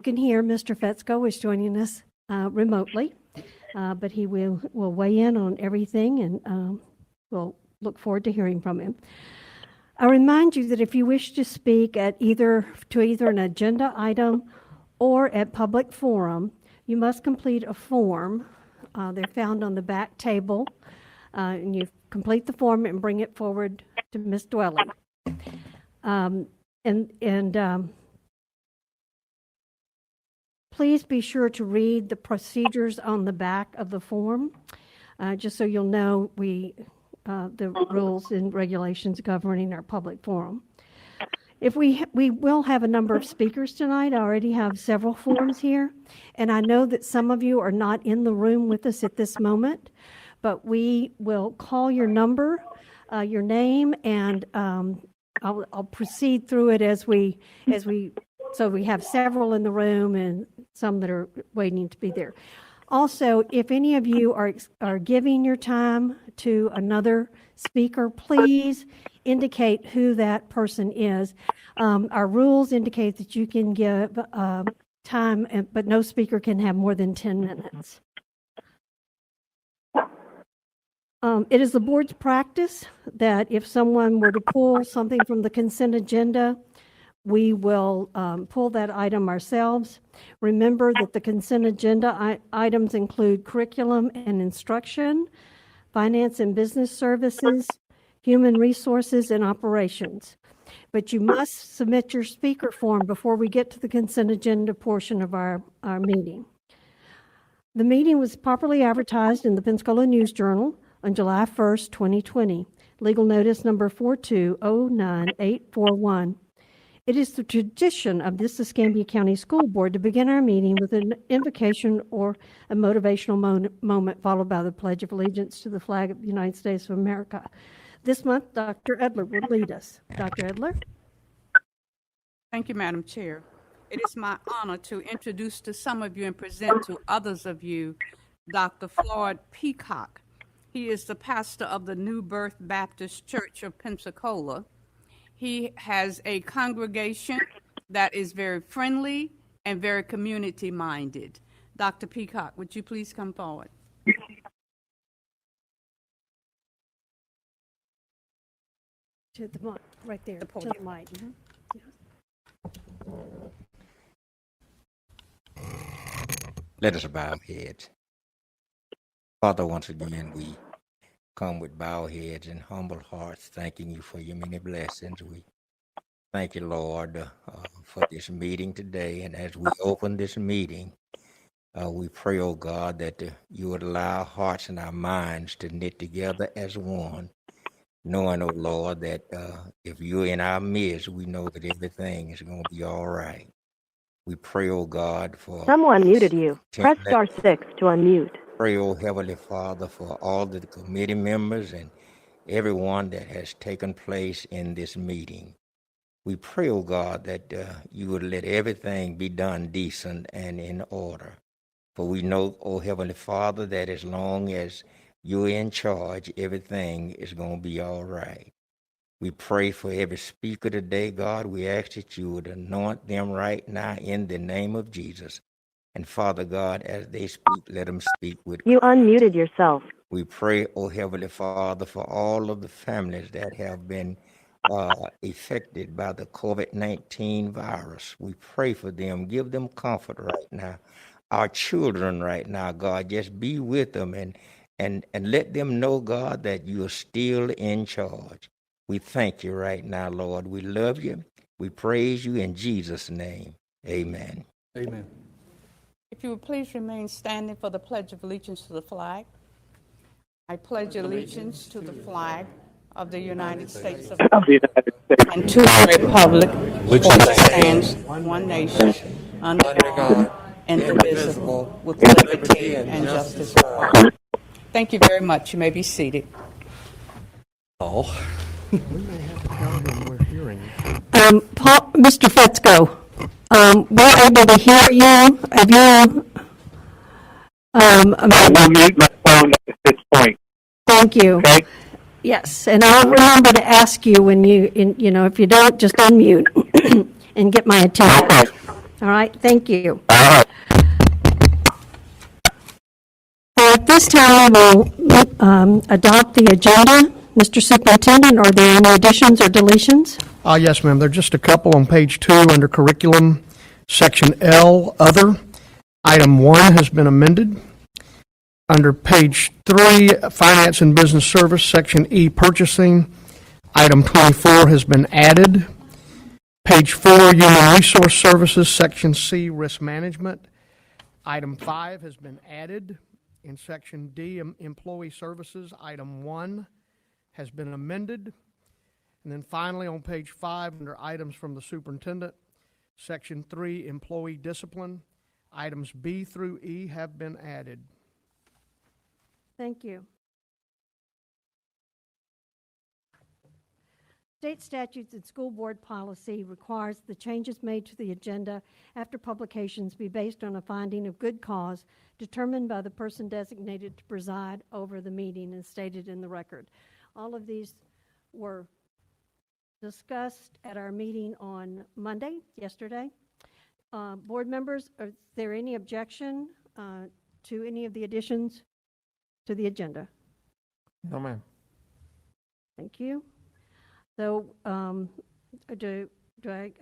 You can hear Mr. Fetzko is joining us remotely, but he will weigh in on everything, and we'll look forward to hearing from him. I remind you that if you wish to speak at either an agenda item or at public forum, you must complete a form. They're found on the back table, and you complete the form and bring it forward to Ms. Dwelly. Please be sure to read the procedures on the back of the form, just so you'll know the rules and regulations governing our public forum. If we will have a number of speakers tonight. I already have several forms here, and I know that some of you are not in the room with us at this moment, but we will call your number, your name, and I'll proceed through it as we so we have several in the room and some that are waiting to be there. Also, if any of you are giving your time to another speaker, please indicate who that person is. Our rules indicate that you can give time, but no speaker can have more than 10 minutes. It is the board's practice that if someone were to pull something from the consent agenda, we will pull that item ourselves. Remember that the consent agenda items include curriculum and instruction, finance and business services, human resources, and operations. But you must submit your speaker form before we get to the consent agenda portion of our meeting. The meeting was properly advertised in the Pensacola News Journal on July 1st, 2020. Legal notice number 4209841. It is the tradition of this Escambia County School Board to begin our meeting with an invocation or a motivational moment followed by the Pledge of Allegiance to the flag of the United States of America. This month, Dr. Edler will lead us. Dr. Edler. Thank you, Madam Chair. It is my honor to introduce to some of you and present to others of you Dr. Floyd Peacock. He is the pastor of the New Birth Baptist Church of Pensacola. He has a congregation that is very friendly and very community-minded. Dr. Peacock, would you please come forward? To the mic, right there, The to the podium. mic. Let us bow our heads. Father, once again, we come with bowed heads and humble hearts, thanking you for your many blessings. We thank you, Lord, for this meeting today. And as we open this meeting, we pray, oh God, that you would allow our hearts and our minds to knit together as one, knowing, oh Lord, that if you're in our midst, we know that everything is going to be all right. We pray, oh God, for... Someone muted you. Press star 6 to unmute. Pray, oh Heavenly Father, for all the committee members and everyone that has taken place in this meeting. We pray, oh God, that you would let everything be done decent and in order. For we know, oh Heavenly Father, that as long as you're in charge, everything is going to be all right. We pray for every speaker today, God. We ask that you would anoint them right now in the name of Jesus. And Father God, as they speak, let them speak with You unmuted yourself. We pray, oh Heavenly Father, for all of the families that have been affected by the COVID-19 virus. We pray for them. Give them comfort right now. Our children right now, God, just be with them and let them know, God, that you are still in charge. We thank you right now, Lord. We love you. We praise you in Jesus' name. Amen. Amen. If you would please remain standing for the Pledge of Allegiance to the flag. I pledge allegiance to the flag of the United States of America and to the republic which stands one nation under God, indivisible, with liberty and justice for all. Thank you very much. You may be seated. Oh. We may have to tell him we're hearing. Mr. Fetzko, we're able to hear you. Have you? I'll mute my phone at this point. Thank you. Okay. Yes, and I'll remember to ask you when if you don't, just unmute and get my attention. Okay. All right, thank you. Aye. At this time, we'll adopt the agenda. Mr. Superintendent, are there any additions or deletions? Yes, ma'am. There are just a couple on page 2 under curriculum, section L, other. Item 1 has been amended. Under page 3, finance and business service, section E, purchasing. Item 24 has been added. Page 4, human resource services, section C, risk management. Item 5 has been added. In section D, employee services, item 1 has been amended. And then finally, on page 5, under items from the superintendent, section 3, employee discipline, items B through E have been added. Thank you. State statutes and school board policy requires the changes made to the agenda after publications be based on a finding of good cause determined by the person designated to preside over the meeting and stated in the record. All of these were discussed at our meeting on Monday, yesterday. Board members, is there any objection to any of the additions to the agenda? No, ma'am. Thank you. So, I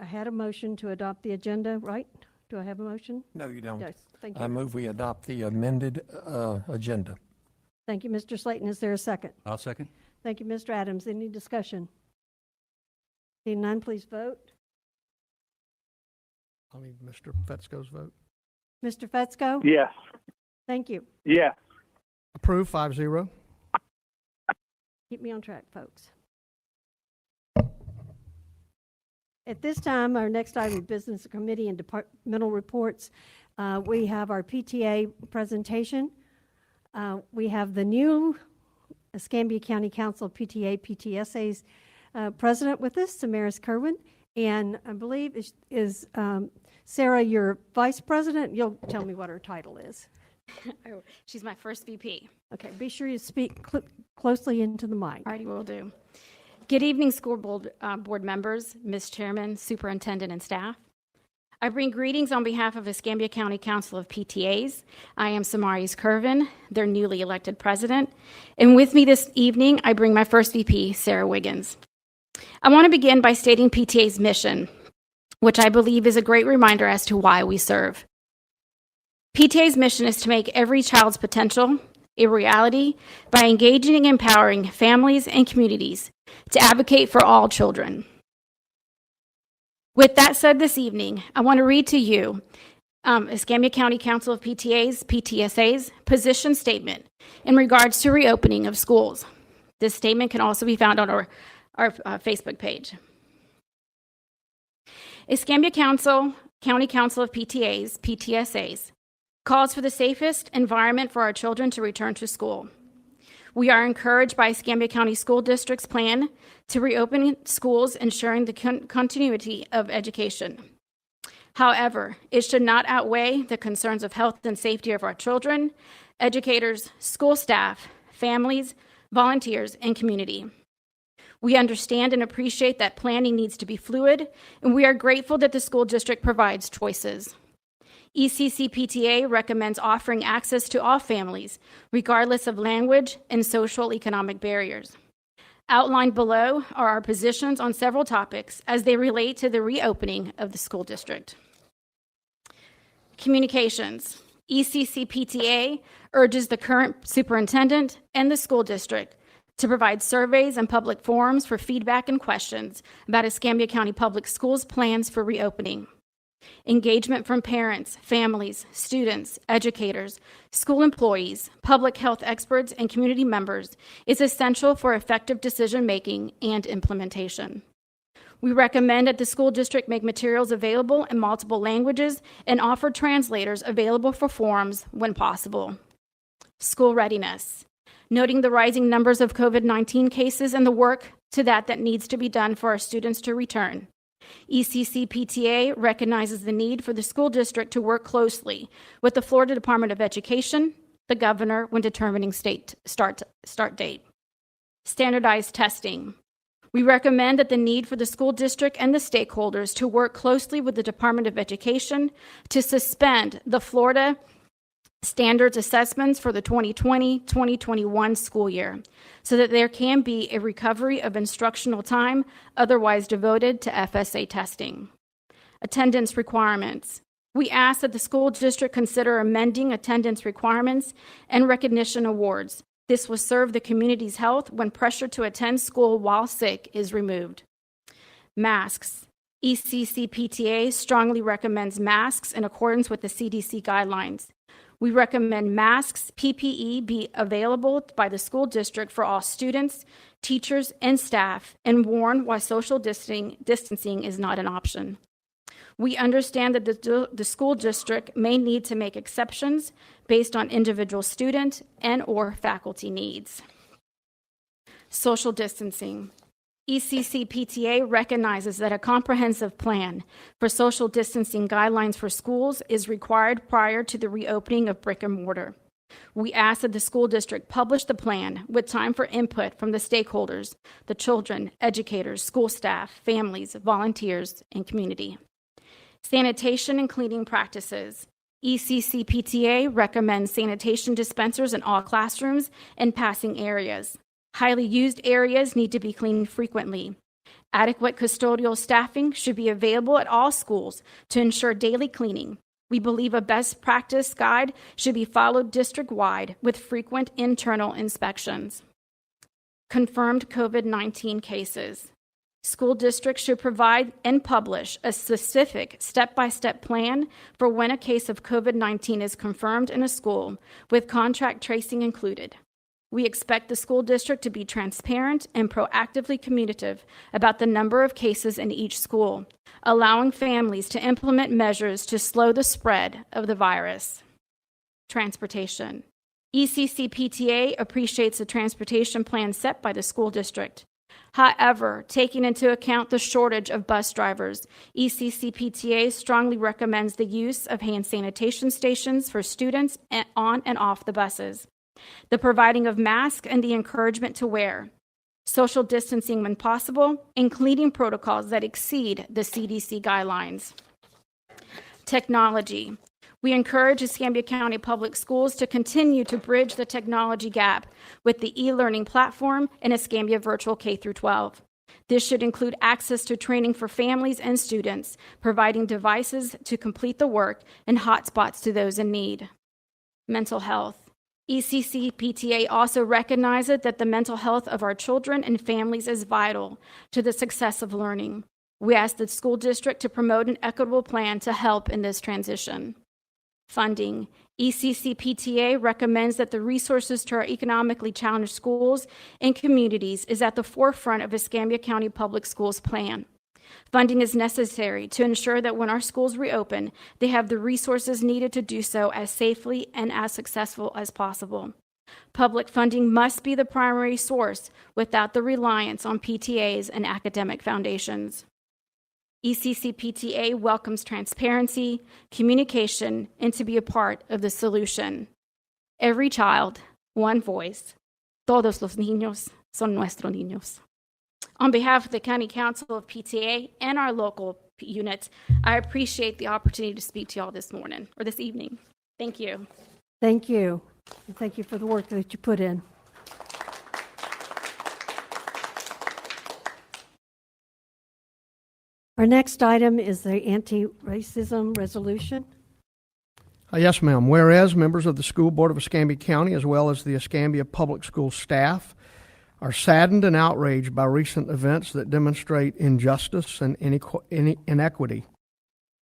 had a motion to adopt the agenda, right? Do I have a motion? No, you don't. Yes, thank I you. move we adopt the amended agenda. Thank you, Mr. Slayton. Is there a second? I'll second. Thank you, Mr. Adams. Any discussion? Seeing none, please vote. I'll need Mr. Fetzko's vote. Mr. Fetzko? Yes. Thank you. Yes. Approve, 5-0. Keep me on track, folks. At this time, our next item of business committee and departmental reports. We have our PTA presentation. We have the new Escambia County Council PTA PTSA's president with us, Samaris Kerwin, and I believe is Sarah your vice president. You'll tell me what her title is. Oh, she's my first VP. Okay, be sure you speak closely into the mic. Alrighty, will do. Good evening, school board members, Ms. Chairman, Superintendent, and staff. I bring greetings on behalf of Escambia County Council of PTAs. I am Samaris Kerwin, their newly elected president. And with me this evening, I bring my first VP, Sarah Wiggins. I want to begin by stating PTA's mission, which I believe is a great reminder as to why we serve. PTA's mission is to make every child's potential a reality by engaging and empowering families and communities to advocate for all children. With that said, this evening, I want to read to you Escambia County Council of PTAs, PTSA's position statement in regards to reopening of schools. This statement can also be found on our Facebook page. Escambia County Council of PTAs, PTSAs, calls for the safest environment for our children to return to school. We are encouraged by Escambia County School District's plan to reopen schools, ensuring the continuity of education. However, it should not outweigh the concerns of health and safety of our children, educators, school staff, families, volunteers, and community. We understand and appreciate that planning needs to be fluid, and we are grateful that the school district provides choices. ECCPTA recommends offering access to all families, regardless of language and social economic barriers. Outlined below are our positions on several topics as they relate to the reopening of the school district. Communications. ECCPTA urges the current superintendent and the school district to provide surveys and public forums for feedback and questions about Escambia County Public Schools' plans for reopening. Engagement from parents, families, students, educators, school employees, public health experts, and community members is essential for effective decision-making and implementation. We recommend that the school district make materials available in multiple languages and offer translators available for forums when possible. School readiness. Noting the rising numbers of COVID-19 cases and the work that needs to be done for our students to return. ECCPTA recognizes the need for the school district to work closely with the Florida Department of Education, the governor, when determining state start date. Standardized testing. We recommend that the need for the school district and the stakeholders to work closely with the Department of Education to suspend the Florida standards assessments for the 2020-2021 school year so that there can be a recovery of instructional time otherwise devoted to FSA testing. Attendance requirements. We ask that the school district consider amending attendance requirements and recognition awards. This will serve the community's health when pressure to attend school while sick is removed. Masks. ECCPTA strongly recommends masks in accordance with the CDC guidelines. We recommend masks, PPE, be available by the school district for all students, teachers, and staff, and worn while social distancing is not an option. We understand that the school district may need to make exceptions based on individual student and/or faculty needs. Social distancing. ECCPTA recognizes that a comprehensive plan for social distancing guidelines for schools is required prior to the reopening of brick and mortar. We ask that the school district publish the plan with time for input from the stakeholders, the children, educators, school staff, families, volunteers, and community. Sanitation and cleaning practices. ECCPTA recommends sanitation dispensers in all classrooms and passing areas. Highly used areas need to be cleaned frequently. Adequate custodial staffing should be available at all schools to ensure daily cleaning. We believe a best practice guide should be followed district-wide with frequent internal inspections. Confirmed COVID-19 cases. School districts should provide and publish a specific step-by-step plan for when a case of COVID-19 is confirmed in a school, with contact tracing included. We expect the school district to be transparent and proactively communicative about the number of cases in each school, allowing families to implement measures to slow the spread of the virus. Transportation. ECCPTA appreciates the transportation plan set by the school district. However, taking into account the shortage of bus drivers, ECCPTA strongly recommends the use of hand sanitation stations for students on and off the buses, the providing of masks and the encouragement to wear, social distancing when possible, and cleaning protocols that exceed the CDC guidelines. Technology. We encourage Escambia County Public Schools to continue to bridge the technology gap with the e-learning platform and Escambia Virtual K-12. This should include access to training for families and students, providing devices to complete the work and hotspots to those in need. Mental health. ECCPTA also recognizes that the mental health of our children and families is vital to the success of learning. We ask the school district to promote an equitable plan to help in this transition. Funding. ECCPTA recommends that the resources to our economically challenged schools and communities is at the forefront of Escambia County Public Schools plan. Funding is necessary to ensure that when our schools reopen, they have the resources needed to do so as safely and as successful as possible. Public funding must be the primary source without the reliance on PTAs and academic foundations. ECCPTA welcomes transparency, communication, and to be a part of the solution. Every child, one voice. Todos los niños son nuestros niños. On behalf of the County Council of PTA and our local units, I appreciate the opportunity to speak to y'all this morning, or this evening. Thank you. Thank you. And thank you for the work that you put in. Our next item is the anti-racism resolution. Yes, ma'am. Whereas members of the School Board of Escambia County, as well as the Escambia Public School staff, are saddened and outraged by recent events that demonstrate injustice and inequity.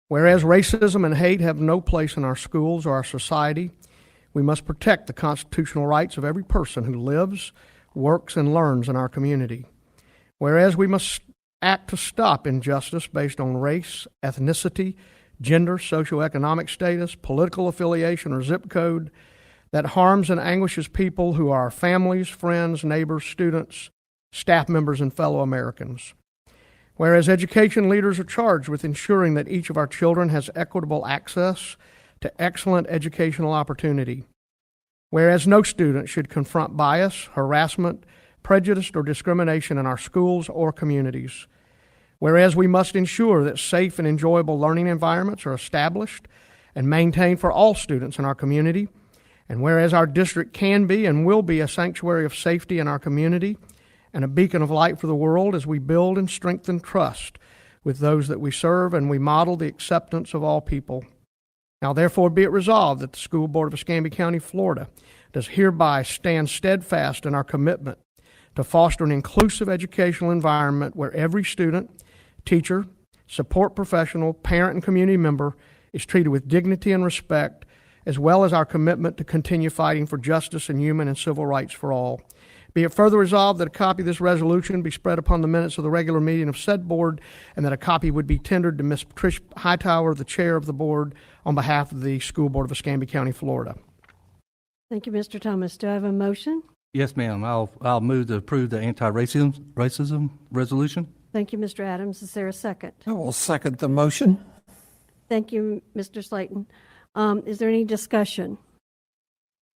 Whereas racism and hate have no place in our schools or our society, we must protect the constitutional rights of every person who lives, works, and learns in our community. Whereas we must act to stop injustice based on race, ethnicity, gender, socioeconomic status, political affiliation, or zip code that harms and anguishes people who are our families, friends, neighbors, students, staff members, and fellow Americans. Whereas education leaders are charged with ensuring that each of our children has equitable access to excellent educational opportunity. Whereas no student should confront bias, harassment, prejudice, or discrimination in our schools or communities. Whereas we must ensure that safe and enjoyable learning environments are established and maintained for all students in our community, and whereas our district can be and will be a sanctuary of safety in our community and a beacon of light for the world as we build and strengthen trust with those that we serve and we model the acceptance of all people. Now therefore be it resolved that the School Board of Escambia County, Florida does hereby stand steadfast in our commitment to foster an inclusive educational environment where every student, teacher, support professional, parent, and community member is treated with dignity and respect, as well as our commitment to continue fighting for justice and human and civil rights for all. Be it further resolved that a copy of this resolution be spread upon the minutes of the regular meeting of said board, and that a copy would be tendered to Ms. Trish Hightower, the chair of the board, on behalf of the School Board of Escambia County, Florida. Thank you, Mr. Thomas. Do I have a motion? Yes, ma'am. I'll move to approve the anti-racism resolution. Thank you, Mr. Adams. Is there a second? I will second the motion. Thank you, Mr. Slayton. Is there any discussion?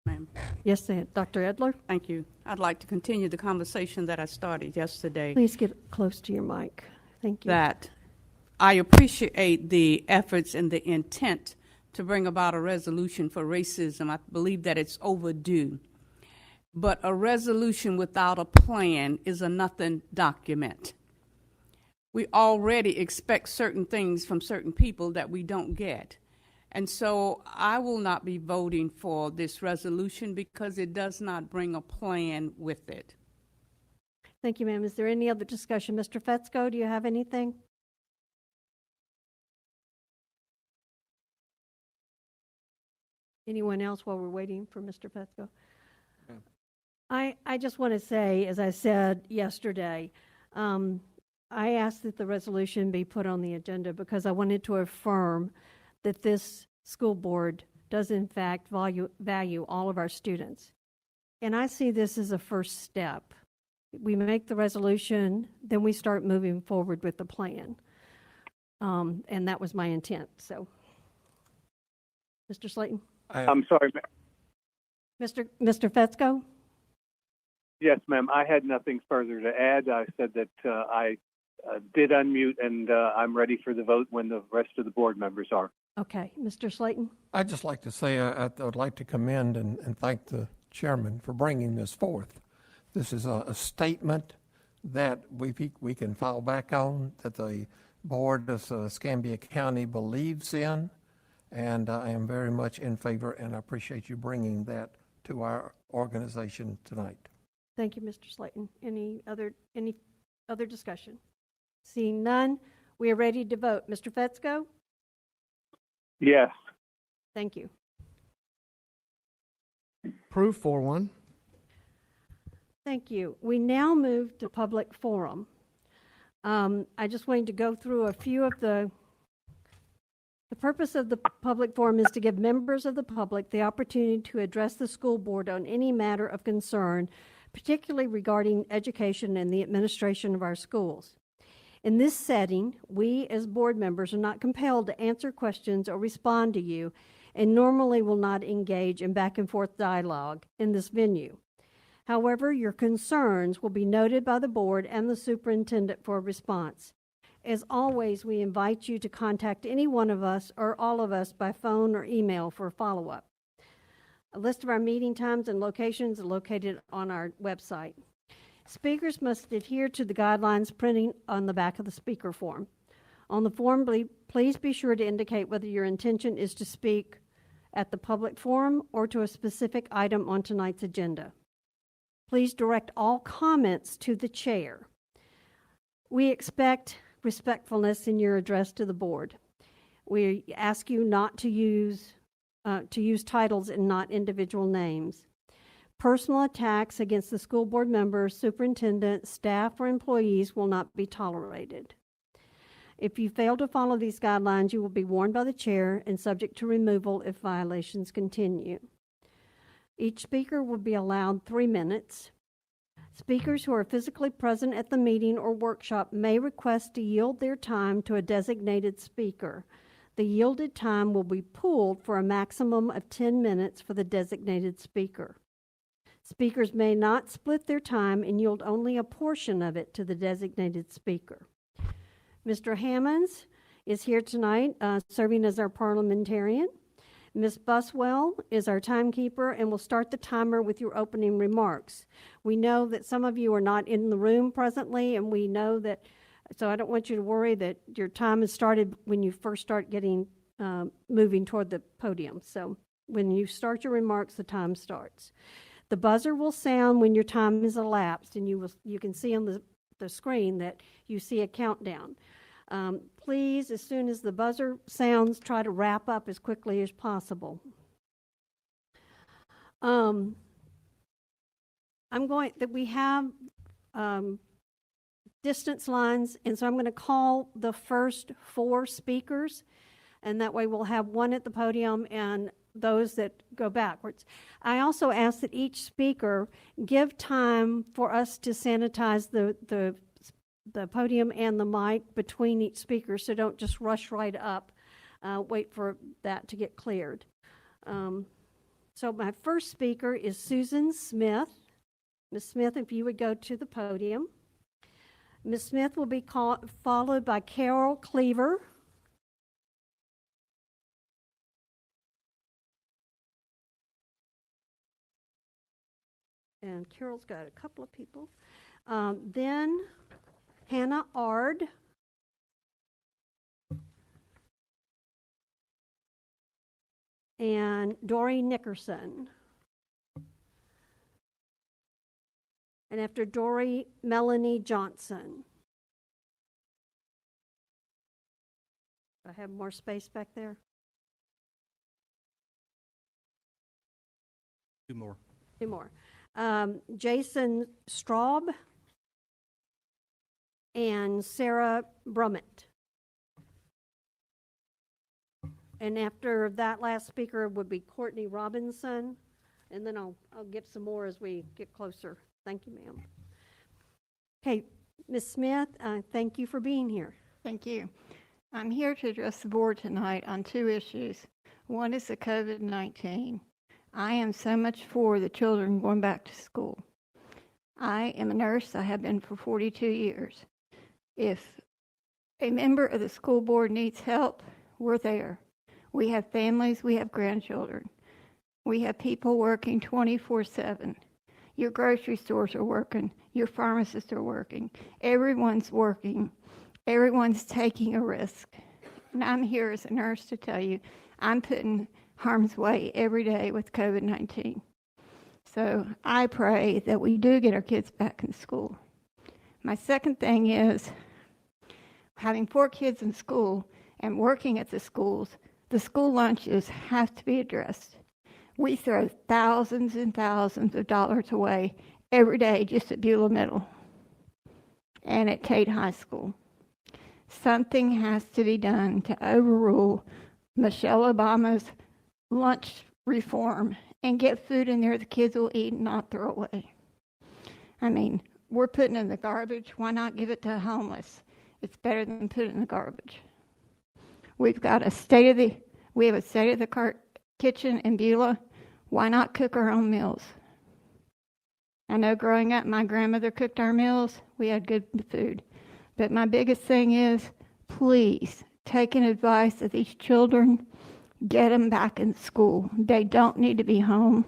Ma'am. Yes, Dr. Edler? Thank you. I'd like to continue the conversation that I started yesterday. Please get close to your mic. Thank you. That I appreciate the efforts and the intent to bring about a resolution for racism. I believe that it's overdue. But a resolution without a plan is a nothing document. We already expect certain things from certain people that we don't get. And so I will not be voting for this resolution because it does not bring a plan with it. Thank you, ma'am. Is there any other discussion? Mr. Fetzko, do you have anything? Anyone else while we're waiting for Mr. Fetzko? I just want to say, as I said yesterday, I asked that the resolution be put on the agenda because I wanted to affirm that this school board does in fact value all of our students. And I see this as a first step. We make the resolution, then we start moving forward with the plan. And that was my intent, so. Mr. Slayton? I'm sorry, Mr. Fetzko? yes, ma'am. I had nothing further to add. I said that I did unmute, and I'm ready for the vote when the rest of the board members are. Okay, Mr. Slayton? I'd just like to say I would like to commend and thank the chairman for bringing this forth. This is a statement that we can fall back on, that the board of Escambia County believes in, and I am very much in favor, and I appreciate you bringing that to our organization tonight. Thank you, Mr. Slayton. Any other discussion? Seeing none, we are ready to vote. Mr. Fetzko? Yes. Thank you. Approved 4-1. Thank you. We now move to public forum. I just wanted to go through a few of the purpose of the public forum is to give members of the public the opportunity to address the school board on any matter of concern, particularly regarding education and the administration of our schools. In this setting, we as board members are not compelled to answer questions or respond to you, and normally will not engage in back and forth dialogue in this venue. However, your concerns will be noted by the board and the superintendent for a response. As always, we invite you to contact any one of us or all of us by phone or email for follow-up. A list of our meeting times and locations is located on our website. Speakers must adhere to the guidelines printed on the back of the speaker form. On the form, please be sure to indicate whether your intention is to speak at the public forum or to a specific item on tonight's agenda. Please direct all comments to the chair. We expect respectfulness in your address to the board. We ask you not to use titles and not individual names. Personal attacks against the school board members, superintendent, staff, or employees will not be tolerated. If you fail to follow these guidelines, you will be warned by the chair and subject to removal if violations continue. Each speaker will be allowed 3 minutes. Speakers who are physically present at the meeting or workshop may request to yield their time to a designated speaker. The yielded time will be pooled for a maximum of 10 minutes for the designated speaker. Speakers may not split their time and yield only a portion of it to the designated speaker. Mr. Hammonds is here tonight, serving as our parliamentarian. Ms. Buswell is our timekeeper and will start the timer with your opening remarks. We know that some of you are not in the room presently, and we know that, so I don't want you to worry that your time has started when you first start getting moving toward the podium. So when you start your remarks, the time starts. The buzzer will sound when your time is elapsed, and you can see on the screen that you see a countdown. Please, as soon as the buzzer sounds, try to wrap up as quickly as possible. We have distance lines, and so I'm going to call the first 4 speakers, and that way we'll have one at the podium and those that go backwards. I also ask that each speaker give time for us to sanitize the podium and the mic between each speaker, so don't just rush right up. Wait for that to get cleared. So my first speaker is Susan Smith. Ms. Smith, if you would go to the podium. Ms. Smith will be followed by Carol Cleaver. And Carol's got a couple of people. Then Hannah Ard. And Dory Nickerson. And after Dory, Melanie Johnson. I have more space back there. 2 more. 2 more. Jason Straub and Sarah Brummett. And after that last speaker would be Courtney Robinson, and then I'll get some more as we get closer. Thank you, ma'am. Okay, Ms. Smith, thank you for being here. Thank you. I'm here to address the board tonight on 2 issues. One is the COVID-19. I am so much for the children going back to school. I am a nurse. I have been for 42 years. If a member of the school board needs help, we're there. We have families. We have grandchildren. We have people working 24/7. Your grocery stores are working. Your pharmacists are working. Everyone's working. Everyone's taking a risk. And I'm here as a nurse to tell you, I'm putting harm's way every day with COVID-19. So I pray that we do get our kids back in school. My second thing is, having 4 kids in school and working at the schools, the school lunches have to be addressed. We throw thousands and thousands of dollars away every day just at Beulah Middle and at Tate High School. Something has to be done to overrule Michelle Obama's lunch reform and get food in there the kids will eat and not throw away. I mean, we're putting it in the garbage. Why not give it to the homeless? It's better than put it in the garbage. We have a state-of-the-art kitchen in Beulah. Why not cook our own meals? I know growing up, my grandmother cooked our meals. We had good food. But my biggest thing is, please, taking advice of these children, get them back in school. They don't need to be home.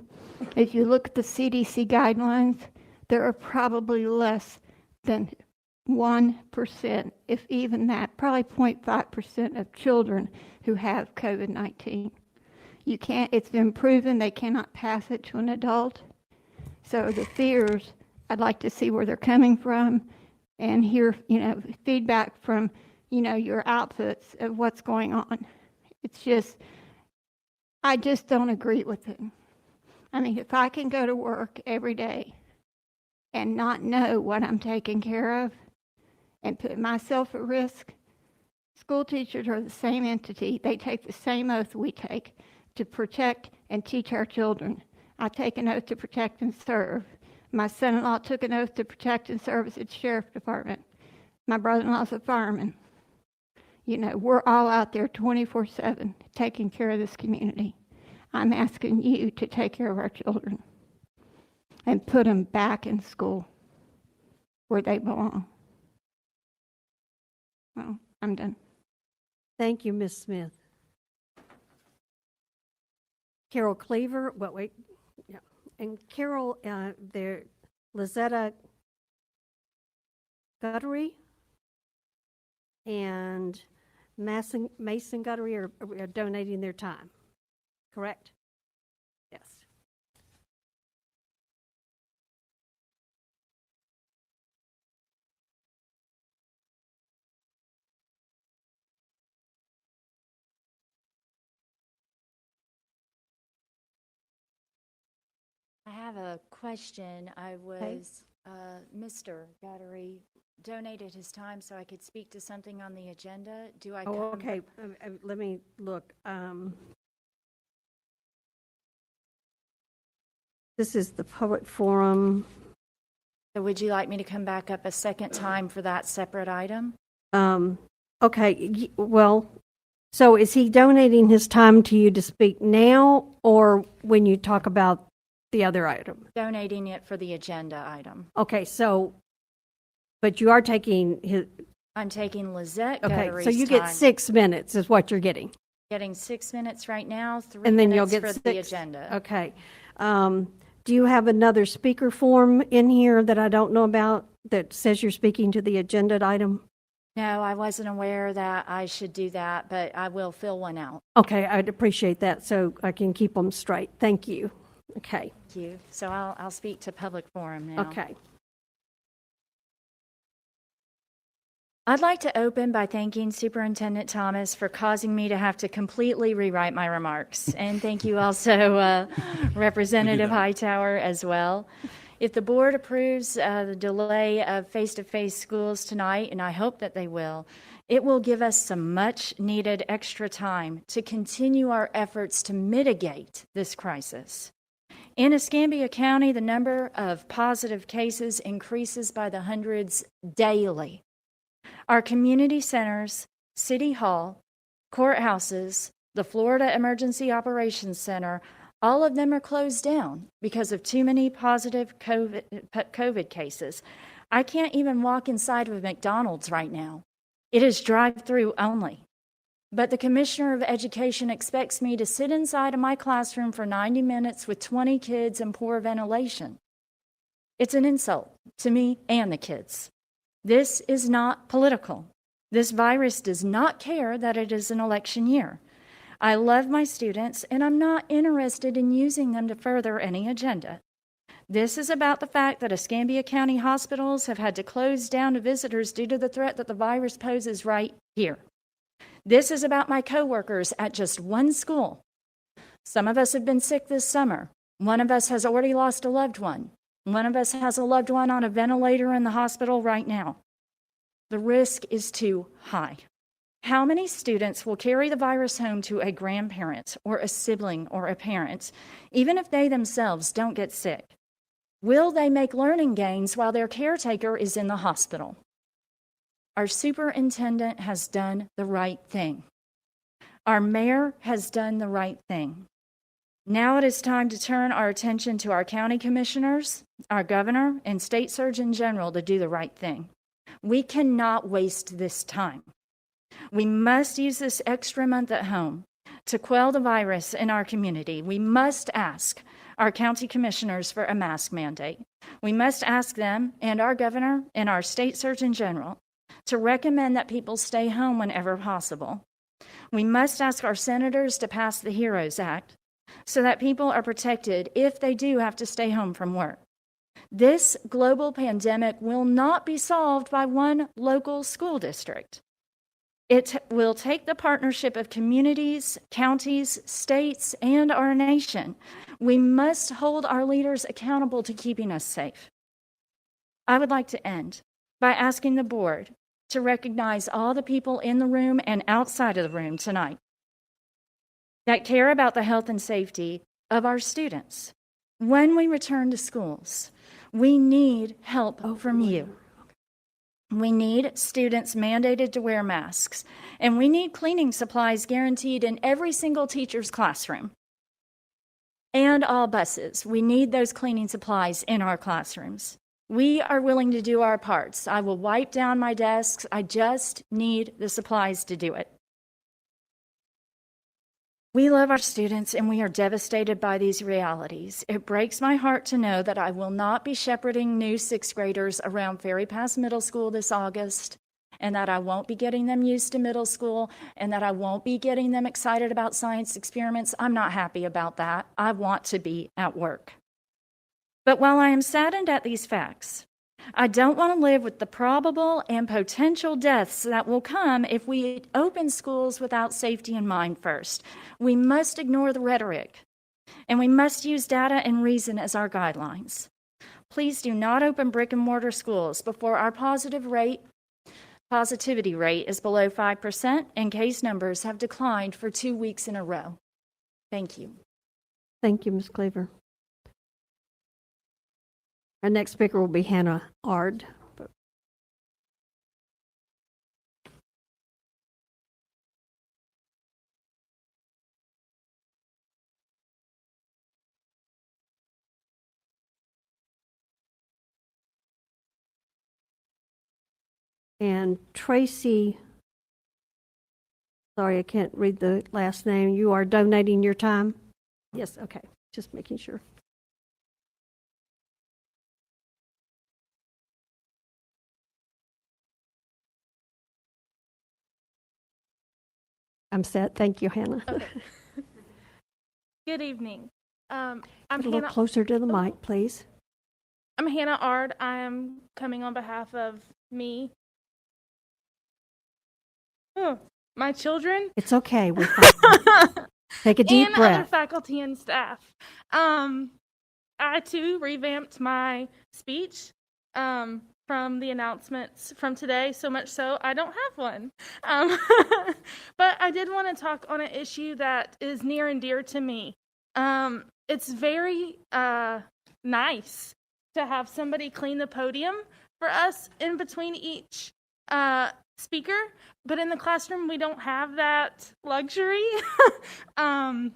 If you look at the CDC guidelines, there are probably less than 1%, if even that, probably 0.5% of children who have COVID-19. It's been proven they cannot pass it to an adult. So the fears, I'd like to see where they're coming from and hear, feedback from, your outputs of what's going on. I just don't agree with it. I mean, if I can go to work every day and not know what I'm taking care of and put myself at risk, school teachers are the same entity. They take the same oath we take to protect and teach our children. I take an oath to protect and serve. My son-in-law took an oath to protect and serve at the sheriff department. My brother-in-law's a fireman. We're all out there 24/7 taking care of this community. I'm asking you to take care of our children. and put them back in school where they belong. Well, I'm done. Thank you, Ms. Smith. Carol Cleaver, well, wait, yeah, and Carol, there, Lizetta Guttery and Mason Guttery are donating their time, correct? Yes. I have a question. Mr. Battery donated his time so I could speak to something on the agenda. Do I Oh, come? okay, let me look. This is the public forum. So would you like me to come back up a second time for that separate item? Okay, well, so is he donating his time to you to speak now or when you talk about the other item? Donating it for the agenda item. Okay, so, but you are taking his, I'm taking Lizette okay, Guttery's so you get time. 6 minutes is what you're getting. Getting 6 minutes right now, 3 And then you'll minutes get for 6. the agenda. Okay. Do you have another speaker form in here that I don't know about that says you're speaking to the agenda item? No, I wasn't aware that I should do that, but I will fill one out. Okay, I'd appreciate that so I can keep them straight. Thank you. Okay, Thank you. So I'll speak to public forum now. okay. I'd like to open by thanking Superintendent Thomas for causing me to have to completely rewrite my remarks. And thank you also, Representative Hightower, as well. If the board approves the delay of face-to-face schools tonight, and I hope that they will, it will give us some much-needed extra time to continue our efforts to mitigate this crisis. In Escambia County, the number of positive cases increases by the hundreds daily. Our community centers, City Hall, courthouses, the Florida Emergency Operations Center, all of them are closed down because of too many positive COVID cases. I can't even walk inside of a McDonald's right now. It is drive-through only. But the Commissioner of Education expects me to sit inside of my classroom for 90 minutes with 20 kids and poor ventilation. It's an insult to me and the kids. This is not political. This virus does not care that it is an election year. I love my students, and I'm not interested in using them to further any agenda. This is about the fact that Escambia County hospitals have had to close down to visitors due to the threat that the virus poses right here. This is about my coworkers at just one school. Some of us have been sick this summer. One of us has already lost a loved one. One of us has a loved one on a ventilator in the hospital right now. The risk is too high. How many students will carry the virus home to a grandparent or a sibling or a parent, even if they themselves don't get sick? Will they make learning gains while their caretaker is in the hospital? Our superintendent has done the right thing. Our mayor has done the right thing. Now it is time to turn our attention to our county commissioners, our governor, and state surgeon general to do the right thing. We cannot waste this time. We must use this extra month at home to quell the virus in our community. We must ask our county commissioners for a mask mandate. We must ask them and our governor and our state surgeon general to recommend that people stay home whenever possible. We must ask our senators to pass the HEROES Act so that people are protected if they do have to stay home from work. This global pandemic will not be solved by one local school district. It will take the partnership of communities, counties, states, and our nation. We must hold our leaders accountable to keeping us safe. I would like to end by asking the board to recognize all the people in the room and outside of the room tonight that care about the health and safety of our students. When we return to schools, we need help from you. We need students mandated to wear masks, and we need cleaning supplies guaranteed in every single teacher's classroom. and all buses. We need those cleaning supplies in our classrooms. We are willing to do our parts. I will wipe down my desks. I just need the supplies to do it. We love our students and we are devastated by these realities. It breaks my heart to know that I will not be shepherding new sixth graders around Ferry Pass Middle School this August, and that I won't be getting them used to middle school, and that I won't be getting them excited about science experiments. I'm not happy about that. I want to be at work. But while I am saddened at these facts, I don't want to live with the probable and potential deaths that will come if we open schools without safety in mind first. We must ignore the rhetoric, and we must use data and reason as our guidelines. Please do not open brick and mortar schools before our positivity rate is below 5% and case numbers have declined for 2 weeks in a row. Thank you. Thank you, Ms. Cleaver. Our next speaker will be Hannah Ard. And Tracy, sorry, I can't read the last name. You are donating your time? Yes, okay, just making sure. I'm set. Thank you, Hannah. Okay. Good evening. I'm A little Hannah. closer to the mic, please. I'm Hannah Ard. I am coming on behalf of me. My children. It's okay. We're fine. Take a deep and other breath. faculty and staff. I too revamped my speech from the announcements from today, so much so I don't have one. But I did want to talk on an issue that is near and dear to me. It's very nice to have somebody clean the podium for us in between each speaker, but in the classroom we don't have that luxury. And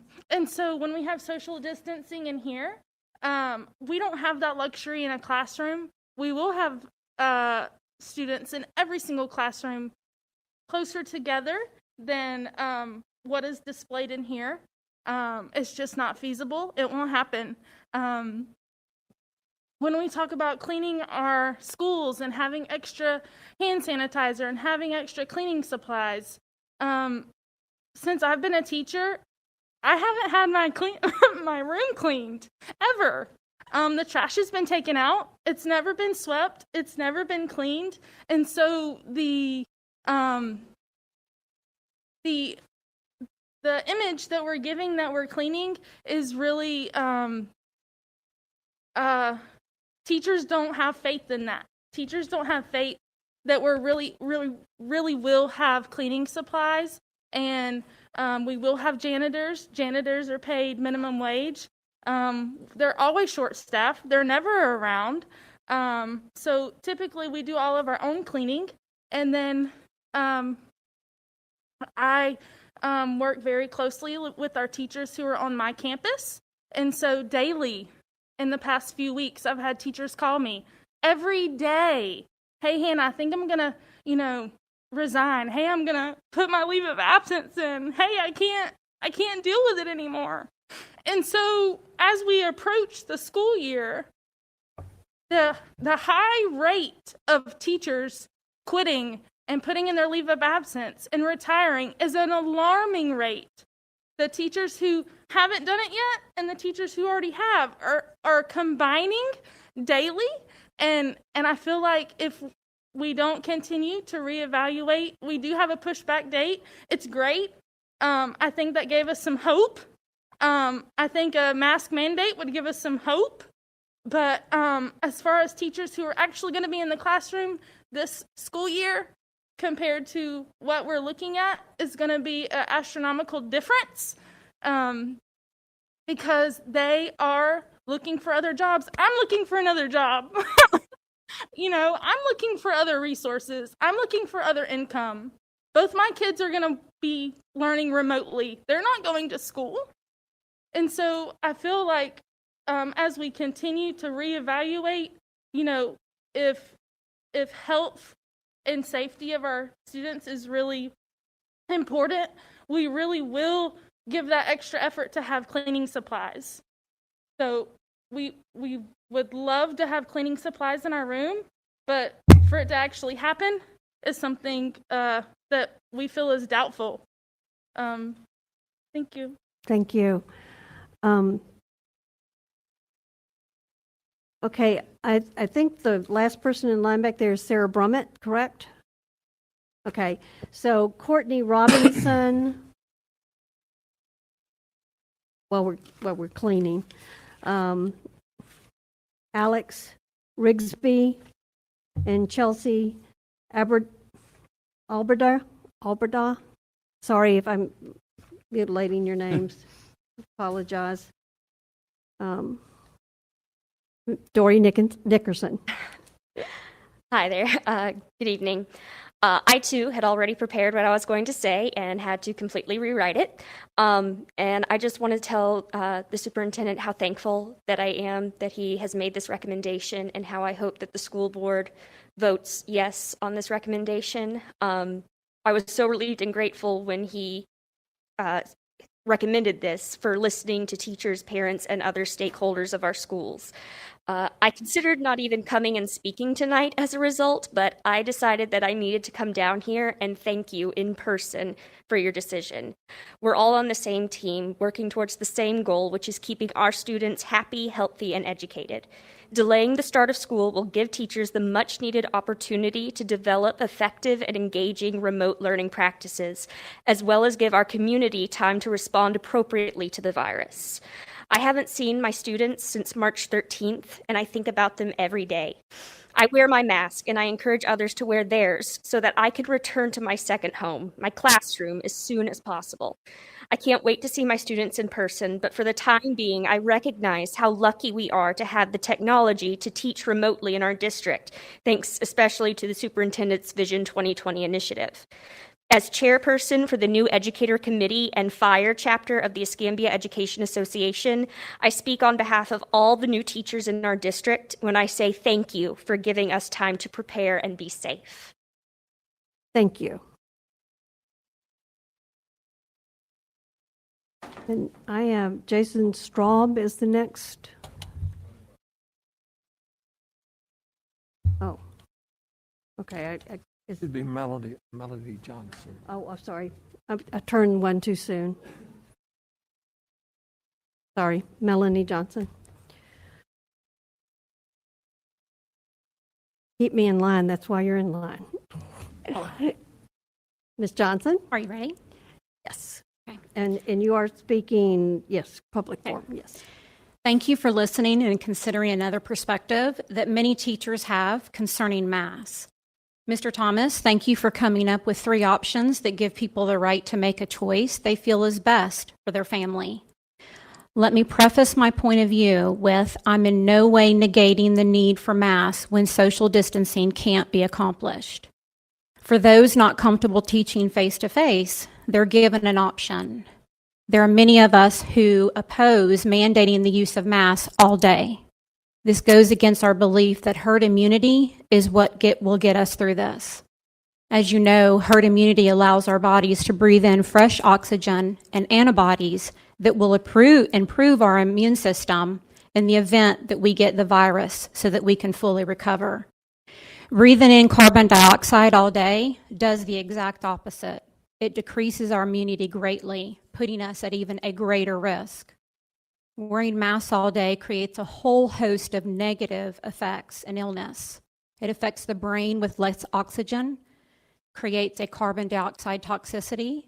so when we have social distancing in here, we don't have that luxury in a classroom. We will have students in every single classroom closer together than what is displayed in here. It's just not feasible. It won't happen. When we talk about cleaning our schools and having extra hand sanitizer and having extra cleaning supplies, since I've been a teacher, I haven't had my room cleaned ever. The trash has been taken out. It's never been swept. It's never been cleaned. And so the image that we're giving that we're cleaning is really, teachers don't have faith in that. Teachers don't have faith that we're really will have cleaning supplies, and we will have janitors. Janitors are paid minimum wage. They're always short-staffed. They're never around. So typically we do all of our own cleaning, and then I work very closely with our teachers who are on my campus. And so daily, in the past few weeks, I've had teachers call me every day. Hey, Hannah, I think I'm going to, resign. Hey, I'm going to put my leave of absence in. Hey, I can't deal with it anymore. And so as we approach the school year, the high rate of teachers quitting and putting in their leave of absence and retiring is an alarming rate. The teachers who haven't done it yet and the teachers who already have are combining daily. And I feel like if we don't continue to reevaluate, we do have a pushback date. It's great. I think that gave us some hope. I think a mask mandate would give us some hope. But as far as teachers who are actually going to be in the classroom this school year compared to what we're looking at is going to be an astronomical difference, because they are looking for other jobs. I'm looking for another job. I'm looking for other resources. I'm looking for other income. Both my kids are going to be learning remotely. They're not going to school. And so I feel like as we continue to reevaluate, if health and safety of our students is really important, we really will give that extra effort to have cleaning supplies. So we would love to have cleaning supplies in our room, but for it to actually happen is something that we feel is doubtful. Thank you. Thank you. Okay, I think the last person in line back there is Sarah Brummett, correct? Okay, so Courtney Robinson, while we're cleaning, Alex Rigsby and Chelsea Alberda. Sorry if I'm mutilating your names. Apologize. Dory Nickerson. Hi there. Good evening. I too had already prepared what I was going to say and had to completely rewrite it. And I just want to tell the superintendent how thankful that I am that he has made this recommendation and how I hope that the school board votes yes on this recommendation. I was so relieved and grateful when he recommended this for listening to teachers, parents, and other stakeholders of our schools. I considered not even coming and speaking tonight as a result, but I decided that I needed to come down here and thank you in person for your decision. We're all on the same team, working towards the same goal, which is keeping our students happy, healthy, and educated. Delaying the start of school will give teachers the much-needed opportunity to develop effective and engaging remote learning practices, as well as give our community time to respond appropriately to the virus. I haven't seen my students since March 13th, and I think about them every day. I wear my mask, and I encourage others to wear theirs so that I could return to my second home, my classroom, as soon as possible. I can't wait to see my students in person, but for the time being, I recognize how lucky we are to have the technology to teach remotely in our district, thanks especially to the Superintendent's Vision 2020 initiative. As chairperson for the new Educator Committee and Fire chapter of the Escambia Education Association, I speak on behalf of all the new teachers in our district when I say thank you for giving us time to prepare and be safe. Thank you. And I have Jason Straub is the next. Oh, okay. It should be Melody Johnson. Oh, I'm sorry. I turned one too soon. Sorry, Melanie Johnson. Keep me in line. That's why you're in line. Ms. Johnson? Are you ready? Yes. Okay. And you are speaking, yes, public forum, yes. Thank you for listening and considering another perspective that many teachers have concerning masks. Mr. Thomas, thank you for coming up with 3 options that give people the right to make a choice they feel is best for their family. Let me preface my point of view with I'm in no way negating the need for masks when social distancing can't be accomplished. For those not comfortable teaching face-to-face, they're given an option. There are many of us who oppose mandating the use of masks all day. This goes against our belief that herd immunity is what will get us through this. As you know, herd immunity allows our bodies to breathe in fresh oxygen and antibodies that will improve our immune system in the event that we get the virus so that we can fully recover. Breathing in carbon dioxide all day does the exact opposite. It decreases our immunity greatly, putting us at even a greater risk. Wearing masks all day creates a whole host of negative effects and illness. It affects the brain with less oxygen, creates a carbon dioxide toxicity.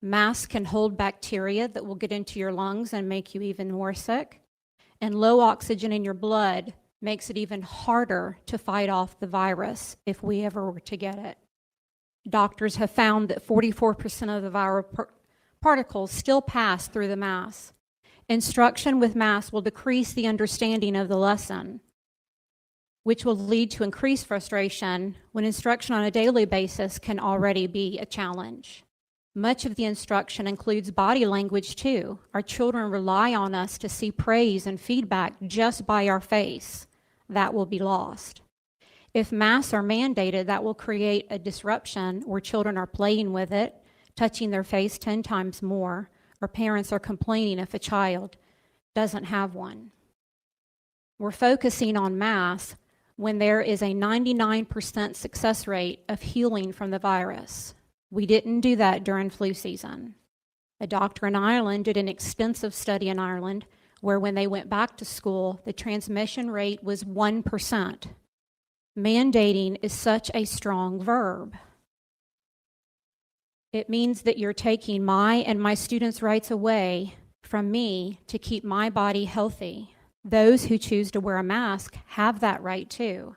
Masks can hold bacteria that will get into your lungs and make you even more sick. And low oxygen in your blood makes it even harder to fight off the virus if we ever were to get it. Doctors have found that 44% of the viral particles still pass through the mask. Instruction with masks will decrease the understanding of the lesson, which will lead to increased frustration when instruction on a daily basis can already be a challenge. Much of the instruction includes body language too. Our children rely on us to see praise and feedback just by our face. That will be lost. If masks are mandated, that will create a disruption where children are playing with it, touching their face 10 times more, or parents are complaining if a child doesn't have one. We're focusing on masks when there is a 99% success rate of healing from the virus. We didn't do that during flu season. A doctor in Ireland did an extensive study in Ireland where when they went back to school, the transmission rate was 1%. Mandating is such a strong verb. It means that you're taking my and my students' rights away from me to keep my body healthy. Those who choose to wear a mask have that right too.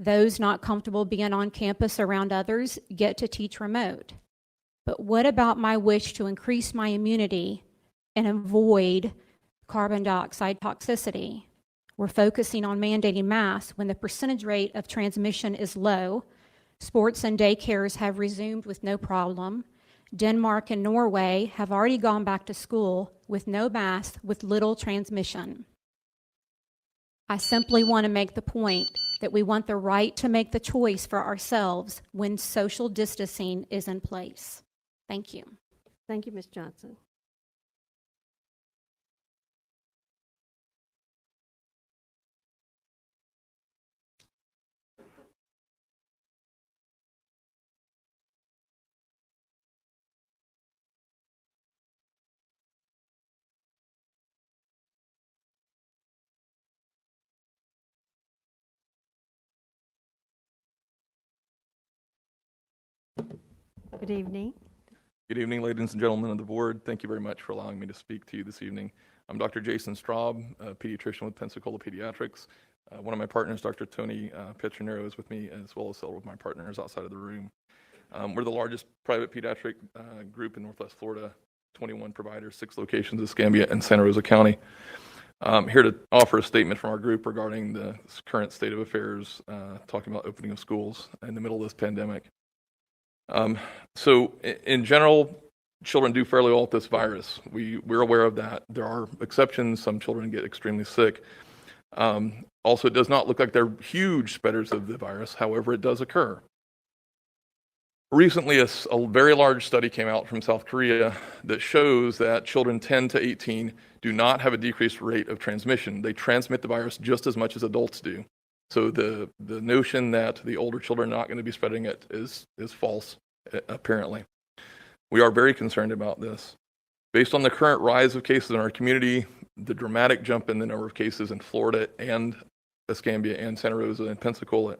Those not comfortable being on campus around others get to teach remote. But what about my wish to increase my immunity and avoid carbon dioxide toxicity? We're focusing on mandating masks when the percentage rate of transmission is low. Sports and daycares have resumed with no problem. Denmark and Norway have already gone back to school with no masks with little transmission. I simply want to make the point that we want the right to make the choice for ourselves when social distancing is in place. Thank you. Thank you, Ms. Johnson. Good evening. Good evening, ladies and gentlemen of the board. Thank you very much for allowing me to speak to you this evening. I'm Dr. Jason Straub, a pediatrician with Pensacola Pediatrics. One of my partners, Dr. Tony Petronero, is with me, as well as several of my partners outside of the room. We're the largest private pediatric group in Northwest Florida, 21 providers, 6 locations in Escambia and Santa Rosa County. I'm here to offer a statement from our group regarding the current state of affairs, talking about opening of schools in the middle of this pandemic. So in general, children do fairly well with this virus. We're aware of that. There are exceptions. Some children get extremely sick. Also, it does not look like they're huge spreaders of the virus. However, it does occur. Recently, a very large study came out from South Korea that shows that children 10 to 18 do not have a decreased rate of transmission. They transmit the virus just as much as adults do. So the notion that the older children are not going to be spreading it is false, apparently. We are very concerned about this. Based on the current rise of cases in our community, the dramatic jump in the number of cases in Florida and Escambia and Santa Rosa and Pensacola,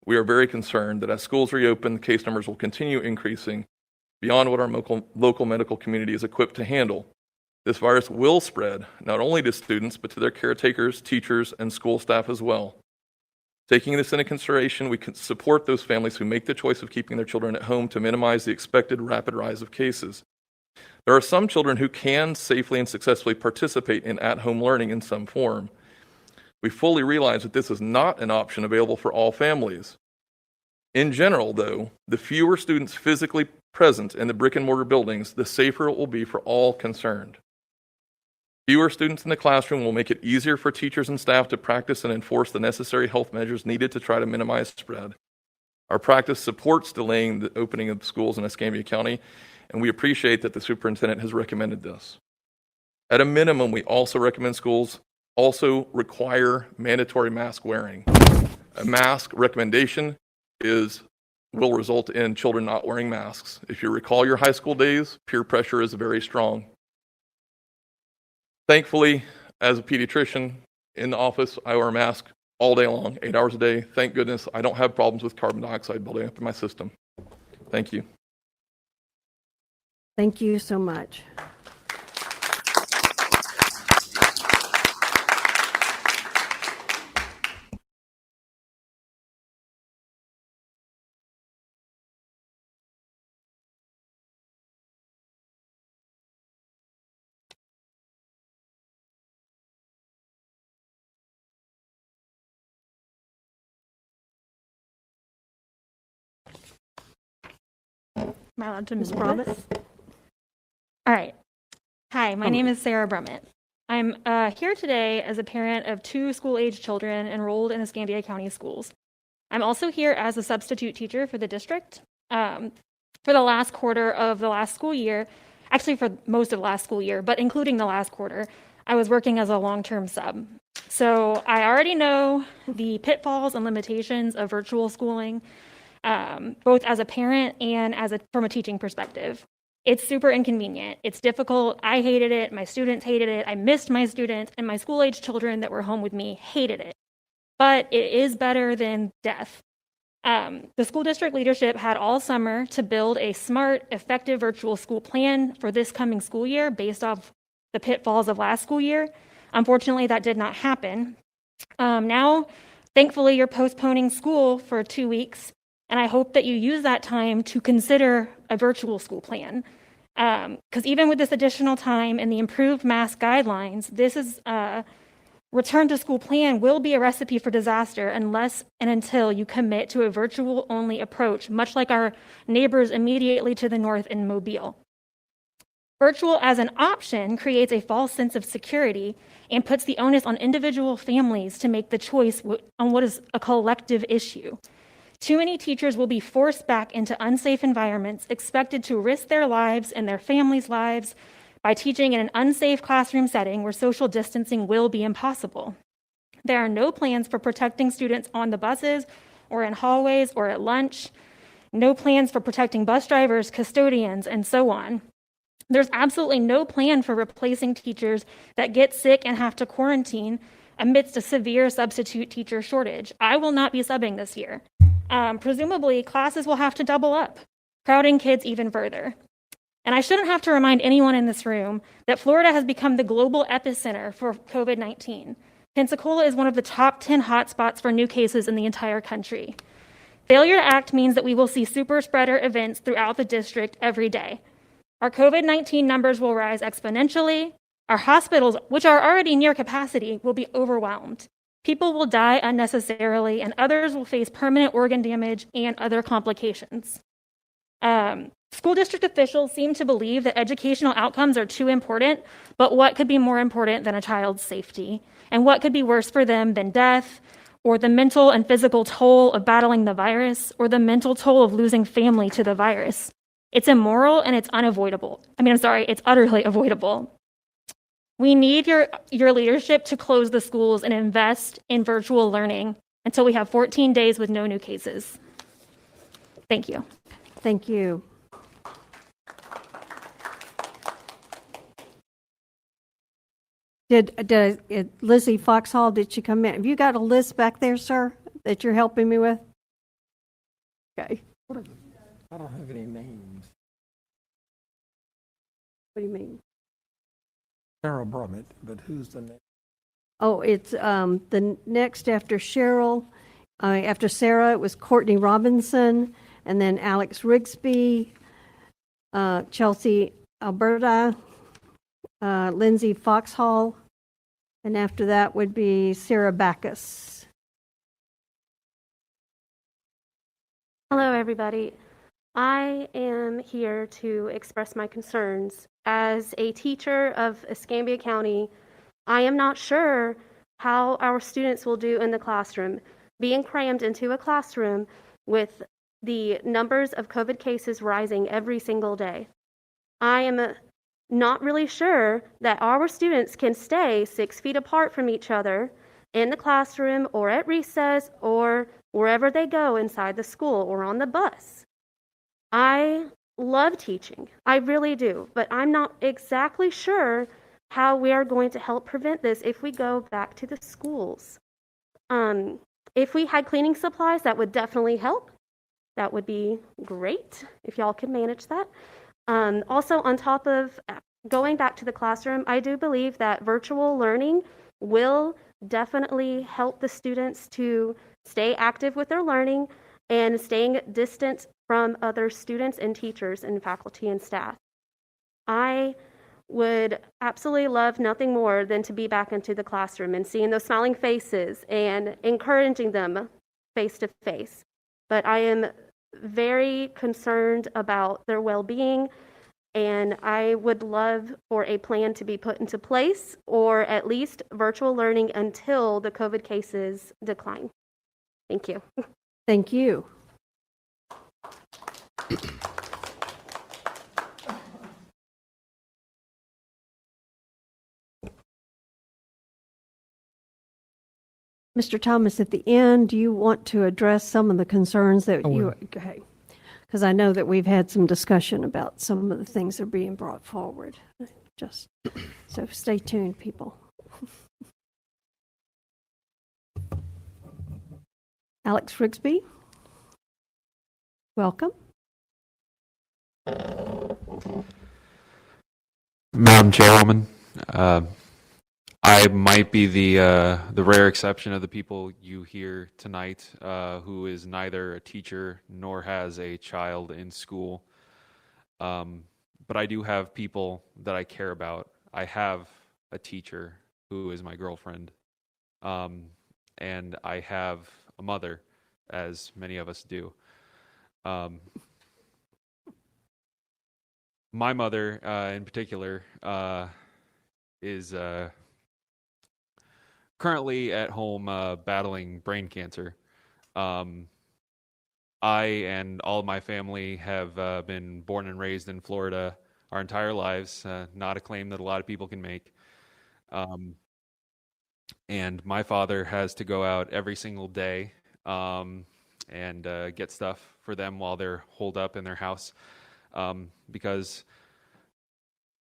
we are very concerned that as schools reopen, case numbers will continue increasing beyond what our local medical community is equipped to handle. This virus will spread not only to students, but to their caretakers, teachers, and school staff as well. Taking this into consideration, we can support those families who make the choice of keeping their children at home to minimize the expected rapid rise of cases. There are some children who can safely and successfully participate in at-home learning in some form. We fully realize that this is not an option available for all families. In general, though, the fewer students physically present in the brick-and-mortar buildings, the safer it will be for all concerned. Fewer students in the classroom will make it easier for teachers and staff to practice and enforce the necessary health measures needed to try to minimize spread. Our practice supports delaying the opening of schools in Escambia County, and we appreciate that the superintendent has recommended this. At a minimum, we also recommend schools also require mandatory mask wearing. A mask recommendation will result in children not wearing masks. If you recall your high school days, peer pressure is very strong. Thankfully, as a pediatrician in the office, I wear a mask all day long, 8 hours a day. Thank goodness I don't have problems with carbon dioxide building up in my system. Thank you. Thank you so much. Am I allowed to Ms. move Brummett? this? All right. Hi, my name is Sarah Brummett. I'm here today as a parent of 2 school-age children enrolled in Escambia County schools. I'm also here as a substitute teacher for the district. For the last quarter of the last school year, actually for most of the last school year, but including the last quarter, I was working as a long-term sub. So I already know the pitfalls and limitations of virtual schooling, both as a parent and from a teaching perspective. It's super inconvenient. It's difficult. I hated it. My students hated it. I missed my students, and my school-age children that were home with me hated it. But it is better than death. The school district leadership had all summer to build a smart, effective virtual school plan for this coming school year based off the pitfalls of last school year. Unfortunately, that did not happen. Now, thankfully, you're postponing school for 2 weeks, and I hope that you use that time to consider a virtual school plan. Because even with this additional time and the improved mask guidelines, this is return to school plan will be a recipe for disaster unless and until you commit to a virtual only approach, much like our neighbors immediately to the north in Mobile. Virtual as an option creates a false sense of security and puts the onus on individual families to make the choice on what is a collective issue. Too many teachers will be forced back into unsafe environments, expected to risk their lives and their families' lives by teaching in an unsafe classroom setting where social distancing will be impossible. There are no plans for protecting students on the buses or in hallways or at lunch, no plans for protecting bus drivers, custodians, and so on. There's absolutely no plan for replacing teachers that get sick and have to quarantine amidst a severe substitute teacher shortage. I will not be subbing this year. Presumably, classes will have to double up, crowding kids even further. And I shouldn't have to remind anyone in this room that Florida has become the global epicenter for COVID-19. Pensacola is one of the top 10 hotspots for new cases in the entire country. Failure to act means that we will see super spreader events throughout the district every day. Our COVID-19 numbers will rise exponentially. Our hospitals, which are already near capacity, will be overwhelmed. People will die unnecessarily, and others will face permanent organ damage and other complications. School district officials seem to believe that educational outcomes are too important, but what could be more important than a child's safety? And what could be worse for them than death, or the mental and physical toll of battling the virus, or the mental toll of losing family to the virus? It's immoral and it's unavoidable. It's utterly avoidable. We need your leadership to close the schools and invest in virtual learning until we have 14 days with no new cases. Thank you. Thank you. Did Lizzie Foxhall, did she come in? Have you got a list back there, sir, that you're helping me with? Okay. I don't have any names. What do you mean? Sarah Brummett, but who's the next? Oh, it's the next after Cheryl. After Sarah, it was Courtney Robinson, and then Alex Rigsby, Chelsea Alberta, Lindsay Foxhall, and after that would be Sarah Backus. Hello, everybody. I am here to express my concerns. As a teacher of Escambia County, I am not sure how our students will do in the classroom. Being crammed into a classroom with the numbers of COVID cases rising every single day. I am not really sure that our students can stay 6 feet apart from each other in the classroom or at recess or wherever they go inside the school or on the bus. I love teaching, I really do, but I'm not exactly sure how we are going to help prevent this if we go back to the schools. If we had cleaning supplies, that would definitely help. That would be great if y'all could manage that. Also, on top of going back to the classroom, I do believe that virtual learning will definitely help the students to stay active with their learning and staying distant from other students and teachers and faculty and staff. I would absolutely love nothing more than to be back into the classroom and seeing those smiling faces and encouraging them face to face. But I am very concerned about their well-being, and I would love for a plan to be put into place, or at least virtual learning until the COVID cases decline. Thank you. Thank you. Mr. Thomas, at the end, do you want to address some of the concerns that I you, will. okay? Because I know that we've had some discussion about some of the things that are being brought forward. Just, so stay tuned, people. Alex Rigsby, welcome. Madam Chairwoman, I might be the rare exception of the people you hear tonight who is neither a teacher nor has a child in school. But I do have people that I care about. I have a teacher who is my girlfriend, and I have a mother, as many of us do. My mother, in particular, is currently at home battling brain cancer. I and all of my family have been born and raised in Florida our entire lives, not a claim that a lot of people can make. And my father has to go out every single day and get stuff for them while they're holed up in their house. Because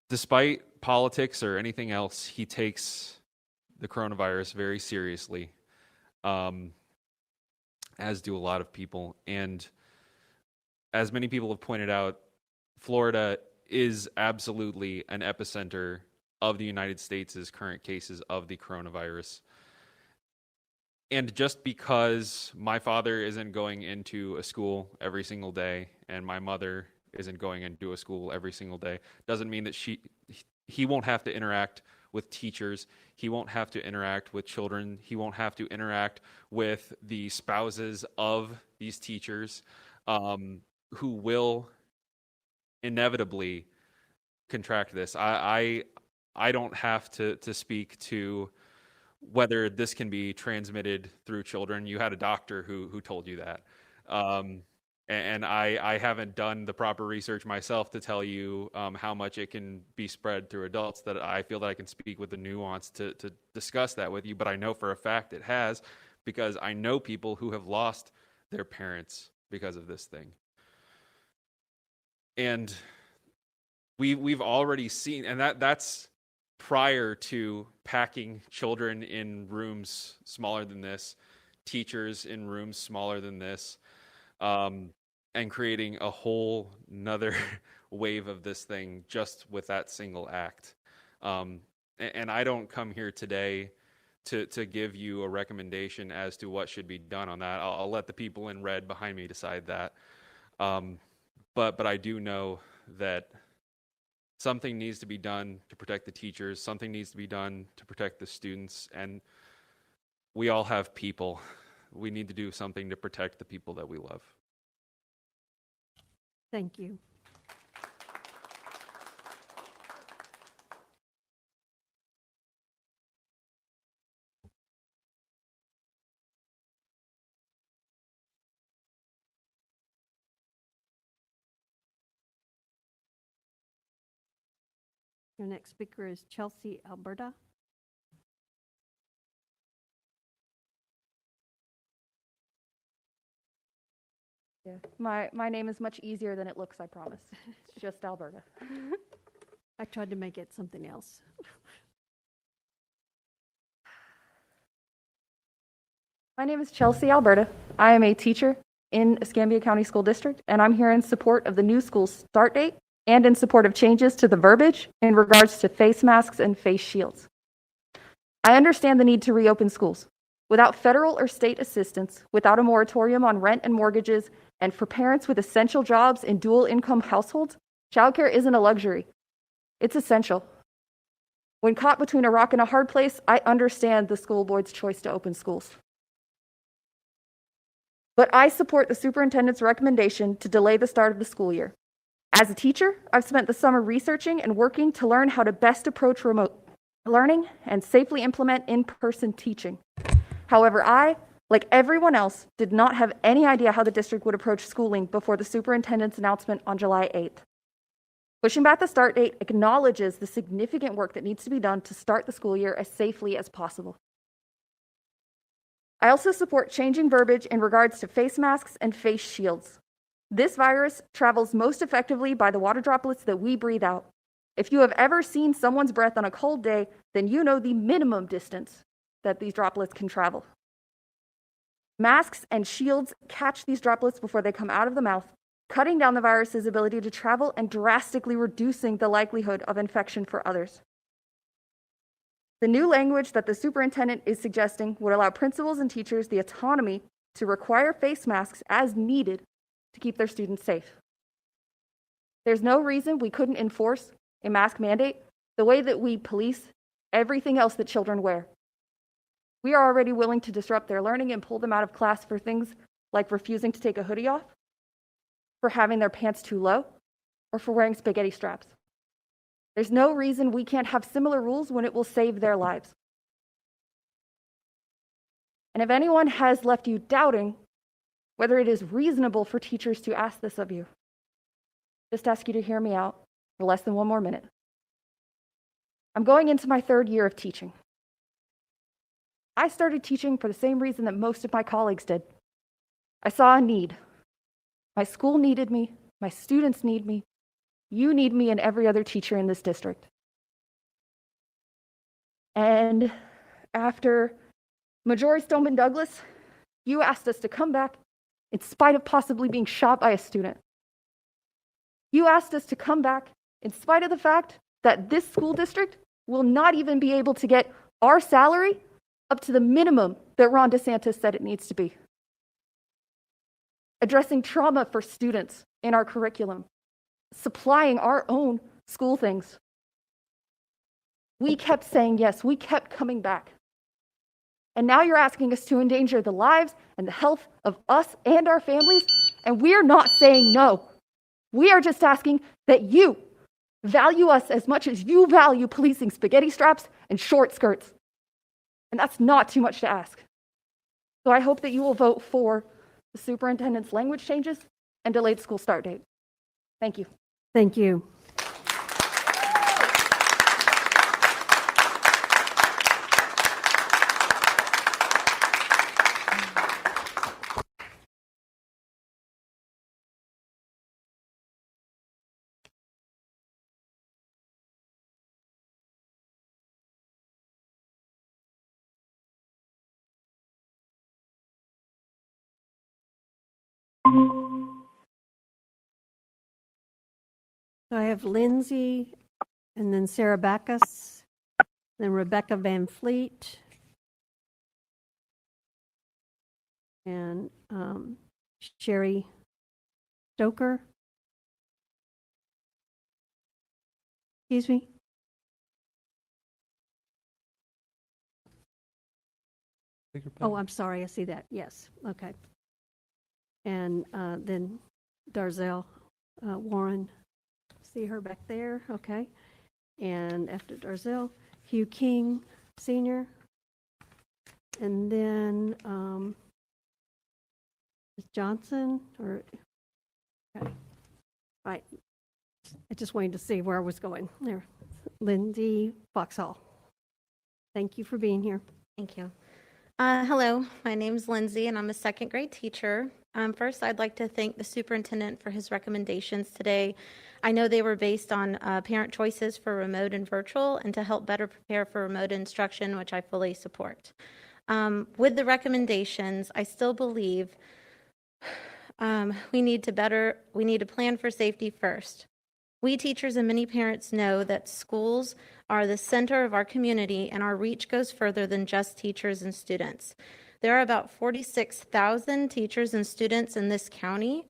despite politics or anything else, he takes the coronavirus very seriously, as do a lot of people. And as many people have pointed out, Florida is absolutely an epicenter of the United States' current cases of the coronavirus. And just because my father isn't going into a school every single day and my mother isn't going into a school every single day doesn't mean that he won't have to interact with teachers. He won't have to interact with children. He won't have to interact with the spouses of these teachers, who will inevitably contract this. I don't have to speak to whether this can be transmitted through children. You had a doctor who told you that. And I haven't done the proper research myself to tell you how much it can be spread through adults, that I feel that I can speak with the nuance to discuss that with you. But I know for a fact it has, because I know people who have lost their parents because of this thing. And we've already seen, and that's prior to packing children in rooms smaller than this, teachers in rooms smaller than this, and creating a whole nother wave of this thing just with that single act. And I don't come here today to give you a recommendation as to what should be done on that. I'll let the people in red behind me decide that. But I do know that something needs to be done to protect the teachers. Something needs to be done to protect the students. And we all have people. We need to do something to protect the people that we love. Thank you. Your next speaker is Chelsea Alberta. Yeah. My name is much easier than it looks, I promise. It's just Alberta. I tried to make it something else. My name is Chelsea Alberta. I am a teacher in Escambia County School District, and I'm here in support of the new school start date and in support of changes to the verbiage in regards to face masks and face shields. I understand the need to reopen schools. Without federal or state assistance, without a moratorium on rent and mortgages, and for parents with essential jobs in dual income households, childcare isn't a luxury. It's essential. When caught between a rock and a hard place, I understand the school board's choice to open schools. but I support the superintendent's recommendation to delay the start of the school year. As a teacher, I've spent the summer researching and working to learn how to best approach remote learning and safely implement in-person teaching. However, I, like everyone else, did not have any idea how the district would approach schooling before the superintendent's announcement on July 8th. Pushing back the start date acknowledges the significant work that needs to be done to start the school year as safely as possible. I also support changing verbiage in regards to face masks and face shields. This virus travels most effectively by the water droplets that we breathe out. If you have ever seen someone's breath on a cold day, then you know the minimum distance that these droplets can travel. Masks and shields catch these droplets before they come out of the mouth, cutting down the virus's ability to travel and drastically reducing the likelihood of infection for others. The new language that the superintendent is suggesting would allow principals and teachers the autonomy to require face masks as needed to keep their students safe. There's no reason we couldn't enforce a mask mandate the way that we police everything else that children wear. We are already willing to disrupt their learning and pull them out of class for things like refusing to take a hoodie off, for having their pants too low, or for wearing spaghetti straps. There's no reason we can't have similar rules when it will save their lives. And if anyone has left you doubting whether it is reasonable for teachers to ask this of you, just ask you to hear me out for less than one more minute. I'm going into my 3rd year of teaching. I started teaching for the same reason that most of my colleagues did. I saw a need. My school needed me, my students need me, you need me, and every other teacher in this district. And after Majority Stoneman Douglas, you asked us to come back in spite of possibly being shot by a student. You asked us to come back in spite of the fact that this school district will not even be able to get our salary up to the minimum that Ron DeSantis said it needs to be. Addressing trauma for students in our curriculum, supplying our own school things. We kept saying yes, we kept coming back. And now you're asking us to endanger the lives and the health of us and our families, and we're not saying no. We are just asking that you value us as much as you value policing spaghetti straps and short skirts. And that's not too much to ask. So I hope that you will vote for the superintendent's language changes and delayed school start date. Thank you. Thank you. So I have Lindsay, and then Sarah Backus, then Rebecca Van Fleet, and Sherry Stoker. Excuse me? Oh, I'm sorry, I see that, yes, okay. And then Darzell Warren, see her back there, okay. And after Darzell, Hugh King Sr., and then Ms. Johnson, or, okay, right. I just wanted to see where I was going there. Lindsay Foxhall. Thank you for being here. Thank you. Hello, my name's Lindsay, and I'm a second grade teacher. First, I'd like to thank the superintendent for his recommendations today. I know they were based on parent choices for remote and virtual, and to help better prepare for remote instruction, which I fully support. With the recommendations, I still believe we need to plan for safety first. We teachers and many parents know that schools are the center of our community, and our reach goes further than just teachers and students. There are about 46,000 teachers and students in this county.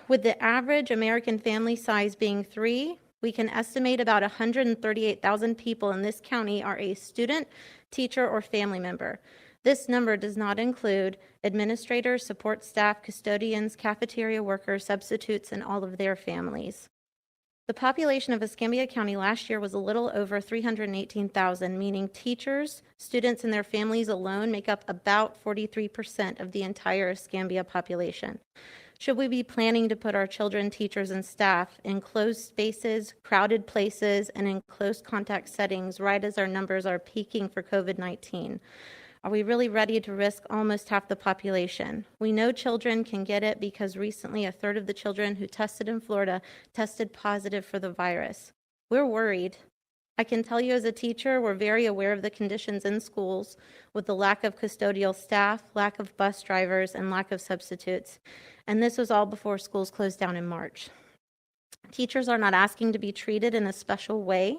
With the average American family size being 3, we can estimate about 138,000 people in this county are a student, teacher, or family member. This number does not include administrators, support staff, custodians, cafeteria workers, substitutes, and all of their families. The population of Escambia County last year was a little over 318,000, meaning teachers, students, and their families alone make up about 43% of the entire Escambia population. Should we be planning to put our children, teachers, and staff in closed spaces, crowded places, and in close contact settings right as our numbers are peaking for COVID-19? Are we really ready to risk almost half the population? We know children can get it because recently a third of the children who tested in Florida tested positive for the virus. We're worried. I can tell you as a teacher, we're very aware of the conditions in schools with the lack of custodial staff, lack of bus drivers, and lack of substitutes. And this was all before schools closed down in March. Teachers are not asking to be treated in a special way.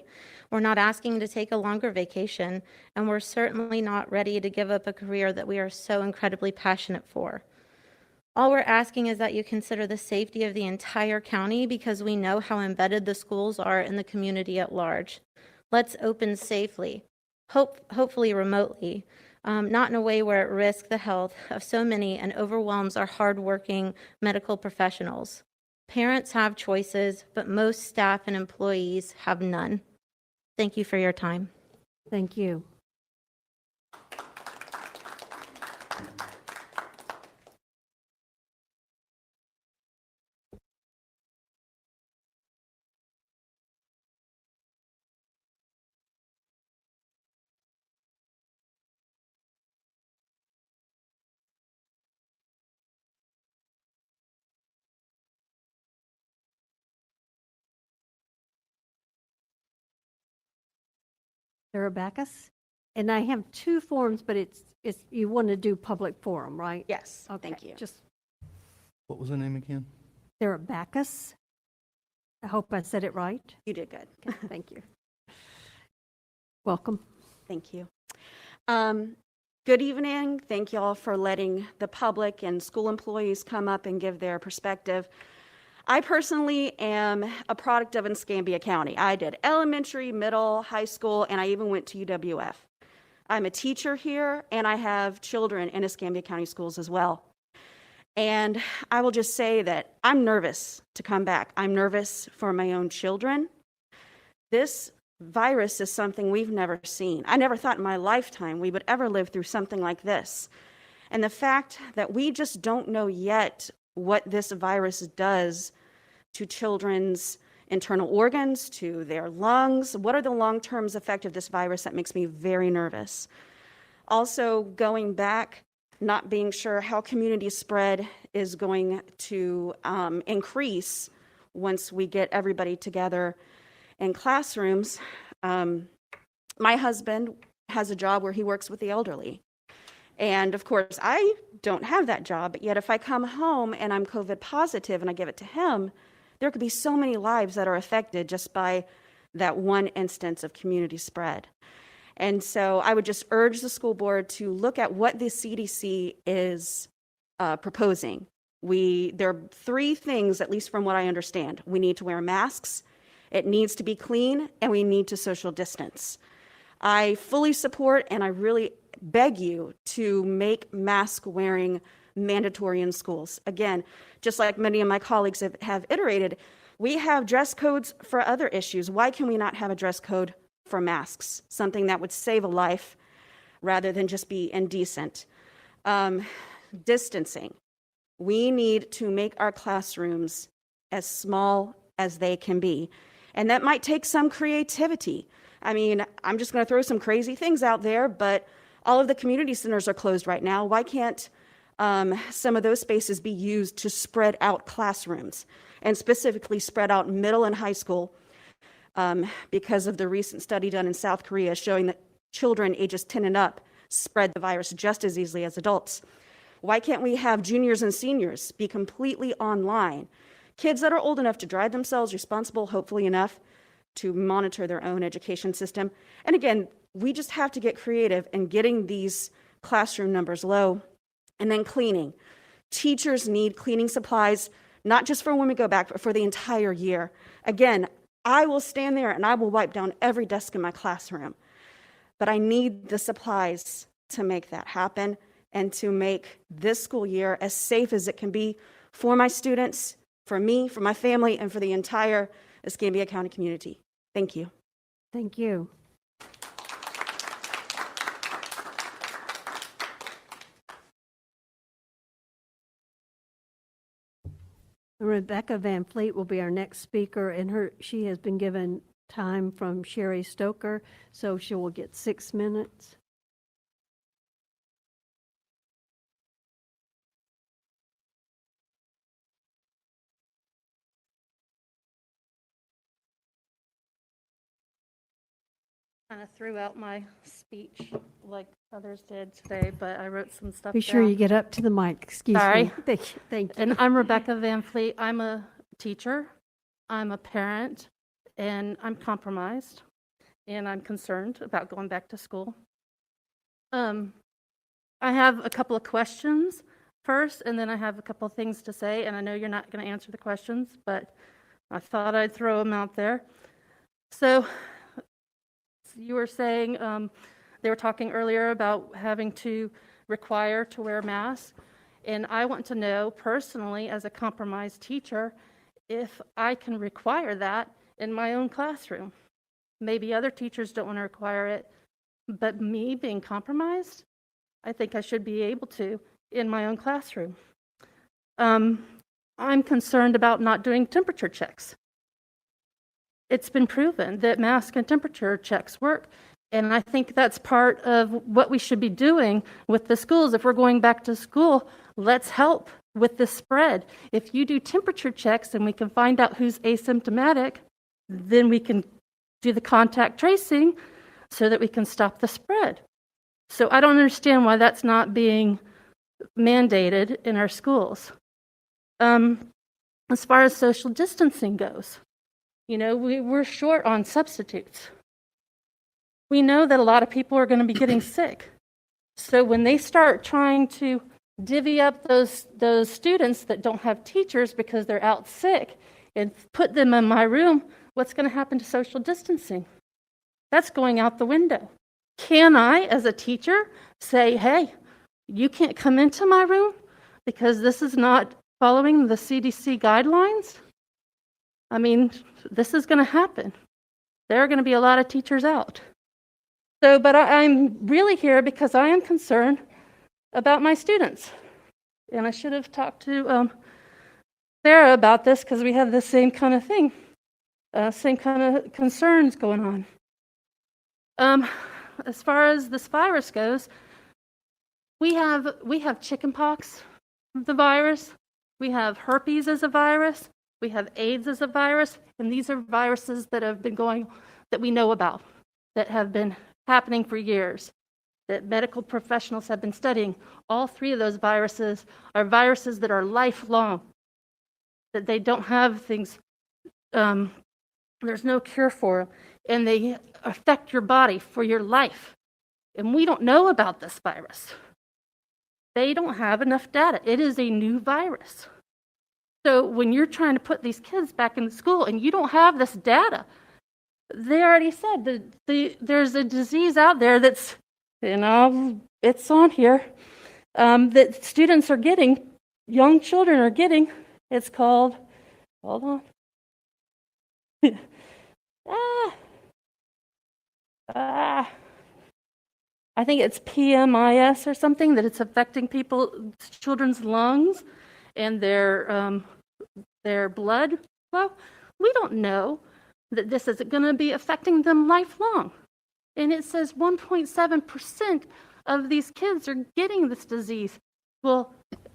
We're not asking to take a longer vacation, and we're certainly not ready to give up a career that we are so incredibly passionate for. All we're asking is that you consider the safety of the entire county because we know how embedded the schools are in the community at large. Let's open safely, hopefully remotely, not in a way where it risks the health of so many and overwhelms our hardworking medical professionals. Parents have choices, but most staff and employees have none. Thank you for your time. Thank you. Sarah Backus. And I have two forms, but it's you want to do public forum, right? Yes, Okay, thank you. Just What was the name again? Sarah Backus. I hope I said it right. You did good. Okay, thank you. Welcome. Thank you. Good evening. Thank you all for letting the public and school employees come up and give their perspective. I personally am a product of Escambia County. I did elementary, middle, high school, and I even went to UWF. I'm a teacher here, and I have children in Escambia County schools as well. And I will just say that I'm nervous to come back. I'm nervous for my own children. This virus is something we've never seen. I never thought in my lifetime we would ever live through something like this. And the fact that we just don't know yet what this virus does to children's internal organs, to their lungs. What are the long-term effects of this virus? That makes me very nervous. Also, going back, not being sure how community spread is going to increase once we get everybody together in classrooms. My husband has a job where he works with the elderly. And of course, I don't have that job, but yet if I come home and I'm COVID positive and I give it to him, there could be so many lives that are affected just by that one instance of community spread. And so I would just urge the school board to look at what the CDC is proposing. There are three things, at least from what I understand. We need to wear masks, it needs to be clean, and we need to social distance. I fully support, and I really beg you to make mask wearing mandatory in schools. Again, just like many of my colleagues have iterated, we have dress codes for other issues. Why can we not have a dress code for masks? Something that would save a life rather than just be indecent. Distancing. We need to make our classrooms as small as they can be. And that might take some creativity. I mean, I'm just going to throw some crazy things out there, but all of the community centers are closed right now. Why can't some of those spaces be used to spread out classrooms, and specifically spread out middle and high school, because of the recent study done in South Korea showing that children ages 10 and up spread the virus just as easily as adults. Why can't we have juniors and seniors be completely online? Kids that are old enough to drive themselves, responsible, hopefully enough to monitor their own education system. And again, we just have to get creative in getting these classroom numbers low. And then cleaning. Teachers need cleaning supplies, not just for when we go back, but for the entire year. Again, I will stand there and I will wipe down every desk in my classroom, but I need the supplies to make that happen and to make this school year as safe as it can be for my students, for me, for my family, and for the entire Escambia County community. Thank you. Thank you. Rebecca Van Fleet will be our next speaker, and she has been given time from Sherry Stoker, so she will get 6 minutes. Kind of threw out my speech like others did today, but I wrote some stuff Be sure down. you get up to the mic. Excuse Sorry. me. Thank you. And I'm Rebecca Van Fleet. I'm a teacher, I'm a parent, and I'm compromised, and I'm concerned about going back to school. I have a couple of questions first, and then I have a couple of things to say, and I know you're not going to answer the questions, but I thought I'd throw them out there. So you were saying, they were talking earlier about having to require to wear masks. And I want to know personally, as a compromised teacher, if I can require that in my own classroom. Maybe other teachers don't want to require it, but me being compromised, I think I should be able to in my own classroom. I'm concerned about not doing temperature checks. It's been proven that mask and temperature checks work. And I think that's part of what we should be doing with the schools. If we're going back to school, let's help with the spread. If you do temperature checks and we can find out who's asymptomatic, then we can do the contact tracing so that we can stop the spread. So I don't understand why that's not being mandated in our schools. As far as social distancing goes, you know, we're short on substitutes. We know that a lot of people are going to be getting sick. So when they start trying to divvy up those students that don't have teachers because they're out sick and put them in my room, what's going to happen to social distancing? That's going out the window. Can I, as a teacher, say, hey, you can't come into my room because this is not following the CDC guidelines? I mean, this is going to happen. There are going to be a lot of teachers out. So, but I'm really here because I am concerned about my students. And I should have talked to Sarah about this because we have the same kind of thing, same kind of concerns going on. As far as this virus goes, we have chickenpox, the virus. We have herpes as a virus. We have AIDS as a virus. And these are viruses that have been going, that we know about, that have been happening for years, that medical professionals have been studying. All three of those viruses are viruses that are lifelong, that they don't have things, there's no cure for them, and they affect your body for your life. And we don't know about this virus. They don't have enough data. It is a new virus. So when you're trying to put these kids back in school and you don't have this data, they already said that there's a disease out there that's, you know, it's on here, that students are getting, young children are getting. It's called, hold on. I think it's PMIS or something, that it's affecting children's lungs and their blood flow. We don't know that this is going to be affecting them lifelong. And it says 1.7% of these kids are getting this disease. Well,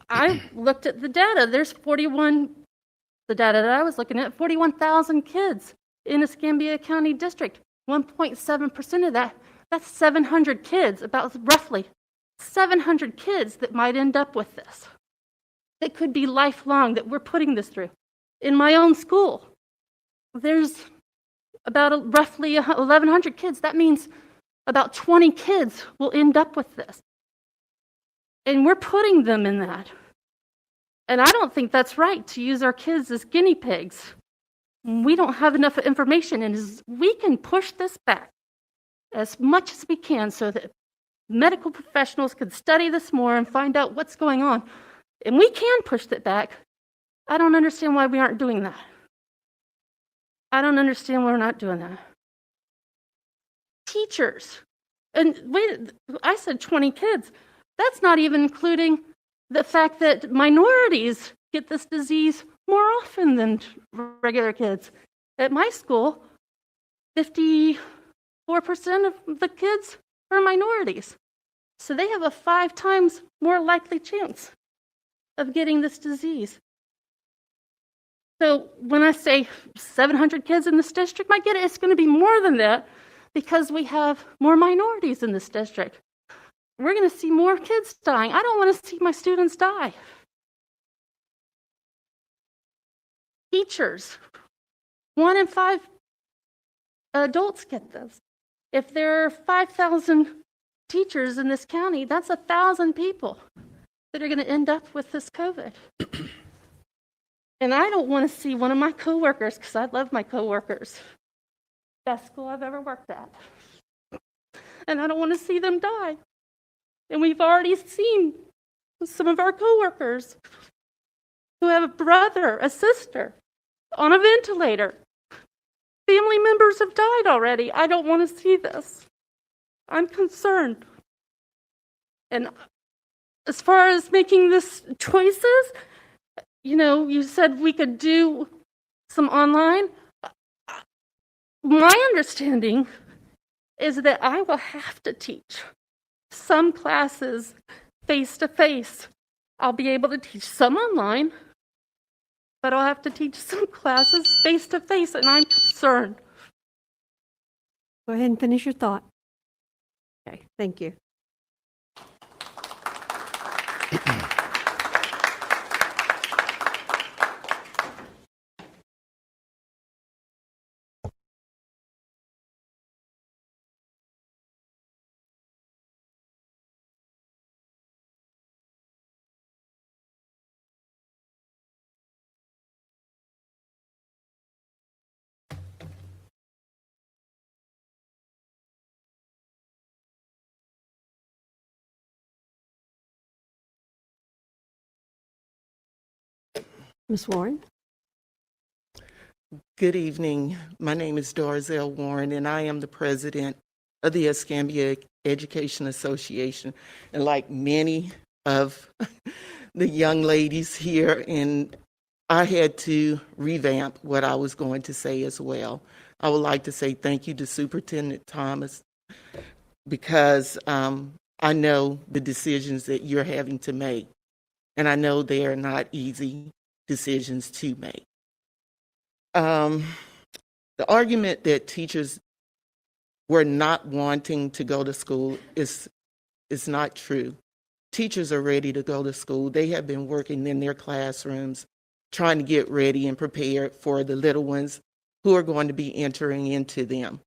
I looked at the data. There's the data that I was looking at, 41,000 kids in Escambia County District. 1.7% of that, that's 700 kids, about roughly 700 kids that might end up with this. That could be lifelong, that we're putting this through. In my own school, there's about roughly 1,100 kids. That means about 20 kids will end up with this. And we're putting them in that. And I don't think that's right to use our kids as guinea pigs. We don't have enough information, and we can push this back as much as we can so that medical professionals could study this more and find out what's going on. And we can push it back. I don't understand why we aren't doing that. I don't understand why we're not doing that. Teachers. And wait, I said 20 kids. That's not even including the fact that minorities get this disease more often than regular kids. At my school, 54% of the kids are minorities. So they have a 5 times more likely chance of getting this disease. So when I say 700 kids in this district, I get it, it's going to be more than that because we have more minorities in this district. We're going to see more kids dying. I don't want to see my students die. Teachers, 1 in 5 adults get this. If there are 5,000 teachers in this county, that's 1,000 people that are going to end up with this COVID. And I don't want to see one of my coworkers, because I love my coworkers. Best school I've ever worked at. And I don't want to see them die. And we've already seen some of our coworkers who have a brother, a sister on a ventilator. Family members have died already. I don't want to see this. I'm concerned. And as far as making this choices, you know, you said we could do some online. My understanding is that I will have to teach some classes face-to-face. I'll be able to teach some online, but I'll have to teach some classes face-to-face, and I'm concerned. Go ahead and finish your thought. Okay, thank you. Ms. Warren? Good evening. My name is Dorzell Warren, and I am the president of the Escambia Education Association. And like many of the young ladies here, and I had to revamp what I was going to say as well. I would like to say thank you to Superintendent Thomas, because I know the decisions that you're having to make, and I know they are not easy decisions to make. The argument that teachers were not wanting to go to school is not true. Teachers are ready to go to school. They have been working in their classrooms, trying to get ready and prepared for the little ones who are going to be entering into them.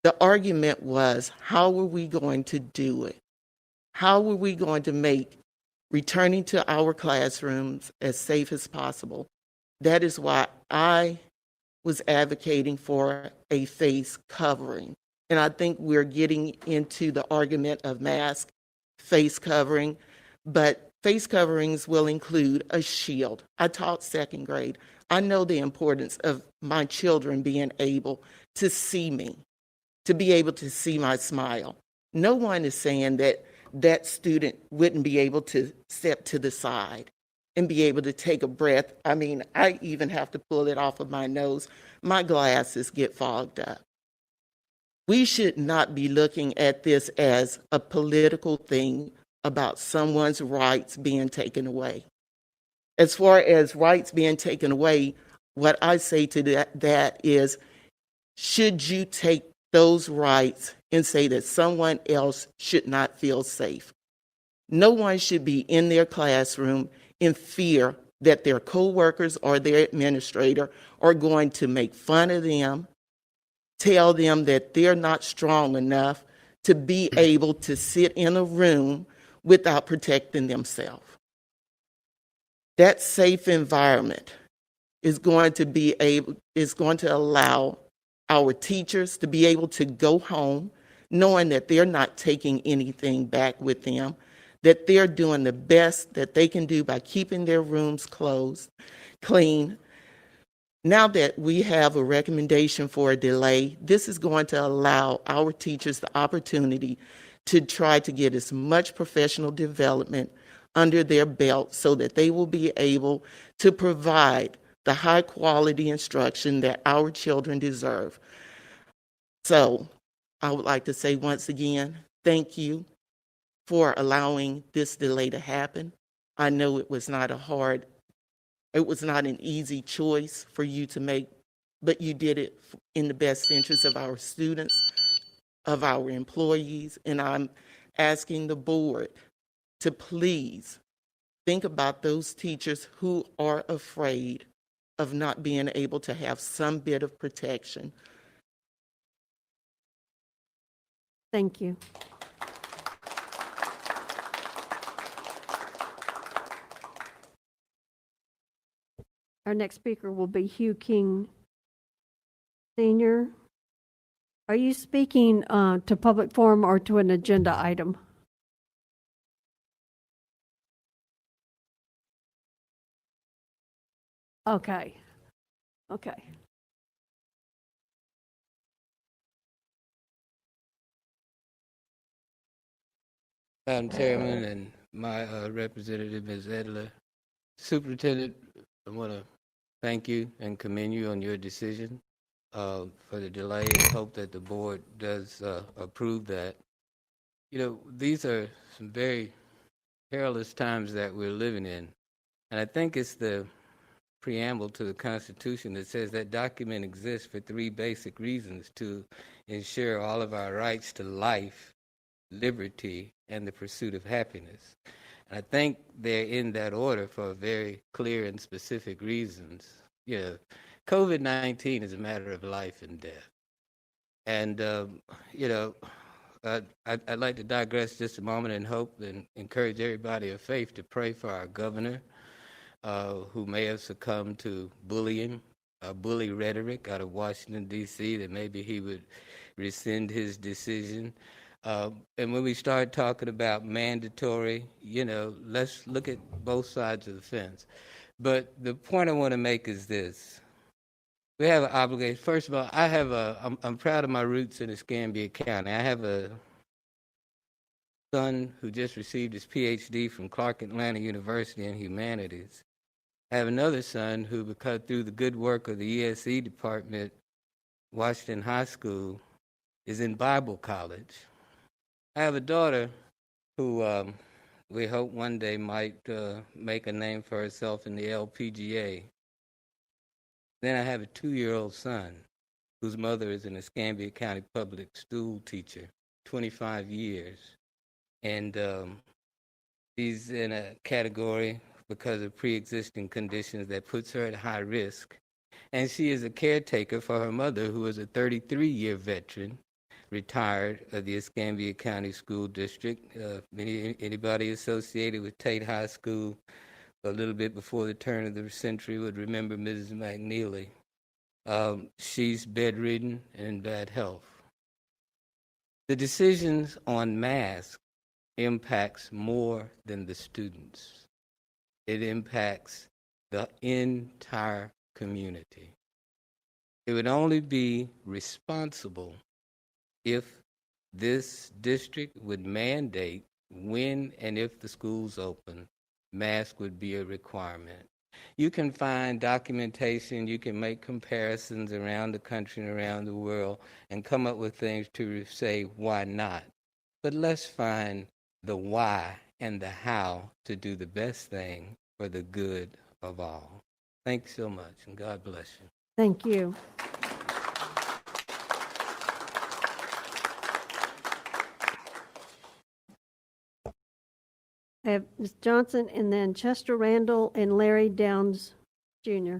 The argument was, how were we going to do it? How were we going to make returning to our classrooms as safe as possible? That is why I was advocating for a face covering. And I think we're getting into the argument of mask, face covering, but face coverings will include a shield. I taught second grade. I know the importance of my children being able to see me, to be able to see my smile. No one is saying that that student wouldn't be able to step to the side and be able to take a breath. I mean, I even have to pull it off of my nose. My glasses get fogged up. We should not be looking at this as a political thing about someone's rights being taken away. As far as rights being taken away, what I say to that is, should you take those rights and say that someone else should not feel safe? No one should be in their classroom in fear that their coworkers or their administrator are going to make fun of them, tell them that they're not strong enough to be able to sit in a room without protecting themselves. That safe environment is going to allow our teachers to be able to go home, knowing that they're not taking anything back with them, that they're doing the best that they can do by keeping their rooms closed, clean. Now that we have a recommendation for a delay, this is going to allow our teachers the opportunity to try to get as much professional development under their belt so that they will be able to provide the high quality instruction that our children deserve. So I would like to say once again, thank you for allowing this delay to happen. I know it was not an easy choice for you to make, but you did it in the best interest of our students, of our employees, and I'm asking the board to please think about those teachers who are afraid of not being able to have some bit of protection. Thank you. Our next speaker will be Hugh King Sr. Are you speaking to public forum or to an agenda item? Okay. Okay. Madam Chairman and my representative, Ms. Edler. Superintendent, I want to thank you and commend you on your decision for the delay and hope that the board does approve that. You know, these are some very perilous times that we're living in. And I think it's the preamble to the Constitution that says that document exists for three basic reasons: to ensure all of our rights to life, liberty, and the pursuit of happiness. And I think they're in that order for very clear and specific reasons. You know, COVID-19 is a matter of life and death. And, you know, I'd like to digress just a moment and hope and encourage everybody of faith to pray for our governor, who may have succumbed to bullying, bully rhetoric out of Washington, D.C., that maybe he would rescind his decision. And when we start talking about mandatory, you know, let's look at both sides of the fence. But the point I want to make is this. We have an obligation. First of all, I'm proud of my roots in Escambia County. I have a son who just received his PhD from Clark Atlanta University in Humanities. I have another son who, because through the good work of the ESE department, Washington High School, is in Bible college. I have a daughter who we hope one day might make a name for herself in the LPGA. Then I have a 2-year-old son whose mother is an Escambia County public school teacher, 25 years. And she's in a category because of pre-existing conditions that puts her at high risk. And she is a caretaker for her mother, who is a 33-year veteran, retired of the Escambia County School District. Anybody associated with Tate High School a little bit before the turn of the century would remember Mrs. McNeely. She's bedridden and in bad health. The decisions on masks impacts more than the students. It impacts the entire community. It would only be responsible if this district would mandate when and if the schools open, mask would be a requirement. You can find documentation, you can make comparisons around the country and around the world and come up with things to say why not. But let's find the why and the how to do the best thing for the good of all. Thanks so much, and God bless you. Thank you. I have Ms. Johnson and then Chester Randall and Larry Downs Jr.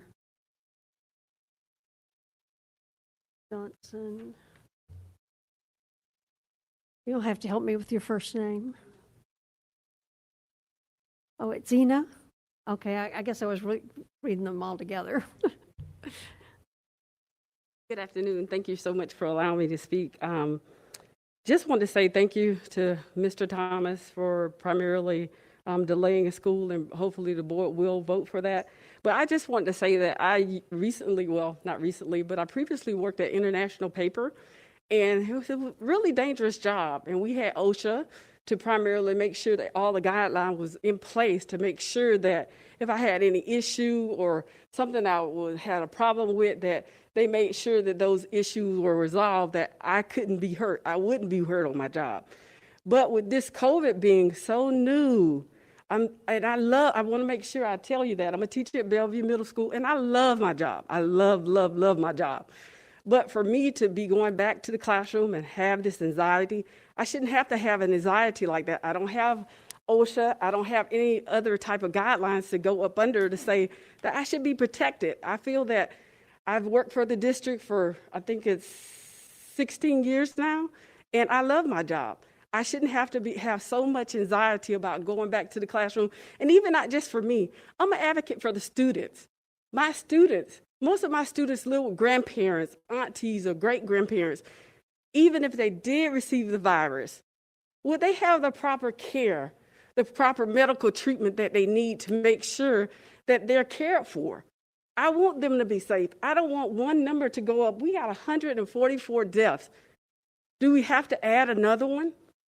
Johnson. You'll have to help me with your first name. Oh, it's Zena? Okay, I guess I was reading them all together. Good afternoon. Thank you so much for allowing me to speak. just want to say thank you to Mr. Thomas for primarily delaying school, and hopefully the board will vote for that. But I just want to say that I recently, well, not recently, but I previously worked at International Paper, and it was a really dangerous job. And we had OSHA to primarily make sure that all the guidelines was in place to make sure that if I had any issue or something I had a problem with, that they made sure that those issues were resolved, that I couldn't be hurt. I wouldn't be hurt on my job. But with this COVID being so new, I want to make sure I tell you that I'm a teacher at Bellevue Middle School, and I love my job. I love my job. But for me to be going back to the classroom and have this anxiety, I shouldn't have to have an anxiety like that. I don't have OSHA. I don't have any other type of guidelines to go up under to say that I should be protected. I feel that I've worked for the district for, I think it's 16 years now, and I love my job. I shouldn't have to have so much anxiety about going back to the classroom. And even not just for me, I'm an advocate for the students. My students, most of my students live with grandparents, aunties, or great-grandparents. Even if they did receive the virus, would they have the proper care, the proper medical treatment that they need to make sure that they're cared for? I want them to be safe. I don't want one number to go up. We got 144 deaths. Do we have to add another one?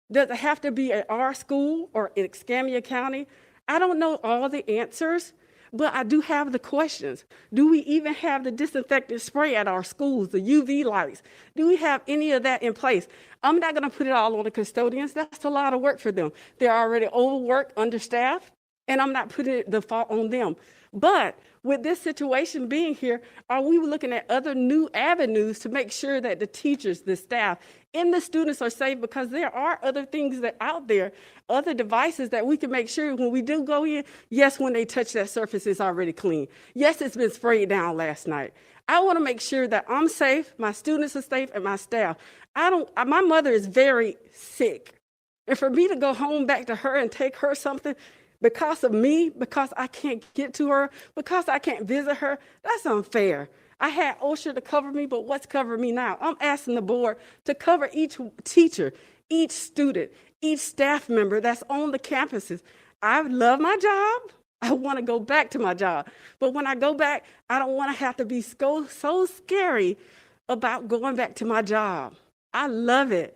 Does it have to be at our school or in Escambia County? I don't know all the answers, but I do have the questions. Do we even have the disinfectant spray at our schools, the UV lights? Do we have any of that in place? I'm not going to put it all on the custodians. That's a lot of work for them. They're already overworked, understaffed, and I'm not putting the fault on them. But with this situation being here, are we looking at other new avenues to make sure that the teachers, the staff, and the students are safe? Because there are other things that out there, other devices that we can make sure when we do go in, yes, when they touch that surface, it's already clean. Yes, it's been sprayed down last night. I want to make sure that I'm safe, my students are safe, and my staff. My mother is very sick. And for me to go home back to her and take her something because of me, because I can't get to her, because I can't visit her, that's unfair. I had OSHA to cover me, but what's covering me now? I'm asking the board to cover each teacher, each student, each staff member that's on the campuses. I love my job. I want to go back to my job. But when I go back, I don't want to have to be so scary about going back to my job. I love it.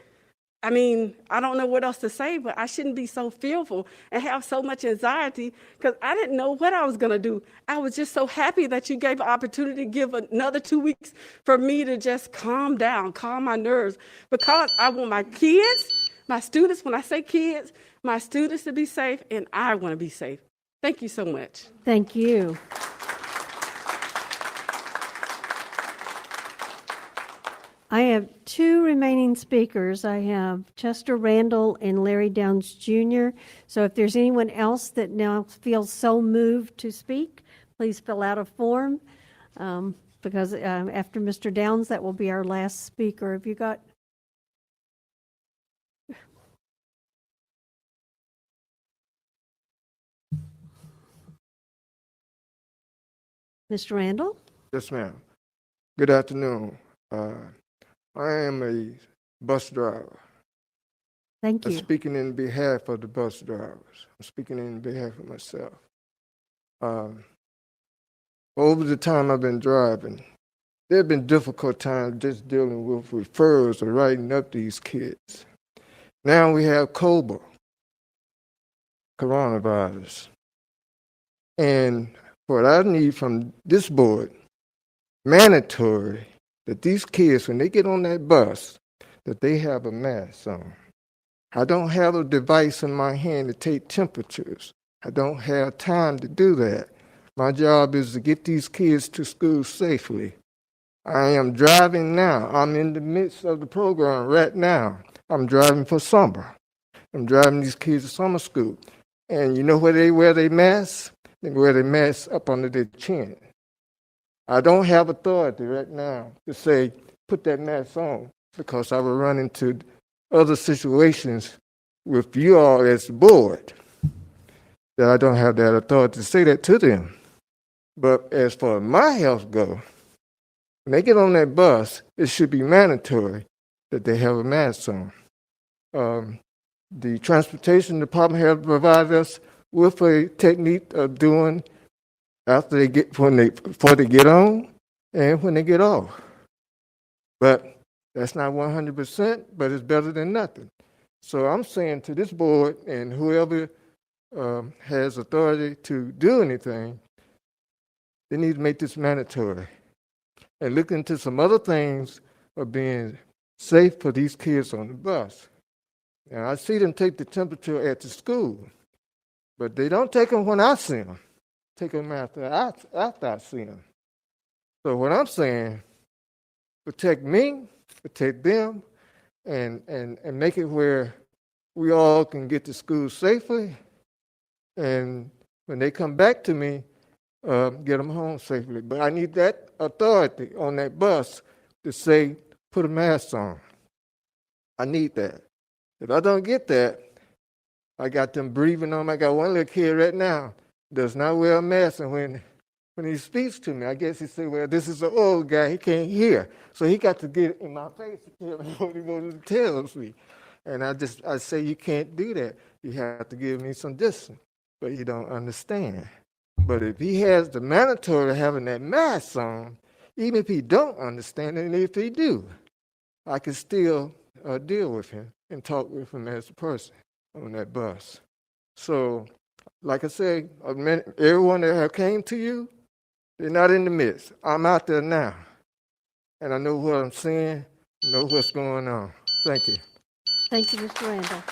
I mean, I don't know what else to say, but I shouldn't be so fearful and have so much anxiety because I didn't know what I was going to do. I was just so happy that you gave an opportunity to give another 2 weeks for me to just calm down, calm my nerves, because I want my kids, my students, when I say kids, my students to be safe, and I want to be safe. Thank you so much. Thank you. I have 2 remaining speakers. I have Chester Randall and Larry Downs Jr. So if there's anyone else that now feels so moved to speak, please fill out a form because after Mr. Downs, that will be our last speaker. Have you got? Mr. Randall? Yes, ma'am. Good afternoon. I am a bus driver. Thank you. I'm speaking in behalf of the bus drivers. I'm speaking in behalf of myself. Over the time I've been driving, there have been difficult times just dealing with referrals or writing up these kids. Now we have coronavirus. And what I need from this board, mandatory, that these kids, when they get on that bus, that they have a mask on. I don't have a device in my hand to take temperatures. I don't have time to do that. My job is to get these kids to school safely. I am driving now. I'm in the midst of the program right now. I'm driving for summer. I'm driving these kids to summer school. And you know where they wear their masks? They wear their masks up under their chin. I don't have authority right now to say, put that mask on, because I will run into other situations with you all as the board that I don't have that authority to say that to them. But as far as my health goes, when they get on that bus, it should be mandatory that they have a mask on. The transportation department has provided us with a technique of doing after they get before they get on and when they get off. But that's not 100%, but it's better than nothing. So I'm saying to this board and whoever has authority to do anything, they need to make this mandatory and look into some other things of being safe for these kids on the bus. And I see them take the temperature at the school, but they don't take them when I see them. Take them after I see them. So what I'm saying, protect me, protect them, and make it where we all can get to school safely. And when they come back to me, get them home safely. But I need that authority on that bus to say, put a mask on. I need that. If I don't get that, I got them breathing on. I got one little kid right now does not wear a mask, and when he speaks to me, I guess he said, well, this is an old guy, he can't hear. So he got to get in my face to tell me what he wanted to tell me. And I say, you can't do that. You have to give me some distance. But he don't understand. But if he has the mandatory having that mask on, even if he don't understand it, and if he do, I can still deal with him and talk with him as a person on that bus. So, like I said, everyone that have came to you, they're not in the midst. I'm out there now, and I know what I'm saying, know what's going on. Thank you. Thank you, Mr. Randall.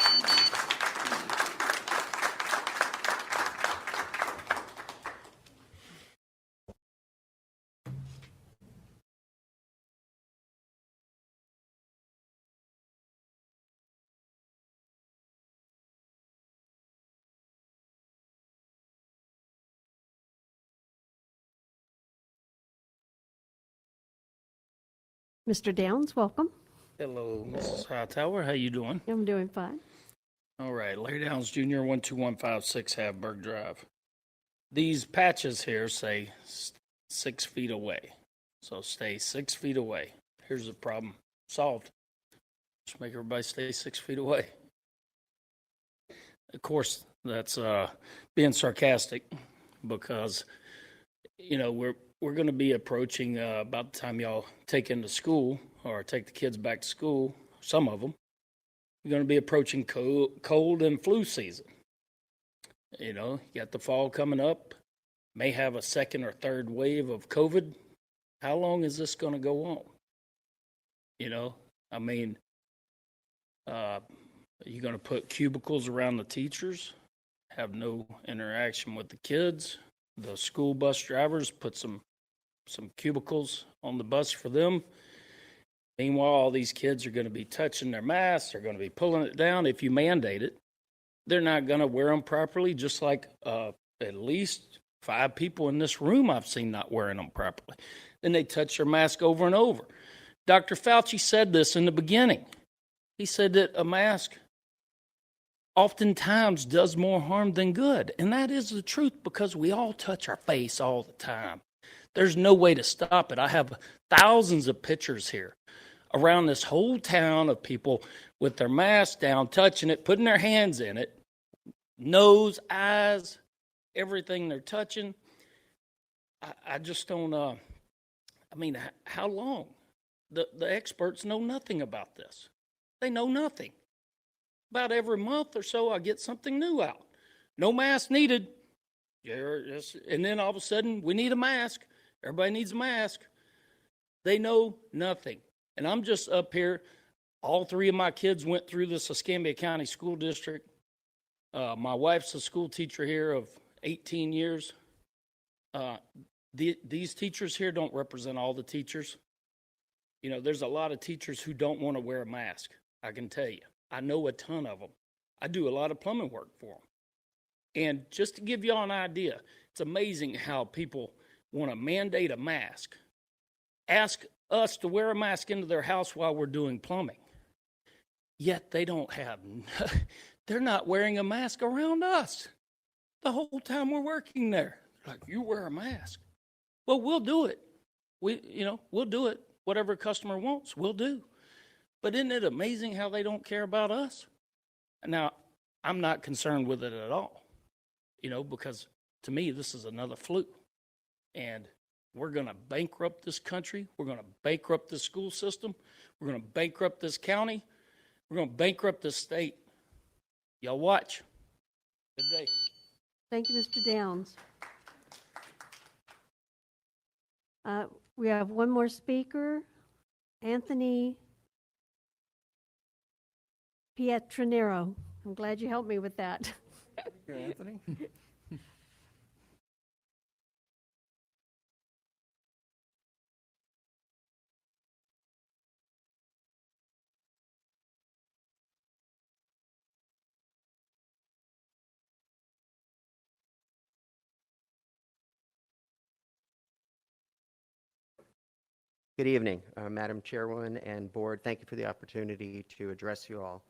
Mr. Downs, welcome. Hello, Mrs. Hightower. How you doing? I'm doing fine. All right, Larry Downs Jr., 12156 Havburg Drive. These patches here say 6 feet away, so stay 6 feet away. Here's the problem solved. Just make everybody stay 6 feet away. Of course, that's being sarcastic because, you know, we're going to be approaching about the time y'all take into school or take the kids back to school, some of them, you're going to be approaching cold and flu season. You know, you got the fall coming up, may have a second or third wave of COVID. How long is this going to go on? You know, I mean, you're going to put cubicles around the teachers, have no interaction with the kids. The school bus drivers put some cubicles on the bus for them. Meanwhile, all these kids are going to be touching their masks. They're going to be pulling it down. If you mandate it, they're not going to wear them properly, just like at least 5 people in this room I've seen not wearing them properly. Then they touch their mask over and over. Dr. Fauci said this in the beginning. He said that a mask oftentimes does more harm than good. And that is the truth because we all touch our face all the time. There's no way to stop it. I have thousands of pictures here around this whole town of people with their masks down, touching it, putting their hands in it, nose, eyes, everything they're touching. I just don't, I mean, how long? The experts know nothing about this. They know nothing. About every month or so, I get something new out. No mask needed. And then all of a sudden, we need a mask. Everybody needs a mask. They know nothing. And I'm just up here. All 3 of my kids went through this Escambia County School District. My wife's a school teacher here of 18 years. These teachers here don't represent all the teachers. You know, there's a lot of teachers who don't want to wear a mask. I can tell you. I know a ton of them. I do a lot of plumbing work for them. And just to give y'all an idea, it's amazing how people want to mandate a mask, ask us to wear a mask into their house while we're doing plumbing. Yet they don't have, they're not wearing a mask around us the whole time we're working there. Like, you wear a mask. Well, we'll do it. We'll do it. Whatever a customer wants, we'll do. But isn't it amazing how they don't care about us? Now, I'm not concerned with it at all, because to me, this is another flu. And we're going to bankrupt this country. We're going to bankrupt this school system. We're going to bankrupt this county. We're going to bankrupt this state. Y'all watch. Good day. Thank you, Mr. Downs. We have one more speaker, Anthony Pietranero. I'm glad you helped me with that. Here, Anthony. Good evening, Madam Chairwoman and Board. Thank you for the opportunity to address you all.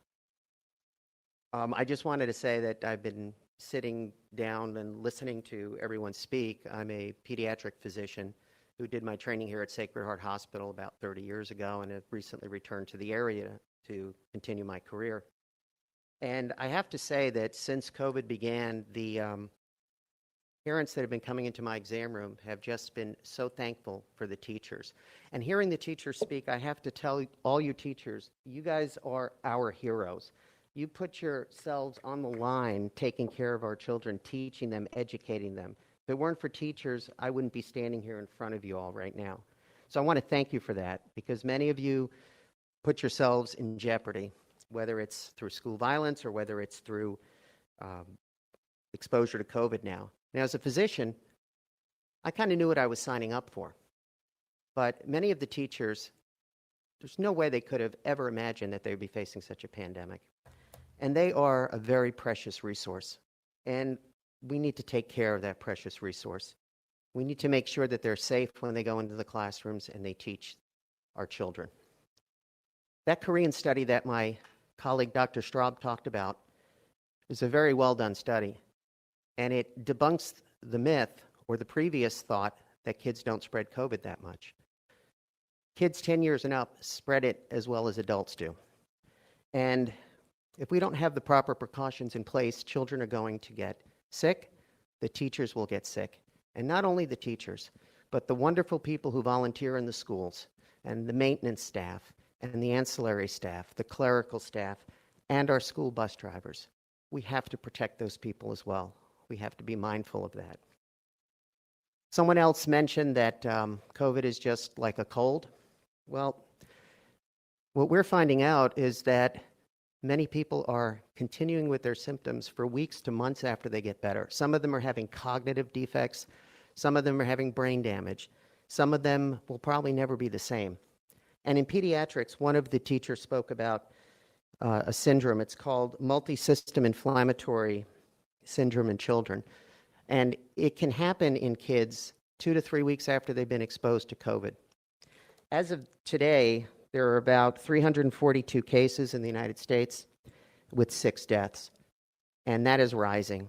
I just wanted to say that I've been sitting down and listening to everyone speak. I'm a pediatric physician who did my training here at Sacred Heart Hospital about 30 years ago and have recently returned to the area to continue my career. And I have to say that since COVID began, the parents that have been coming into my exam room have just been so thankful for the teachers. And hearing the teachers speak, I have to tell all you teachers, you guys are our heroes. You put yourselves on the line taking care of our children, teaching them, educating them. If it weren't for teachers, I wouldn't be standing here in front of you all right now. So I want to thank you for that, because many of you put yourselves in jeopardy, whether it's through school violence or whether it's through exposure to COVID now. Now, as a physician, I kind of knew what I was signing up for. But many of the teachers, there's no way they could have ever imagined that they would be facing such a pandemic. And they are a very precious resource. And we need to take care of that precious resource. We need to make sure that they're safe when they go into the classrooms and they teach our children. That Korean study that my colleague Dr. Straub talked about is a very well done study. And it debunks the myth or the previous thought that kids don't spread COVID that much. Kids 10 years and up spread it as well as adults do. And if we don't have the proper precautions in place, children are going to get sick, the teachers will get sick. And not only the teachers, but the wonderful people who volunteer in the schools, and the maintenance staff, and the ancillary staff, the clerical staff, and our school bus drivers. We have to protect those people as well. We have to be mindful of that. Someone else mentioned that COVID is just like a cold. Well, what we're finding out is that many people are continuing with their symptoms for weeks to months after they get better. Some of them are having cognitive defects. Some of them are having brain damage. Some of them will probably never be the same. And in pediatrics, one of the teachers spoke about a syndrome. It's called multisystem inflammatory syndrome in children. And it can happen in kids 2 to 3 weeks after they've been exposed to COVID. As of today, there are about 342 cases in the United States with 6 deaths, and that is rising.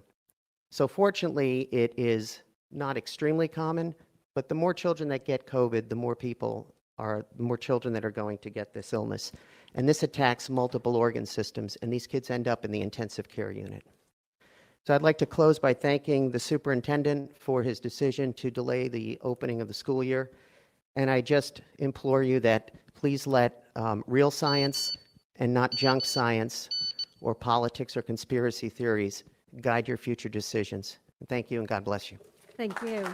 So fortunately, it is not extremely common, but the more children that get COVID, the more children that are going to get this illness. And this attacks multiple organ systems, and these kids end up in the intensive care unit. So I'd like to close by thanking the superintendent for his decision to delay the opening of the school year. And I just implore you that please let real science and not junk science or politics or conspiracy theories guide your future decisions. Thank you, and God bless you. Thank you.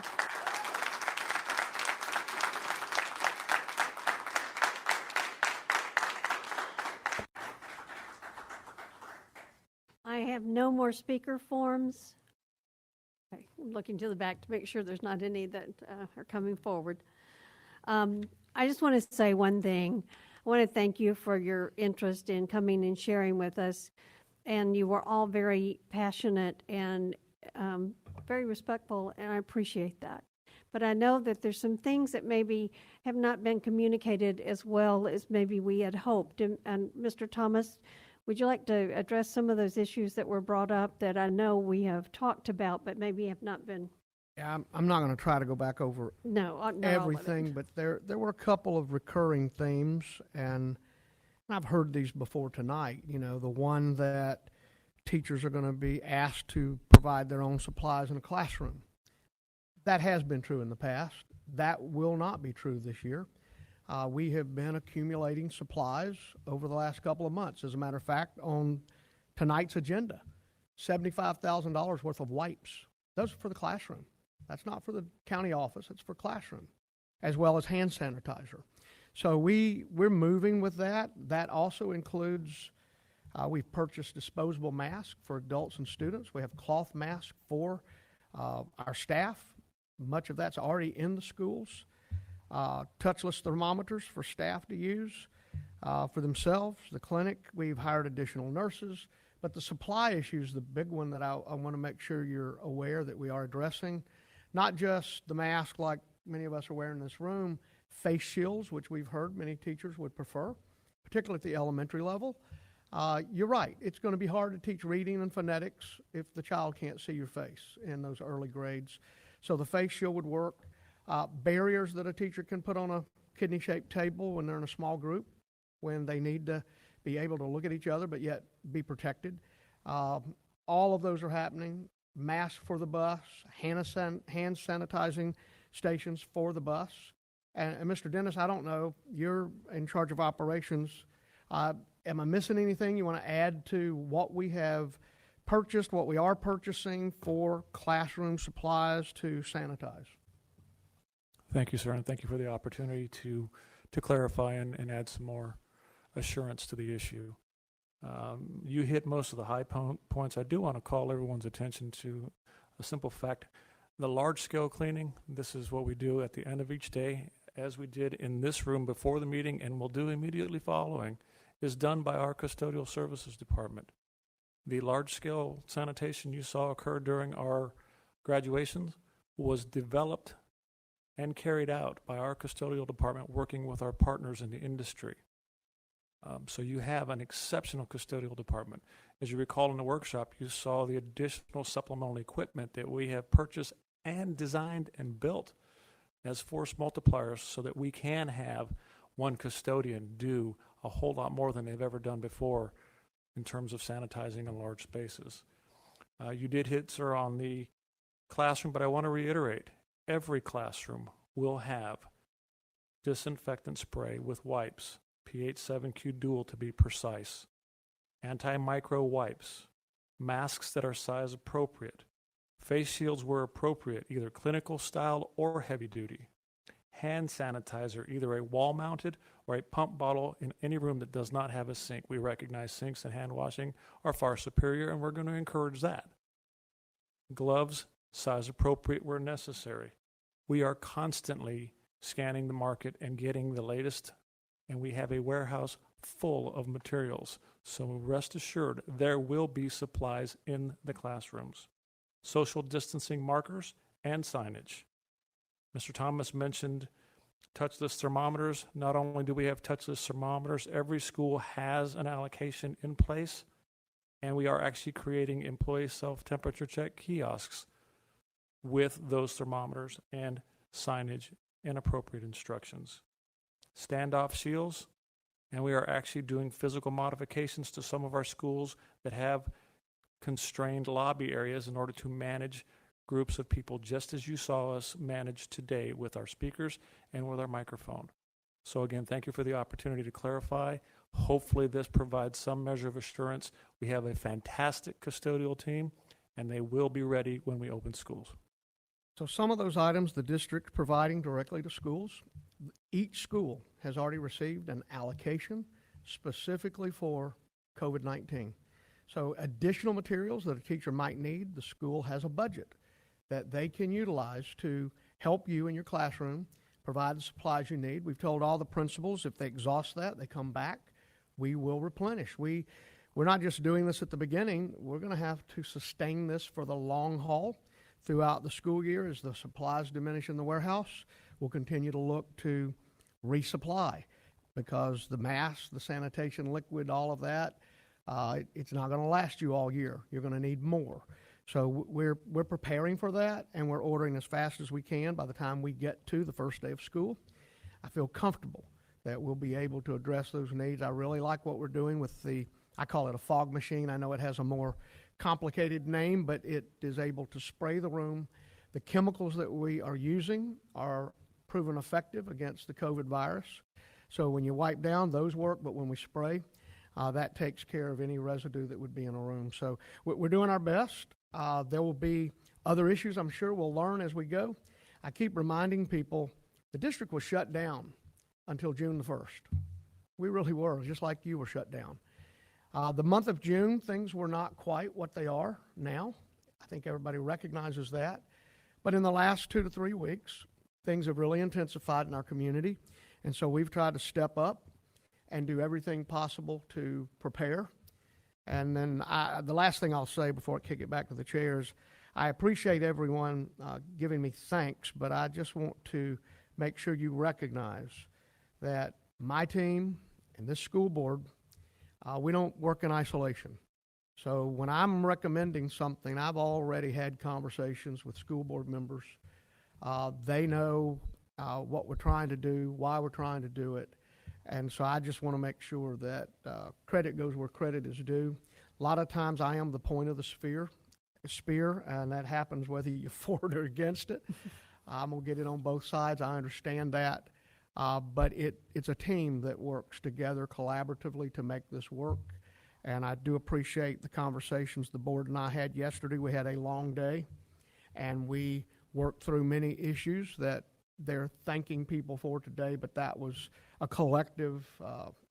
I have no more speaker forms. Okay, I'm looking to the back to make sure there's not any that are coming forward. I just want to say one thing. I want to thank you for your interest in coming and sharing with us. And you were all very passionate and very respectful, and I appreciate that. But I know that there's some things that maybe have not been communicated as well as maybe we had hoped. And Mr. Thomas, would you like to address some of those issues that were brought up that I know we have talked about, but maybe have not been? Yeah, I'm not going to try to go back over No, not all of it. everything, but there were a couple of recurring themes, and I've heard these before tonight, you know, the one that teachers are going to be asked to provide their own supplies in a classroom. That has been true in the past. That will not be true this year. We have been accumulating supplies over the last couple of months. As a matter of fact, on tonight's agenda, $75,000 worth of wipes. Those are for the classroom. That's not for the county office, it's for classroom, as well as hand sanitizer. So we're moving with that. That also includes, we've purchased disposable masks for adults and students. We have cloth masks for our staff. Much of that's already in the schools. Touchless thermometers for staff to use for themselves. The clinic, we've hired additional nurses. But the supply issue is the big one that I want to make sure you're aware that we are addressing. Not just the mask like many of us are wearing in this room, face shields, which we've heard many teachers would prefer, particularly at the elementary level. You're right, it's going to be hard to teach reading and phonetics if the child can't see your face in those early grades. So the face shield would work. Barriers that a teacher can put on a kidney-shaped table when they're in a small group, when they need to be able to look at each other but yet be protected. All of those are happening. Masks for the bus, hand sanitizing stations for the bus. And Mr. Dennis, I don't know, you're in charge of operations. Am I missing anything you want to add to what we have purchased, what we are purchasing for classroom supplies to sanitize? Thank you, sir, and thank you for the opportunity to clarify and add some more assurance to the issue. You hit most of the high points. I do want to call everyone's attention to a simple fact. The large-scale cleaning, this is what we do at the end of each day, as we did in this room before the meeting and will do immediately following, is done by our custodial services department. The large-scale sanitation you saw occur during our graduations was developed and carried out by our custodial department working with our partners in the industry. So you have an exceptional custodial department. As you recall in the workshop, you saw the additional supplemental equipment that we have purchased and designed and built as force multipliers so that we can have one custodian do a whole lot more than they've ever done before in terms of sanitizing in large spaces. You did hit, sir, on the classroom, but I want to reiterate, every classroom will have disinfectant spray with wipes, pH 7Q dual to be precise, anti-micro wipes, masks that are size appropriate, face shields where appropriate, either clinical style or heavy duty, hand sanitizer, either a wall-mounted or a pump bottle in any room that does not have a sink. We recognize sinks and hand washing are far superior, and we're going to encourage that. Gloves, size appropriate where necessary. We are constantly scanning the market and getting the latest, and we have a warehouse full of materials. So rest assured, there will be supplies in the classrooms. Social distancing markers and signage. Mr. Thomas mentioned touchless thermometers. Not only do we have touchless thermometers, every school has an allocation in place, and we are actually creating employee self-temperature check kiosks with those thermometers and signage and appropriate instructions. Standoff shields, and we are actually doing physical modifications to some of our schools that have constrained lobby areas in order to manage groups of people, just as you saw us manage today with our speakers and with our microphone. So again, thank you for the opportunity to clarify. Hopefully this provides some measure of assurance. We have a fantastic custodial team, and they will be ready when we open schools. So some of those items the district providing directly to schools, each school has already received an allocation specifically for COVID-19. So additional materials that a teacher might need, the school has a budget that they can utilize to help you in your classroom, provide the supplies you need. We've told all the principals if they exhaust that, they come back, we will replenish. We're not just doing this at the beginning, we're going to have to sustain this for the long haul throughout the school year. As the supplies diminish in the warehouse, we'll continue to look to resupply, because the masks, the sanitation liquid, all of that, it's not going to last you all year. You're going to need more. So we're preparing for that, and we're ordering as fast as we can by the time we get to the first day of school. I feel comfortable that we'll be able to address those needs. I really like what we're doing with I call it a fog machine. I know it has a more complicated name, but it is able to spray the room. The chemicals that we are using are proven effective against the COVID virus. So when you wipe down, those work, but when we spray, that takes care of any residue that would be in a room. So we're doing our best. There will be other issues I'm sure we'll learn as we go. I keep reminding people the district was shut down until June the 1st. We really were, just like you were shut down. The month of June, things were not quite what they are now. I think everybody recognizes that. But in the last 2 to 3 weeks, things have really intensified in our community. And so we've tried to step up and do everything possible to prepare. And then the last thing I'll say before I kick it back to the chairs, I appreciate everyone giving me thanks, but I just want to make sure you recognize that my team and this school board, we don't work in isolation. So when I'm recommending something, I've already had conversations with school board members. They know what we're trying to do, why we're trying to do it. And so I just want to make sure that credit goes where credit is due. A lot of times I am the point of the spear, and that happens whether you're for it or against it. I'm going to get it on both sides. I understand that. But it's a team that works together collaboratively to make this work. And I do appreciate the conversations the board and I had yesterday. We had a long day, and we worked through many issues that they're thanking people for today, but that was a collective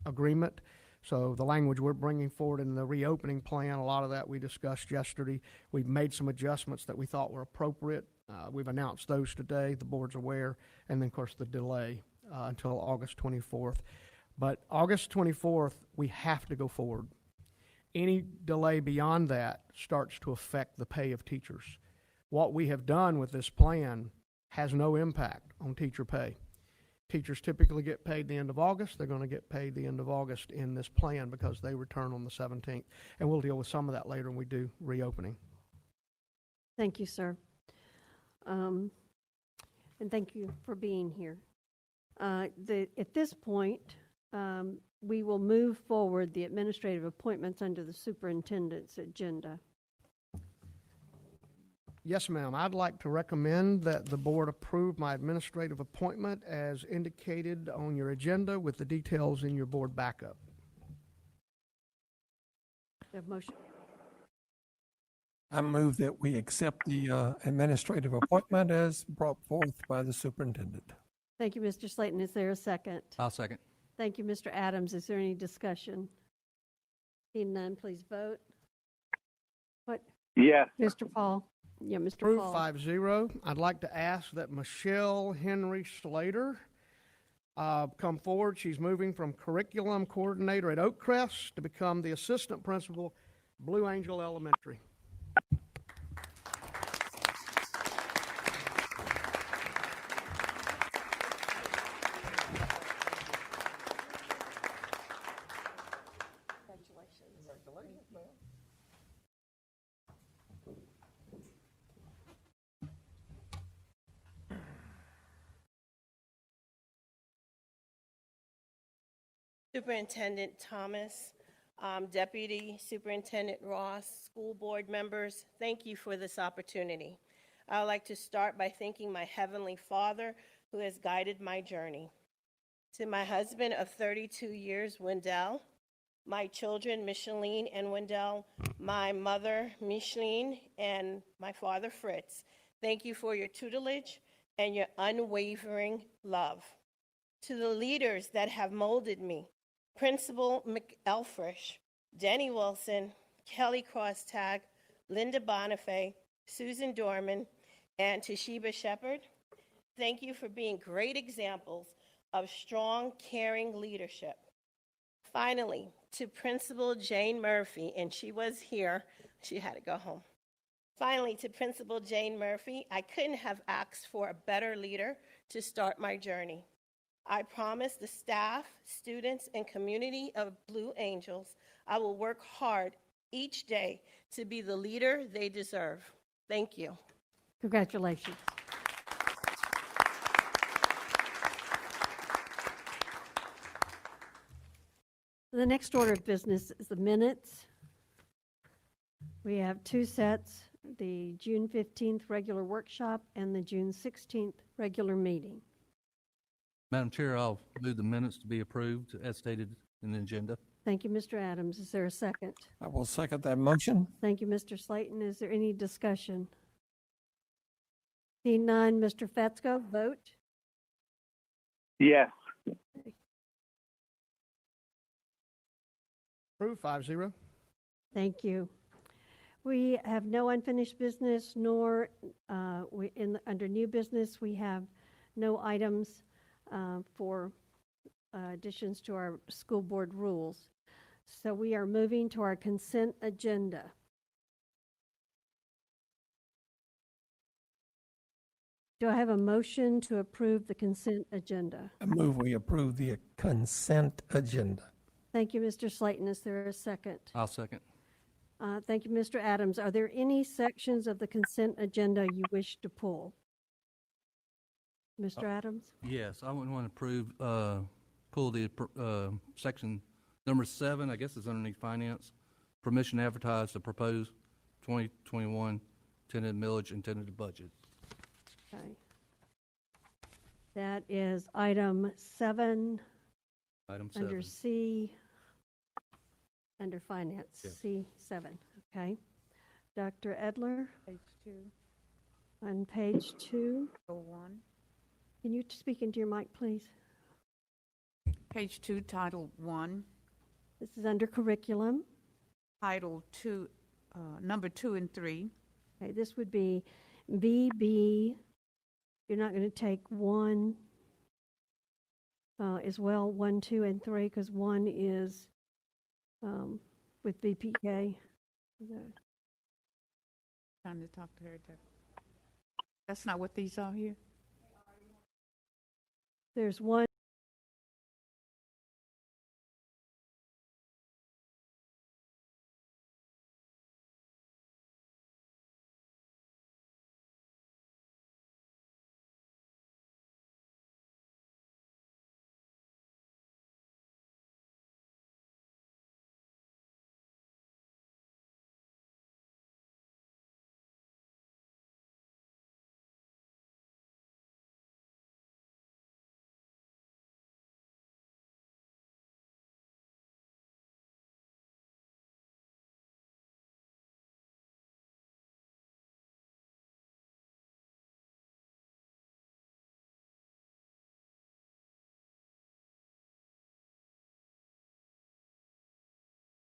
agreement. So the language we're bringing forward in the reopening plan, a lot of that we discussed yesterday. We've made some adjustments that we thought were appropriate. We've announced those today. The board's aware. And then, of course, the delay until August 24th. But August 24th, we have to go forward. Any delay beyond that starts to affect the pay of teachers. What we have done with this plan has no impact on teacher pay. Teachers typically get paid the end of August. They're going to get paid the end of August in this plan because they return on the 17th. And we'll deal with some of that later when we do reopening. Thank you, sir. And thank you for being here. At this point, we will move forward the administrative appointments under the superintendent's agenda. Yes, ma'am. I'd like to recommend that the board approve my administrative appointment as indicated on your agenda with the details in your board backup. Do you have a motion? I move that we accept the administrative appointment as brought forth by the superintendent. Thank you, Mr. Slayton. Is there a second? I'll second. Thank you, Mr. Adams. Is there any discussion? Seeing none, please vote. What? Yes. Mr. Paul? Yeah, Mr. Approved Paul. 5-0. I'd like to ask that Michelle Henry Slater come forward. She's moving from curriculum coordinator at Oakcrest to become the assistant principal, Blue Angel Elementary. Superintendent Thomas, Deputy Superintendent Ross, school board members, thank you for this opportunity. I would like to start by thanking my Heavenly Father who has guided my journey. To my husband of 32 years, Wendell, my children, Micheline and Wendell, my mother, Micheline, and my father, Fritz, thank you for your tutelage and your unwavering love. To the leaders that have molded me, Principal McElfresh, Denny Wilson, Kelly Crosstag, Linda Bonifay, Susan Dorman, and Toshiba Shepherd, thank you for being great examples of strong, caring leadership. Finally, to Principal Jane Murphy, and she was here, she had to go home. Finally, to Principal Jane Murphy, I couldn't have asked for a better leader to start my journey. I promise the staff, students, and community of Blue Angels, I will work hard each day to be the leader they deserve. Thank you. The next order of business is the minutes. We have two sets, the June 15th regular workshop and the June 16th regular meeting. Madam Chair, I'll move the minutes to be approved as stated in the agenda. Thank you, Mr. Adams. Is there a second? I will second that motion. Thank you, Mr. Slayton. Is there any discussion? Seeing none, Mr. Fetzko, vote. Yes. Approved, 5-0. Thank you. We have no unfinished business, nor under new business, we have no items for additions to our school board rules. So we are moving to our consent agenda. Do I have a motion to approve the consent agenda? I move we approve the consent agenda. Thank you, Mr. Slayton. Is there a second? I'll second. Thank you, Mr. Adams. Are there any sections of the consent agenda you wish to pull? Mr. Adams? Yes, I would want to pull the section number 7, I guess it's underneath finance, permission to advertise the proposed 2021 tentative millage and tentative budget. Okay. That is item 7. Item 7. Under C, under finance, Yes. C7, okay. Dr. Edler, Page 2, on page 2, go 1. can you speak into your mic, please? Page 2, Title 1, This is under curriculum. Title 2, number 2 and 3. Okay, this would be VB, you're not going to take 1 as well, 1, 2, and 3, because 1 is with VPK. Trying to talk to her. That's not what these are here? There's 1.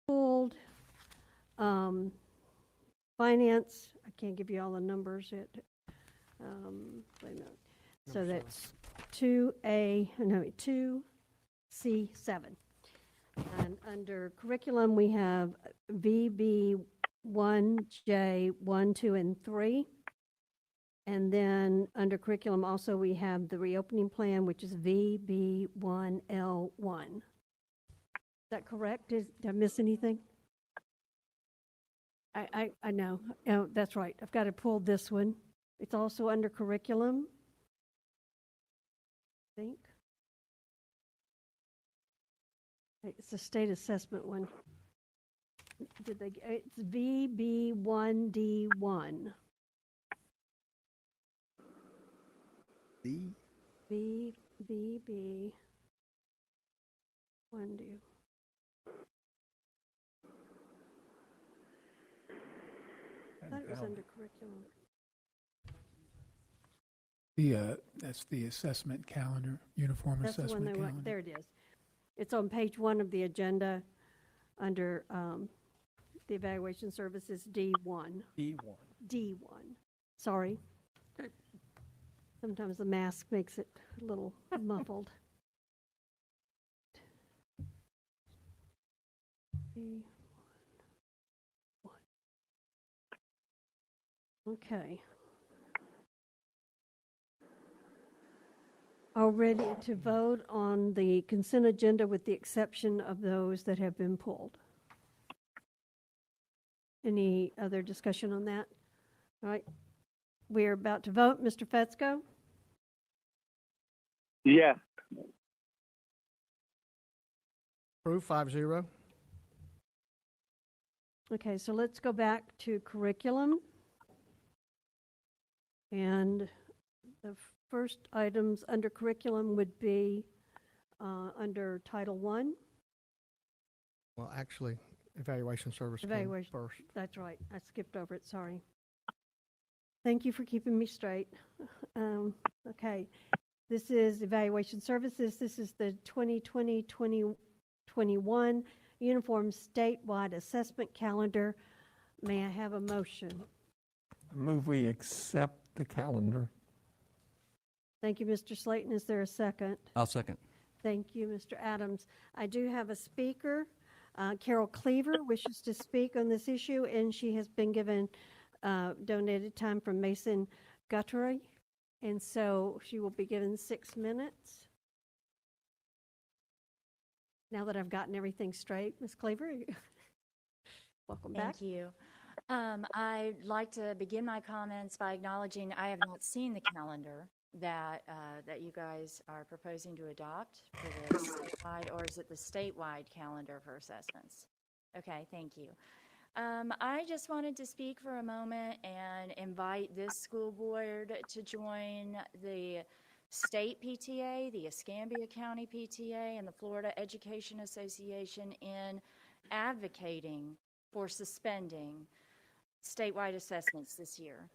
Pulled finance, I can't give you all the numbers yet. Wait a minute. So that's 2A, no, 2C7. And under curriculum, we have VB1J, 1, 2, and 3. And then under curriculum also, we have the reopening plan, which is VB1L1. Is that correct? Did I miss anything? I know. Oh, that's right. I've got to pull this one. It's also under curriculum, I think. It's a state assessment one. Did they? It's VB1D1. VB1D. I thought it was under curriculum. That's the assessment calendar, uniform That's the one assessment they calendar. want. There it is. It's on page 1 of the agenda under the evaluation services D1. D1. Sorry. Sometimes the mask makes it a little muffled. D1. Okay. All ready to vote on the consent agenda with the exception of those that have been pulled. Any other discussion on that? All right. We're about to vote. Mr. Fetzko? Yes. Approved, 5-0. Okay, so let's go back to curriculum. And the first items under curriculum would be under Title I. Well, actually, evaluation service came Evaluation. first. That's right. I skipped over it, sorry. Thank you for keeping me straight. Okay, this is evaluation services. This is the 2020-2021 Uniform Statewide Assessment Calendar. May I have a motion? Move we accept the calendar. Thank you, Mr. Slayton. Is there a second? I'll second. Thank you, Mr. Adams. I do have a speaker. Carol Cleaver wishes to speak on this issue, and she has been given donated time from Mason Guttery, and so she will be given 6 minutes. Now that I've gotten everything straight, Ms. Cleaver, welcome back. Thank you. I'd like to begin my comments by acknowledging I have not seen the calendar that you guys are proposing to adopt for the statewide, or is it the statewide calendar for assessments? Okay, thank you. I just wanted to speak for a moment and invite this school board to join the state PTA, the Escambia County PTA, and the Florida Education Association in advocating for suspending statewide assessments this year.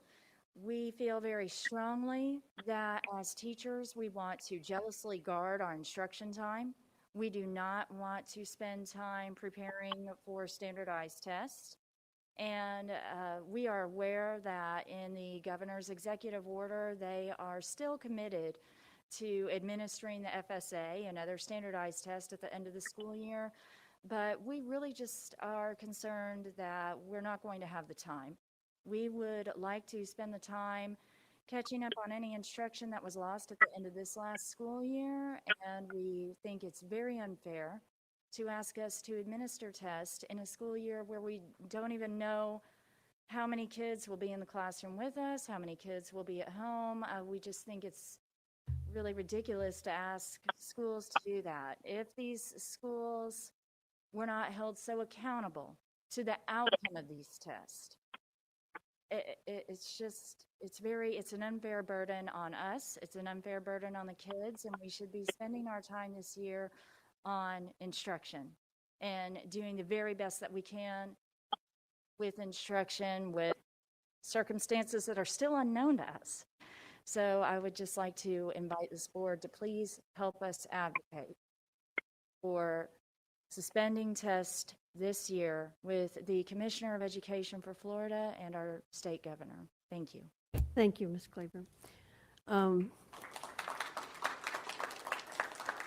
We feel very strongly that as teachers, we want to jealously guard our instruction time. We do not want to spend time preparing for standardized tests. And we are aware that in the governor's executive order, they are still committed to administering the FSA and other standardized tests at the end of the school year. But we really just are concerned that we're not going to have the time. We would like to spend the time catching up on any instruction that was lost at the end of this last school year, and we think it's very unfair to ask us to administer tests in a school year where we don't even know how many kids will be in the classroom with us, how many kids will be at home. We just think it's really ridiculous to ask schools to do that. If these schools were not held so accountable to the outcome of these tests, it's an unfair burden on us. It's an unfair burden on the kids, and we should be spending our time this year on instruction and doing the very best that we can with instruction, with circumstances that are still unknown to us. So I would just like to invite this board to please help us advocate for suspending tests this year with the Commissioner of Education for Florida and our state governor. Thank you. Thank you, Ms. Cleaver.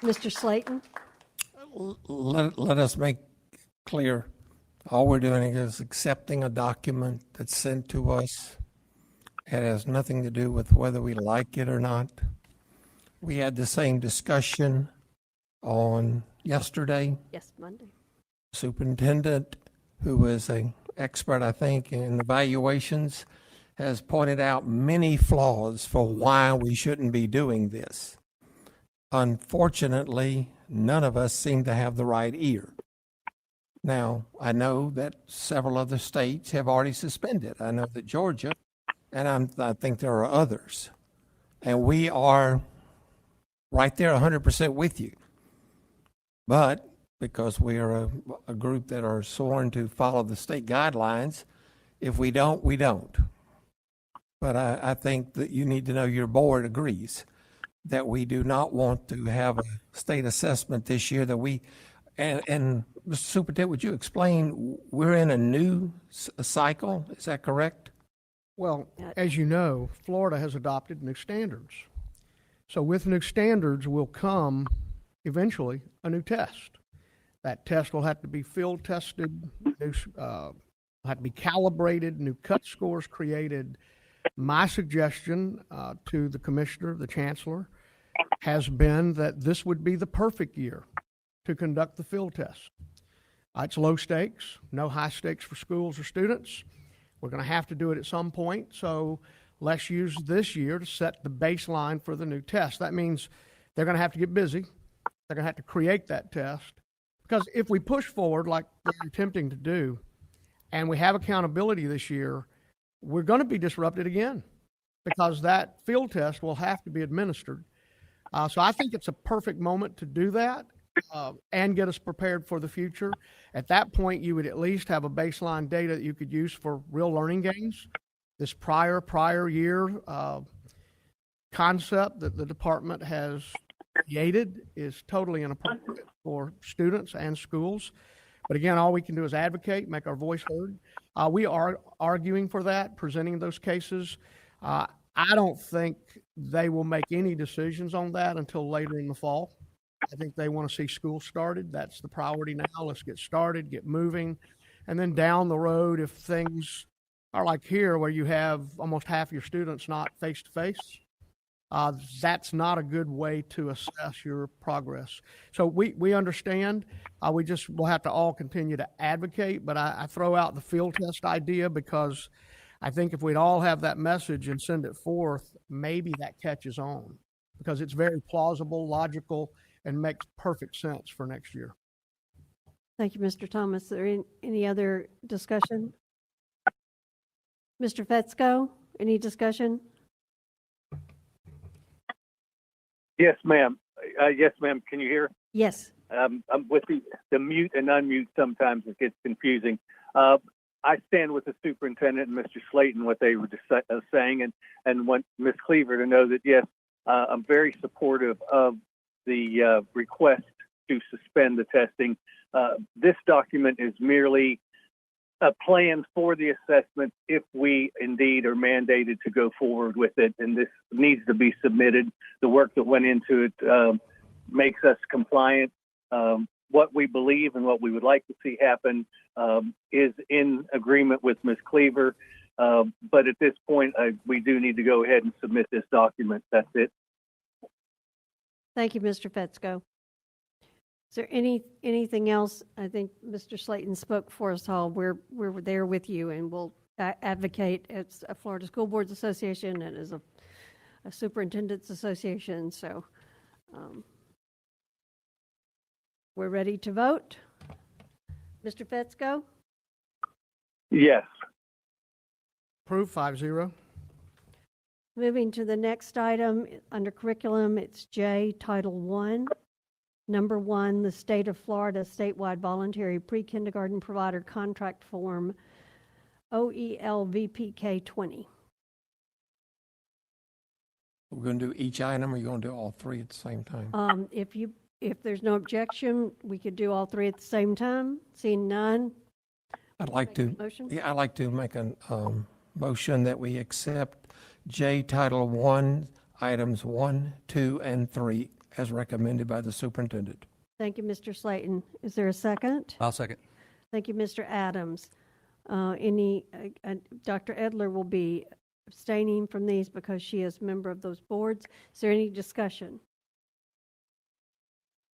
Mr. Slayton? Let us make clear, all we're doing is accepting a document that's sent to us. It has nothing to do with whether we like it or not. We had the same discussion on yesterday. Yes, Monday. Superintendent, who is an expert, I think, in evaluations, has pointed out many flaws for why we shouldn't be doing this. Unfortunately, none of us seem to have the right ear. Now, I know that several other states have already suspended. I know that Georgia, and I think there are others. And we are right there 100% with you. But because we are a group that are sworn to follow the state guidelines, if we don't, we don't. But I think that you need to know your board agrees that we do not want to have a state assessment this year that we, and Mr. Superintendent, would you explain, we're in a new cycle, is that correct? Well, as you know, Florida has adopted new standards. So with new standards will come eventually a new test. That test will have to be field tested, will have to be calibrated, new cut scores created. My suggestion to the commissioner, the chancellor, has been that this would be the perfect year to conduct the field test. It's low stakes, no high stakes for schools or students. We're going to have to do it at some point, so let's use this year to set the baseline for the new test. That means they're going to have to get busy. They're going to have to create that test. Because if we push forward like they're attempting to do, and we have accountability this year, we're going to be disrupted again because that field test will have to be administered. So I think it's a perfect moment to do that and get us prepared for the future. At that point, you would at least have a baseline data that you could use for real learning gains. This prior year concept that the department has created is totally inappropriate for students and schools. But again, all we can do is advocate, make our voice heard. We are arguing for that, presenting those cases. I don't think they will make any decisions on that until later in the fall. I think they want to see school started. That's the priority now. Let's get started, get moving. And then down the road, if things are like here where you have almost half your students not face-to-face, that's not a good way to assess your progress. So we understand. We'll have to all continue to advocate, but I throw out the field test idea because I think if we'd all have that message and send it forth, maybe that catches on because it's very plausible, logical, and makes perfect sense for next year. Thank you, Mr. Thomas. Is there any other discussion? Mr. Fetzko, any discussion? Yes, ma'am. Yes, ma'am. Can you hear? Yes. With the mute and unmute, sometimes it gets confusing. I stand with the superintendent and Mr. Slayton, what they were just saying, and want Ms. Cleaver to know that, yes, I'm very supportive of the request to suspend the testing. This document is merely a plan for the assessment if we indeed are mandated to go forward with it, and this needs to be submitted. The work that went into it makes us compliant. What we believe and what we would like to see happen is in agreement with Ms. Cleaver, but at this point, we do need to go ahead and submit this document. That's it. Thank you, Mr. Fetzko. Is there anything else? I think Mr. Slayton spoke for us all. We're there with you, and we'll advocate as a Florida School Boards Association and as a Superintendent's Association. So we're ready to vote. Mr. Fetzko? Yes. Approved 5-0. Moving to the next item under curriculum, it's J, Title I. Number 1, the State of Florida Statewide Voluntary Pre-Kindergarten Provider Contract Form, OELVPK 20. We're going to do each item, or you're going to do all three at the same time? If there's no objection, we could do all three at the same time. Seeing none. I'd like to make a motion that we accept J Title I, items 1, 2, and 3 as recommended by the superintendent. Thank you, Mr. Slayton. Is there a second? I'll second. Thank you, Mr. Adams. Dr. Edler will be abstaining from these because she is a member of those boards. Is there any discussion?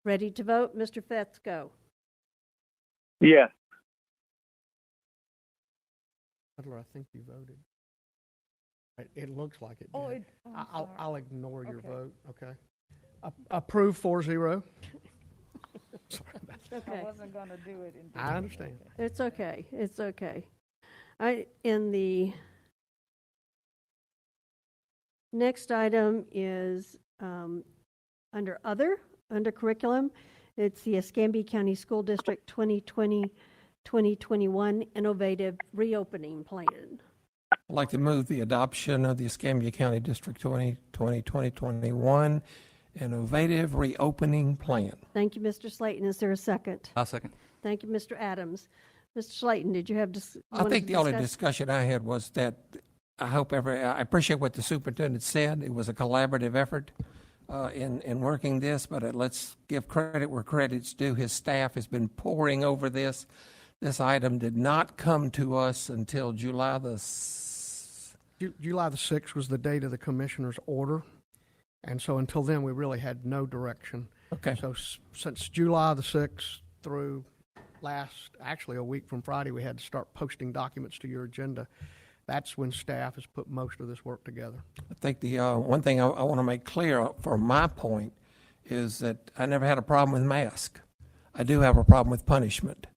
Ready to vote? Mr. Fetzko? Yes. Edler, I think you voted. It looks like it did. I'll ignore your vote, okay? Approved 4-0. Sorry about that. Okay. I wasn't going to do it. I understand. It's okay. It's okay. In the next item is under curriculum. It's the Escambia County School District 2020-2021 Innovative Reopening Plan. I'd like to move the adoption of the Escambia County District 2020-2021 Innovative Reopening Plan. Thank you, Mr. Slayton. Is there a second? I'll second. Thank you, Mr. Adams. Mr. Slayton, did you have I think the only discussion I had was that I appreciate what the superintendent said. It was a collaborative effort in working this, but let's give credit where credit's due. His staff has been poring over this. This item did not come to us until July the 6th was the date of the commissioner's order. And so until then, we really had no direction. Okay. So since July the 6th through actually a week from Friday, we had to start posting documents to your agenda. That's when staff has put most of this work together. I think the one thing I want to make clear for my point is that I never had a problem with masks. I do have a problem with punishment.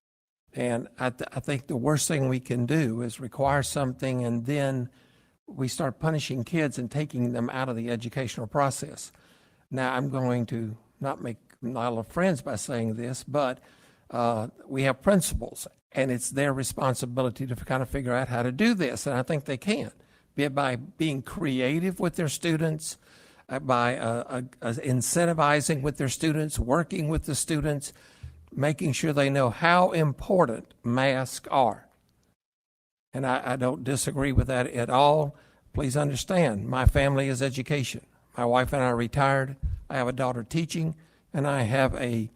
And I think the worst thing we can do is require something and then we start punishing kids and taking them out of the educational process. Now, I'm going to not make a lot of friends by saying this, but we have principals, and it's their responsibility to kind of figure out how to do this, and I think they can, be it by being creative with their students, by incentivizing with their students, working with the students, making sure they know how important masks are. And I don't disagree with that at all. Please understand, my family is education. My wife and I are retired. I have a daughter teaching, and I have a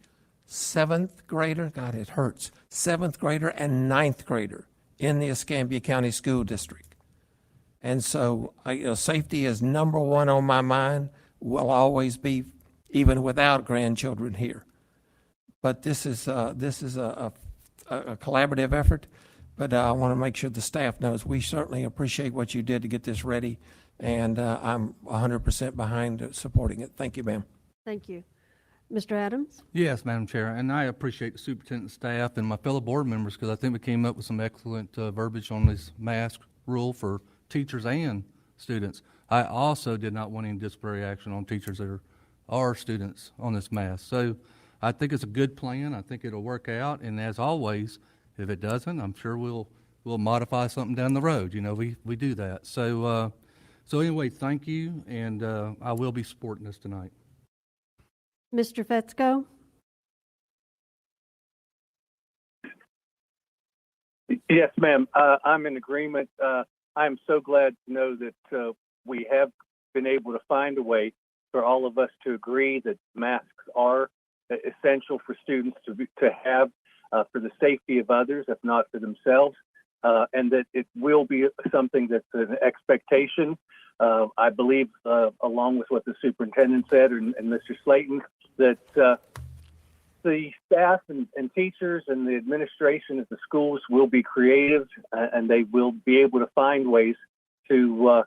7th grader, God, it hurts, 7th grader and 9th grader in the Escambia County School District. And so safety is number one on my mind, will always be, even without grandchildren here. But this is a collaborative effort, but I want to make sure the staff knows we certainly appreciate what you did to get this ready, and I'm 100% behind supporting it. Thank you, ma'am. Thank you. Mr. Adams? Yes, Madam Chair, and I appreciate the superintendent, staff, and my fellow board members, because I think we came up with some excellent verbiage on this mask rule for teachers and students. I also did not want any disciplinary action on teachers that are students on this mask. So I think it's a good plan. I think it'll work out, and as always, if it doesn't, I'm sure we'll modify something down the road. You know, we do that. So anyway, thank you, and I will be supporting this tonight. Mr. Fetzko? Yes, ma'am. I'm in agreement. I'm so glad to know that we have been able to find a way for all of us to agree that masks are essential for students to have for the safety of others, if not for themselves, and that it will be something that's an expectation. I believe, along with what the superintendent said and Mr. Slayton, that the staff and teachers and the administration at the schools will be creative, and they will be able to find ways to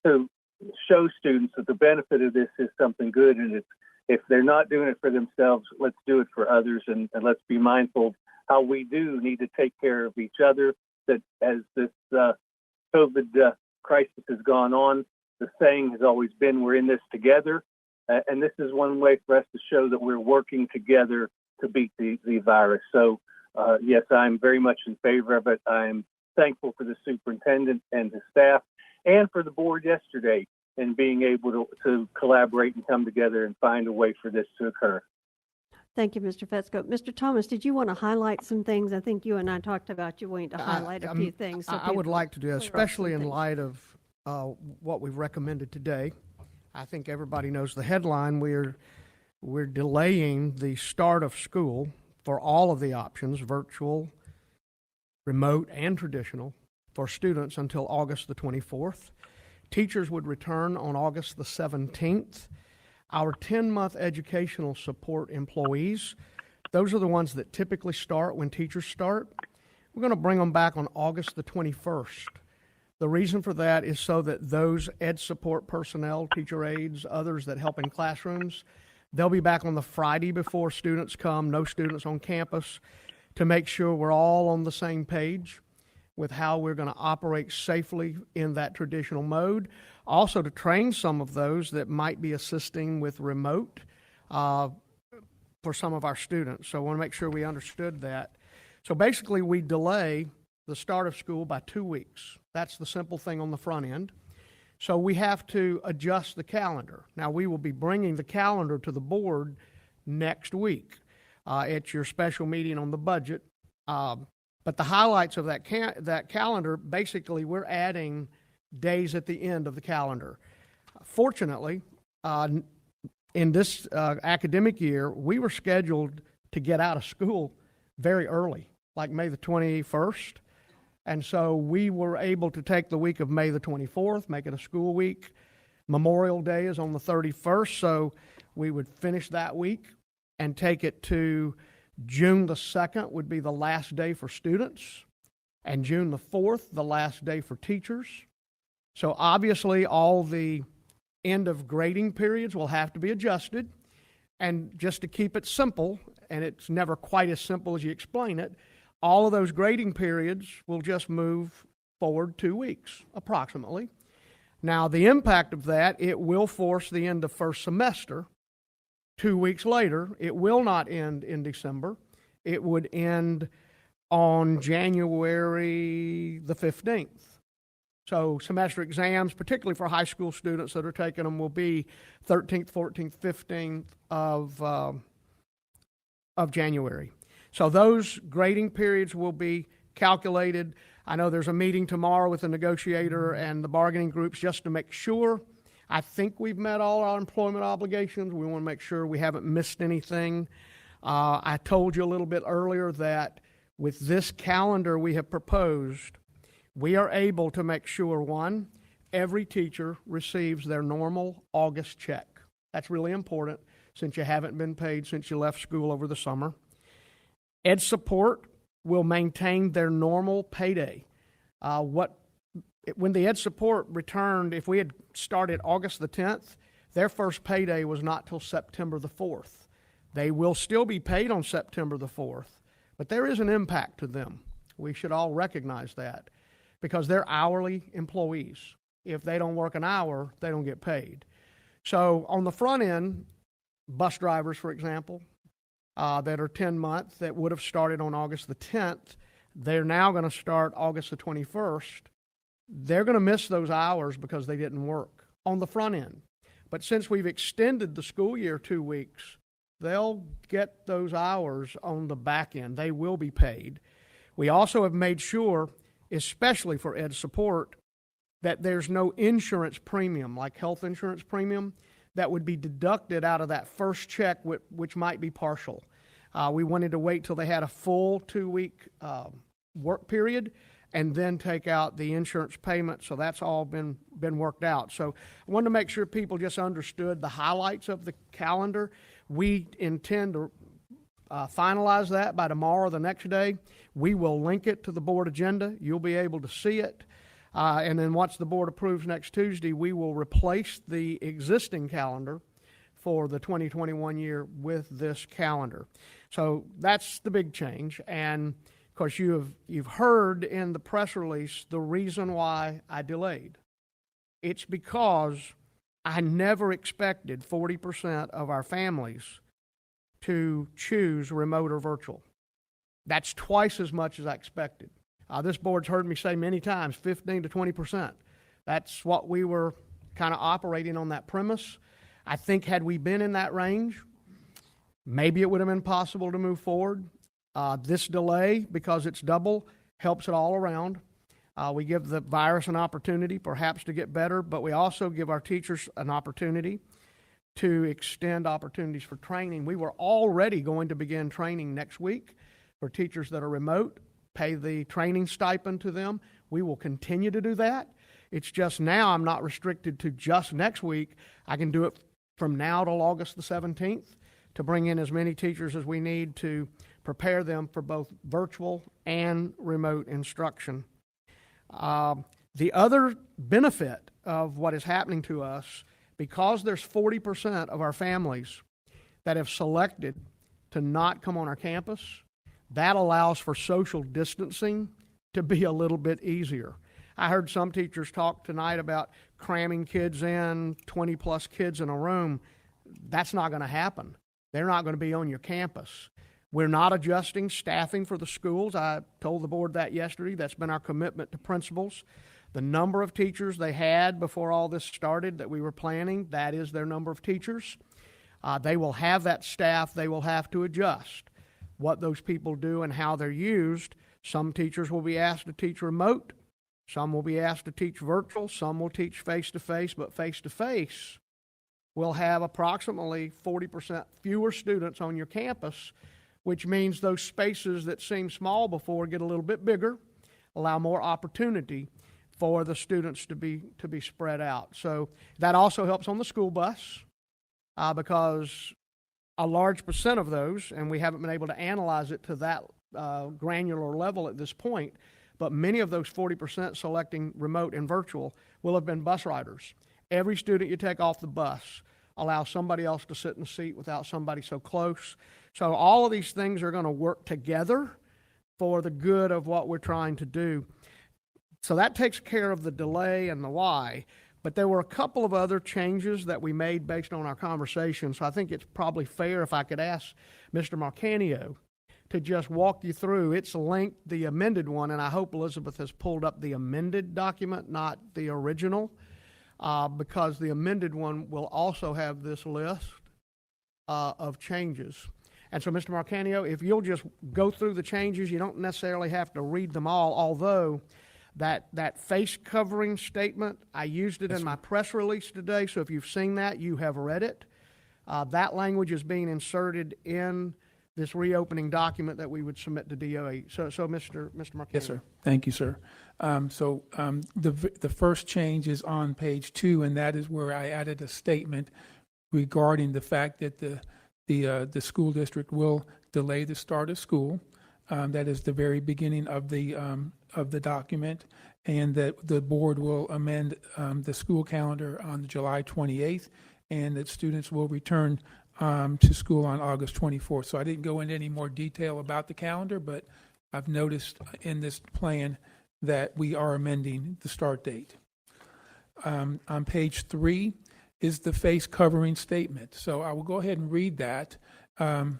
show students that the benefit of this is something good. And if they're not doing it for themselves, let's do it for others, and let's be mindful of how we do need to take care of each other. That as this COVID crisis has gone on, the saying has always been, we're in this together. And this is one way for us to show that we're working together to beat the virus. So, yes, I'm very much in favor of it. I'm thankful for the superintendent and his staff and for the board yesterday in being able to collaborate and come together and find a way for this to occur. Thank you, Mr. Fetzko. Mr. Thomas, did you want to highlight some things? I think you and I talked about you wanting to highlight a few things. So I would people like to do, clear up especially some in things. light of what we've recommended today. I think everybody knows the headline. We're delaying the start of school for all of the options, virtual, remote, and traditional, for students until August the 24th. Teachers would return on August the 17th. Our 10-month educational support employees, those are the ones that typically start when teachers start. We're going to bring them back on August the 21st. The reason for that is so that those ed support personnel, teacher aides, others that help in classrooms, they'll be back on the Friday before students come, no students on campus, to make sure we're all on the same page with how we're going to operate safely in that traditional mode. Also to train some of those that might be assisting with remote for some of our students. So I want to make sure we understood that. So basically we delay the start of school by 2 weeks. That's the simple thing on the front end. So we have to adjust the calendar. Now we will be bringing the calendar to the board next week at your special meeting on the budget. But the highlights of that calendar, basically we're adding days at the end of the calendar. Fortunately, in this academic year, we were scheduled to get out of school very early, like May the 21st. And so we were able to take the week of May the 24th, make it a school week. Memorial Day is on the 31st, so we would finish that week and take it to June the 2nd would be the last day for students, and June the 4th, the last day for teachers. So obviously all the end of grading periods will have to be adjusted. And just to keep it simple, and it's never quite as simple as you explain it, all of those grading periods will just move forward 2 weeks, approximately. Now, the impact of that, it will force the end of first semester 2 weeks later. It will not end in December. It would end on January the 15th. So semester exams, particularly for high school students that are taking them, will be 13th, 14th, 15th of January. So those grading periods will be calculated. I know there's a meeting tomorrow with the negotiator and the bargaining groups just to make sure. I think we've met all our employment obligations. We want to make sure we haven't missed anything. I told you a little bit earlier that with this calendar we have proposed, we are able to make sure, one, every teacher receives their normal August check. That's really important since you haven't been paid since you left school over the summer. Ed Support will maintain their normal payday. When the Ed Support returned, if we had started August the 10th, their first payday was not till September the 4th. They will still be paid on September the 4th, but there is an impact to them. We should all recognize that because they're hourly employees. If they don't work an hour, they don't get paid. So on the front end, bus drivers, for example, that are 10-month that would have started on August the 10th, they're now going to start August the 21st. They're going to miss those hours because they didn't work on the front end. But since we've extended the school year 2 weeks, they'll get those hours on the back end. They will be paid. We also have made sure, especially for Ed Support, that there's no insurance premium, like health insurance premium, that would be deducted out of that first check, which might be partial. We wanted to wait till they had a full 2-week work period and then take out the insurance payment. So that's all been worked out. So I wanted to make sure people just understood the highlights of the calendar. We intend to finalize that by tomorrow or the next day. We will link it to the board agenda. You'll be able to see it. And then once the board approves next Tuesday, we will replace the existing calendar for the 2021 year with this calendar. So that's the big change. And of course, you've heard in the press release the reason why I delayed. It's because I never expected 40% of our families to choose remote or virtual. That's twice as much as I expected. This board's heard me say many times, 15 to 20%. That's what we were kind of operating on that premise. I think had we been in that range, maybe it would have been possible to move forward. This delay, because it's double, helps it all around. We give the virus an opportunity perhaps to get better, but we also give our teachers an opportunity to extend opportunities for training. We were already going to begin training next week for teachers that are remote, pay the training stipend to them. We will continue to do that. It's just now I'm not restricted to just next week. I can do it from now till August the 17th to bring in as many teachers as we need to prepare them for both virtual and remote instruction. The other benefit of what is happening to us, because there's 40% of our families that have selected to not come on our campus, that allows for social distancing to be a little bit easier. I heard some teachers talk tonight about cramming kids in, 20 plus kids in a room. That's not going to happen. They're not going to be on your campus. We're not adjusting staffing for the schools. I told the board that yesterday. That's been our commitment to principals. The number of teachers they had before all this started that we were planning, that is their number of teachers. They will have that staff. They will have to adjust what those people do and how they're used. Some teachers will be asked to teach remote. Some will be asked to teach virtual. Some will teach face-to-face, but face-to-face will have approximately 40% fewer students on your campus, which means those spaces that seemed small before get a little bit bigger, allow more opportunity for the students to be spread out. So that also helps on the school bus because a large percent of those, and we haven't been able to analyze it to that granular level at this point, but many of those 40% selecting remote and virtual will have been bus riders. Every student you take off the bus allow somebody else to sit in the seat without somebody so close. So all of these things are going to work together for the good of what we're trying to do. So that takes care of the delay and the why. But there were a couple of other changes that we made based on our conversation. So I think it's probably fair if I could ask Mr. Marcanio to just walk you through. It's linked, the amended one, and I hope Elizabeth has pulled up the amended document, not the original, because the amended one will also have this list of changes. And so, Mr. Marcanio, if you'll just go through the changes, you don't necessarily have to read them all, although that face covering statement, I used it in my press release today, so if you've seen that, you have read it. That language is being inserted in this reopening document that we would submit to DOE. So Mr. Marcanio. Yes, sir. Thank you, sir. The first change is on page 2, and that is where I added a statement regarding the fact that the school district will delay the start of school. That is the very beginning of the document, and that the board will amend the school calendar on July 28th, and that students will return to school on August 24th. So I didn't go into any more detail about the calendar, but I've noticed in this plan that we are amending the start date. On page 3 is the face covering statement. So I will go ahead and read that. And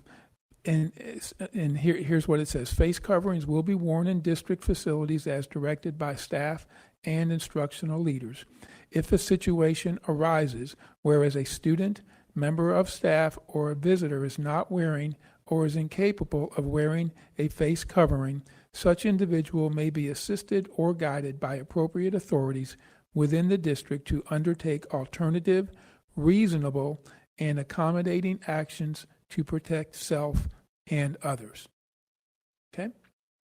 here's what it says. Face coverings will be worn in district facilities as directed by staff and instructional leaders. If a situation arises whereas a student, member of staff, or a visitor is not wearing or is incapable of wearing a face covering, such individual may be assisted or guided by appropriate authorities within the district to undertake alternative, reasonable, and accommodating actions to protect self and others. Okay?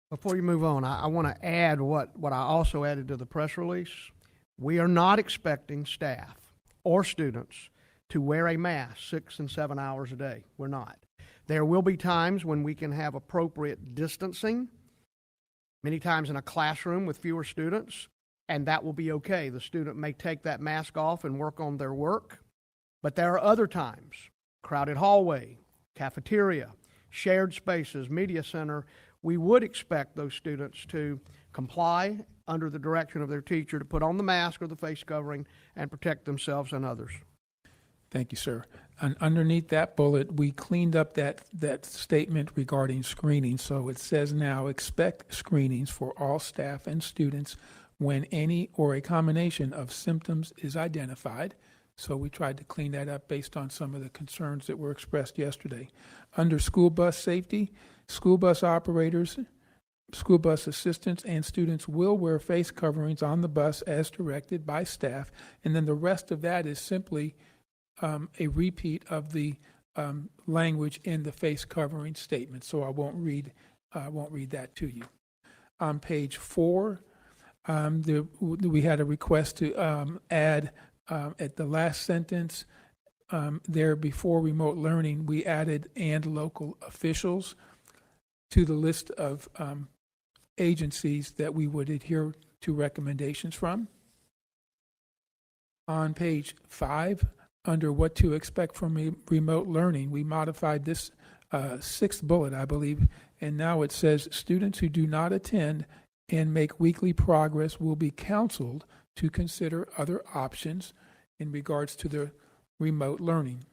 Before you move on, I want to add what I also added to the press release. We are not expecting staff or students to wear a mask 6 and 7 hours a day. We're not. There will be times when we can have appropriate distancing, many times in a classroom with fewer students, and that will be okay. The student may take that mask off and work on their work, but there are other times, crowded hallway, cafeteria, shared spaces, media center, we would expect those students to comply under the direction of their teacher to put on the mask or the face covering and protect themselves and others. Thank you, sir. And underneath that bullet, we cleaned up that statement regarding screening. So it says now, expect screenings for all staff and students when any or a combination of symptoms is identified. So we tried to clean that up based on some of the concerns that were expressed yesterday. Under school bus safety, school bus operators, school bus assistants, and students will wear face coverings on the bus as directed by staff. And then the rest of that is simply a repeat of the language in the face covering statement. So I won't read that to you. On page 4, we had a request to add at the last sentence there before remote learning, we added "and local officials" to the list of agencies that we would adhere to recommendations from. On page 5, under what to expect from remote learning, we modified this 6th bullet, I believe, and now it says students who do not attend and make weekly progress will be counseled to consider other options in regards to the remote learning.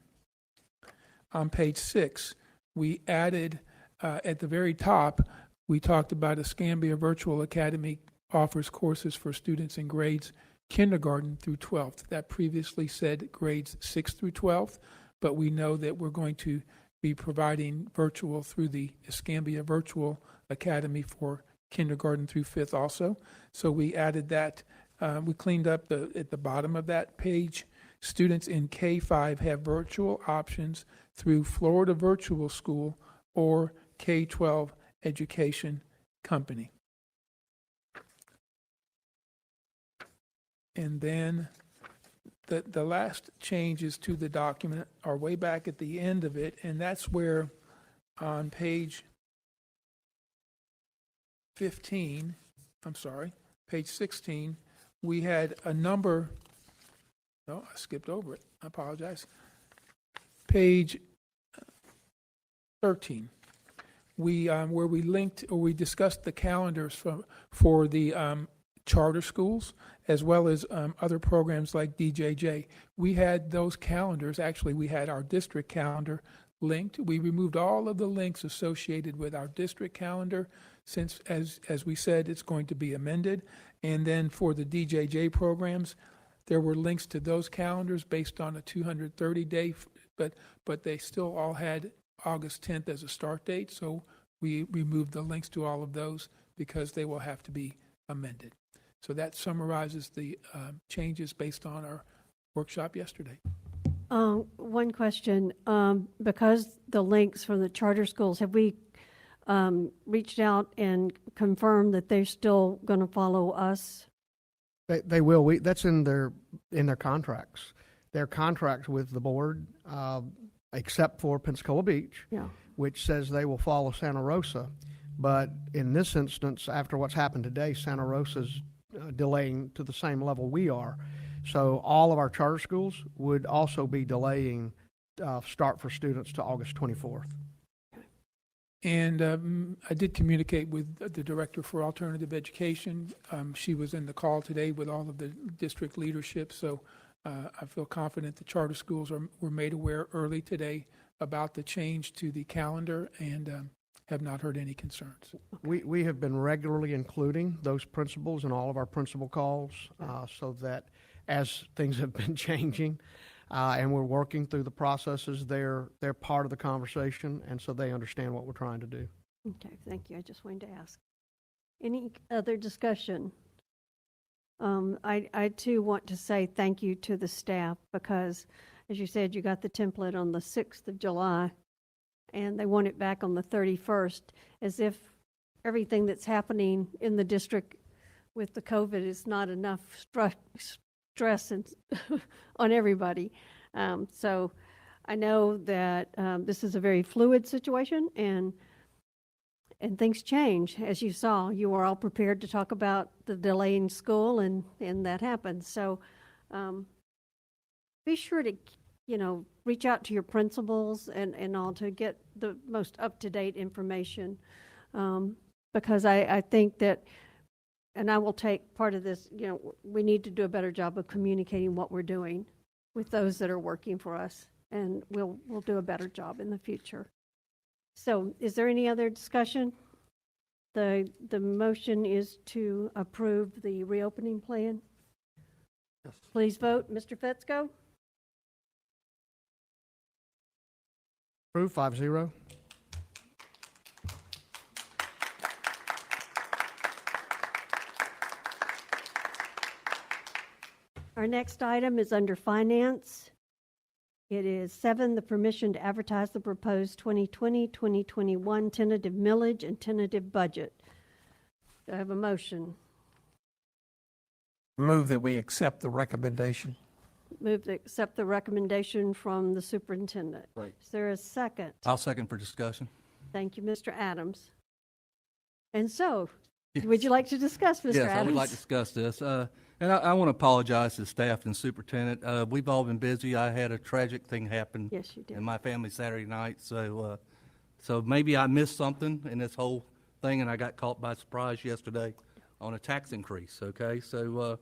On page 6, we added at the very top, we talked about Escambia Virtual Academy offers courses for students in grades kindergarten through 12th. That previously said grades 6 through 12th, but we know that we're going to be providing virtual through the Escambia Virtual Academy for kindergarten through 5th also. So we added that. We cleaned up at the bottom of that page. Students in K-5 have virtual options through Florida Virtual School or K-12 Education Company. And then the last changes to the document are way back at the end of it, and that's where on page 15, page 16, we had a number, no, I skipped over it, I apologize. page 13. Where we linked, or we discussed the calendars for the charter schools, as well as other programs like DJJ. We had those calendars, actually, we had our district calendar linked. We removed all of the links associated with our district calendar, since, as we said, it's going to be amended. And then for the DJJ programs, there were links to those calendars based on a 230-day, but they still all had August 10th as a start date, so we removed the links to all of those because they will have to be amended. So that summarizes the changes based on our workshop yesterday. One question, because the links from the charter schools, have we reached out and confirmed that they're still going to follow us? They will. That's in their contracts. Their contracts with the board, except for Pensacola Beach, Yeah. which says they will follow Santa Rosa. But in this instance, after what's happened today, Santa Rosa's delaying to the same level we are. So all of our charter schools would also be delaying start for students to August 24th. And I did communicate with the Director for Alternative Education. She was in the call today with all of the district leadership, so I feel confident the charter schools were made aware early today about the change to the calendar and have not heard any concerns. We have been regularly including those principals in all of our principal calls so that as things have been changing and we're working through the processes, they're part of the conversation, and so they understand what we're trying to do. Okay, thank you. I just wanted to ask. Any other discussion? I too want to say thank you to the staff because, as you said, you got the template on the 6th of July and they want it back on the 31st, as if everything that's happening in the district with the COVID is not enough stress and on everybody. So I know that this is a very fluid situation and things change. As you saw, you were all prepared to talk about the delay in school and that happened. So be sure to, reach out to your principals and all to get the most up-to-date information. Because I think that, and I will take part of this, we need to do a better job of communicating what we're doing with those that are working for us. And we'll do a better job in the future. So is there any other discussion? The motion is to approve the reopening plan. Yes. Please vote. Mr. Fetzko? Approve 5-0. Our next item is under finance. It is 7, the permission to advertise the proposed 2020-2021 tentative millage and tentative budget. Do I have a motion? Move that we accept the recommendation. Move to accept the recommendation from the superintendent. Right. Is there a second? I'll second for discussion. Thank you, Mr. Adams. And so, would you like to discuss, Mr. Yes, Adams? I would like to discuss this. And I want to apologize to staff and superintendent. We've all been busy. I had a tragic thing happen Yes, you did. in my family Saturday night, so maybe I missed something in this whole thing, and I got caught by surprise yesterday on a tax increase, okay? So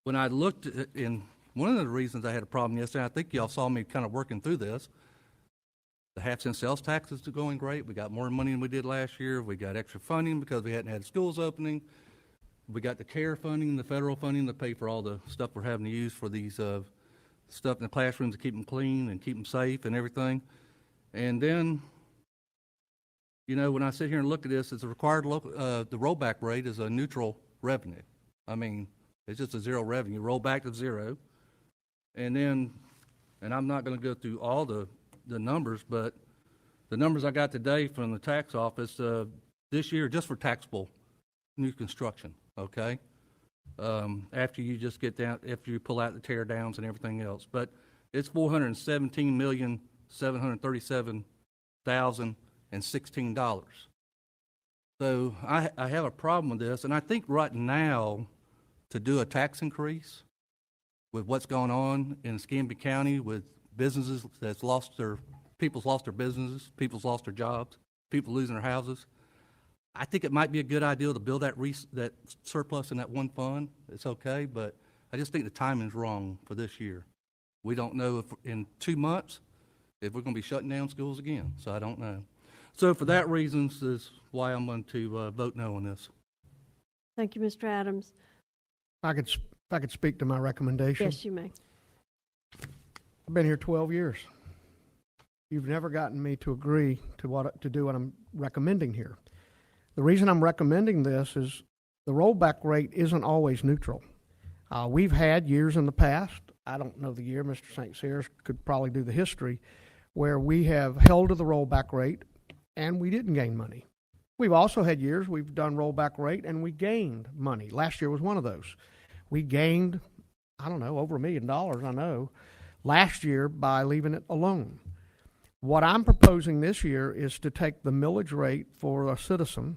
when I looked at, in one of the reasons I had a problem yesterday, I think y'all saw me kind of working through this. The half-cent sales taxes are going great. We got more money than we did last year. We got extra funding because we hadn't had schools opening. We got the CARE funding, the federal funding to pay for all the stuff we're having to use for these stuff in the classrooms to keep them clean and keep them safe and everything. And then, when I sit here and look at this, it's a required the rollback rate is a neutral revenue. I mean, it's just a zero revenue, roll back to zero. And then, and I'm not going to go through all the numbers, but the numbers I got today from the tax office this year, just for taxable new construction, okay? After you just get down, after you pull out the tear downs and everything else. But it's $417,737,016. So I have a problem with this, and I think right now, to do a tax increase with what's going on in Escambia County with businesses people's lost their businesses, people's lost their jobs, people losing their houses. I think it might be a good idea to build that surplus in that one fund. It's okay, but I just think the timing is wrong for this year. We don't know if in 2 months if we're going to be shutting down schools again, so I don't know. So for that reasons is why I'm going to vote no on this. Thank you, Mr. Adams. If I could speak to my recommendation. Yes, you may. I've been here 12 years. You've never gotten me to agree to do what I'm recommending here. The reason I'm recommending this is the rollback rate isn't always neutral. We've had years in the past, I don't know the year, Mr. St. Cyr could probably do the history, where we have held to the rollback rate and we didn't gain money. We've also had years we've done rollback rate and we gained money. Last year was one of those. We gained, I don't know, over $1 million, I know, last year by leaving it alone. What I'm proposing this year is to take the millage rate for a citizen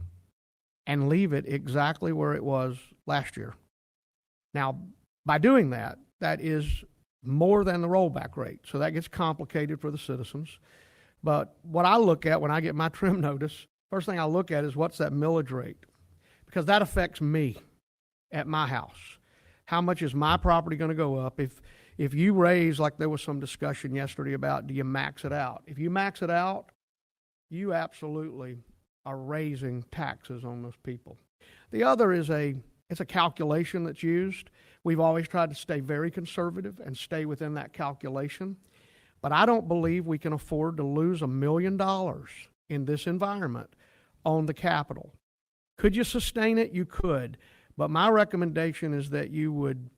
and leave it exactly where it was last year. Now, by doing that, that is more than the rollback rate, so that gets complicated for the citizens. But what I look at when I get my trim notice, first thing I look at is what's that millage rate, because that affects me at my house. How much is my property going to go up? If you raise, like there was some discussion yesterday about, do you max it out? If you max it out, you absolutely are raising taxes on those people. The other is it's a calculation that's used. We've always tried to stay very conservative and stay within that calculation. But I don't believe we can afford to lose $1 million in this environment on the capital. Could you sustain it? You could. But my recommendation is that you would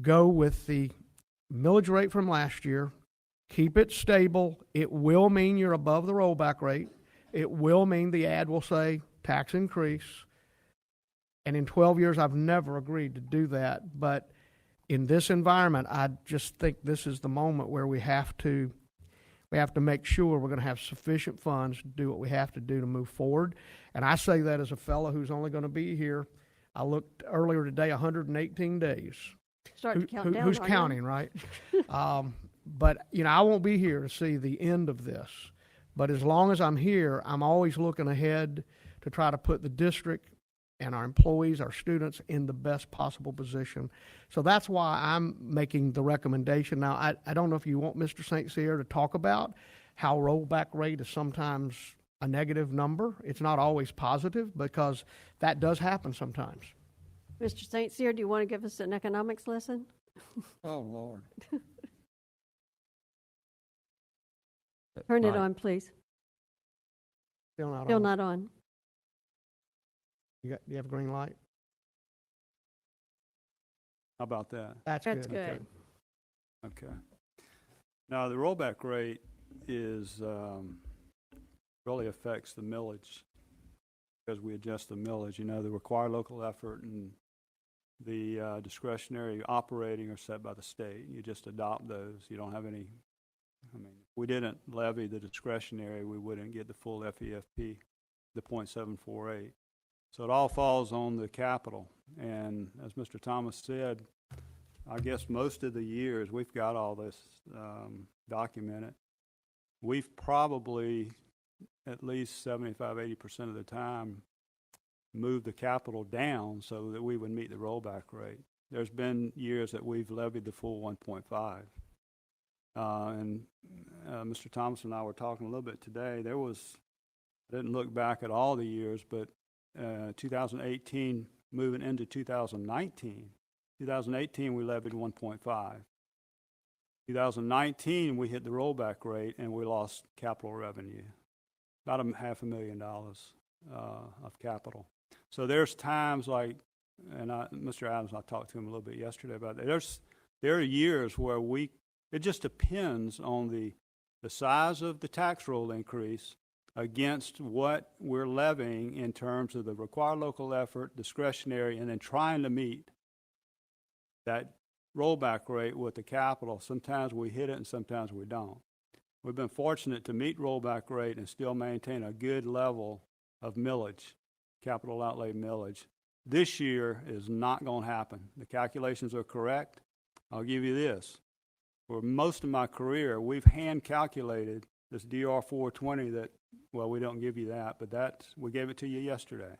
go with the millage rate from last year, keep it stable. It will mean you're above the rollback rate. It will mean the ad will say tax increase. And in 12 years, I've never agreed to do that. But in this environment, I just think this is the moment where we have to make sure we're going to have sufficient funds to do what we have to do to move forward. And I say that as a fellow who's only going to be here, I looked earlier today, 118 days. Start to count down. Who's counting, right? But, I won't be here to see the end of this. But as long as I'm here, I'm always looking ahead to try to put the district and our employees, our students, in the best possible position. So that's why I'm making the recommendation. Now, I don't know if you want Mr. St. Cyr to talk about how rollback rate is sometimes a negative number. It's not always positive, because that does happen sometimes. Mr. St. Cyr, do you want to give us an economics lesson? Oh, Lord. Turn it on, please. Still not Still on. not on. Do you have a green light? How about that? That's That's good. good. Okay. Now, the rollback rate is, really affects the millage, because we adjust the millage. The required local effort and the discretionary operating are set by the state. You just adopt those. You don't have any, if we didn't levy the discretionary, we wouldn't get the full FEFP, the 0.748. So it all falls on the capital. And as Mr. Thomas said, I guess most of the years we've got all this documented. We've probably at least 75–80% of the time moved the capital down so that we would meet the rollback rate. There's been years that we've levied the full 1.5. And Mr. Thomas and I were talking a little bit today. I didn't look back at all the years, but 2018 moving into 2019. 2018 we levied 1.5. 2019 we hit the rollback rate and we lost capital revenue, about $500,000 of capital. So there's times like, and Mr. Adams, I talked to him a little bit yesterday about that. There are years where it just depends on the size of the tax roll increase against what we're levying in terms of the required local effort, discretionary, and then trying to meet that rollback rate with the capital. Sometimes we hit it and sometimes we don't. We've been fortunate to meet rollback rate and still maintain a good level of millage, capital outlay millage. This year is not going to happen. The calculations are correct. I'll give you this. for most of my career, we've hand calculated this DR 420 that, well, we don't give you that, but we gave it to you yesterday.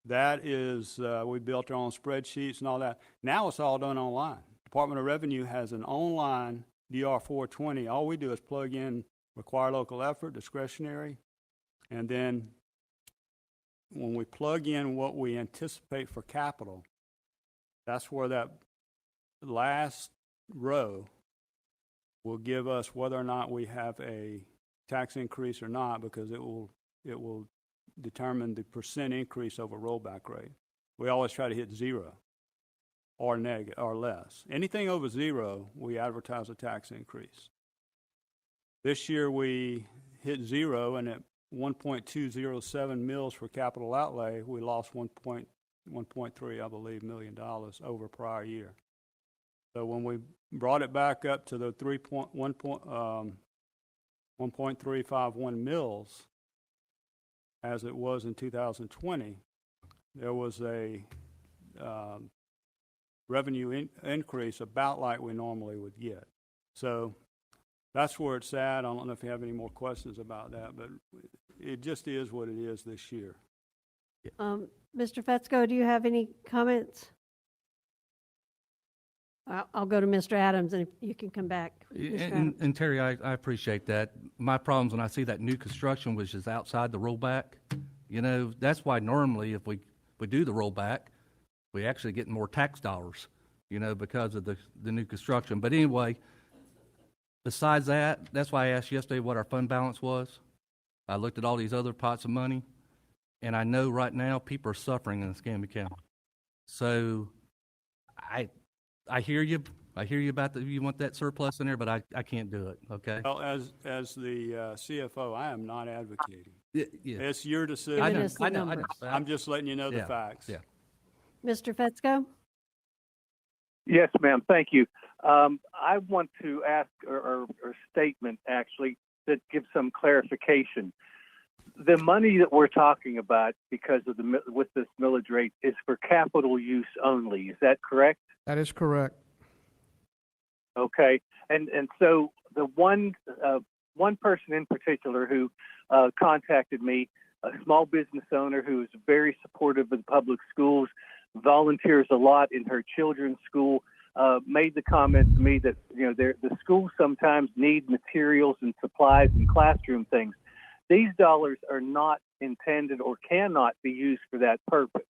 That is, we built our own spreadsheets and all that. Now it's all done online. Department of Revenue has an online DR 420. All we do is plug in require local effort, discretionary, and then when we plug in what we anticipate for capital, that's where that last row will give us whether or not we have a tax increase or not, because it will determine the percent increase over rollback rate. We always try to hit 0 or negative or less. Anything over 0, we advertise a tax increase. This year we hit 0, and at 1.207 mils for capital outlay, we lost 1.3, I believe, $1 million over prior year. So when we brought it back up to the 1.351 mils, as it was in 2020, there was a revenue increase about like we normally would get. So that's where it's at. I don't know if you have any more questions about that, but it just is what it is this year. Mr. Fetzko, do you have any comments? I'll go to Mr. Adams, and if you can come back. Mr. Adams. And Terry, I appreciate that. My problems when I see that new construction, which is outside the rollback, you know, that's why normally if we do the rollback, we actually get more tax dollars, you know, because of the new construction. But anyway, besides that, that's why I asked yesterday what our fund balance was. I looked at all these other pots of money, and I know right now people are suffering in Escambia County. So I hear you. I hear you about you want that surplus in there, but I can't do it, okay? Well, as the CFO, I am not advocating. Yeah. It's your decision. Giving us the numbers. I'm just letting you know the facts. Yeah. Mr. Fetzko? Yes, ma'am. Thank you. I want to ask or statement actually that gives some clarification. The money that we're talking about because of with this millage rate is for capital use only. Is that correct? That is correct. Okay. And so the one person in particular who contacted me, a small business owner who is very supportive of the public schools, volunteers a lot in her children's school, made the comment to me that, you know, the schools sometimes need materials and supplies and classroom things. These dollars are not intended or cannot be used for that purpose.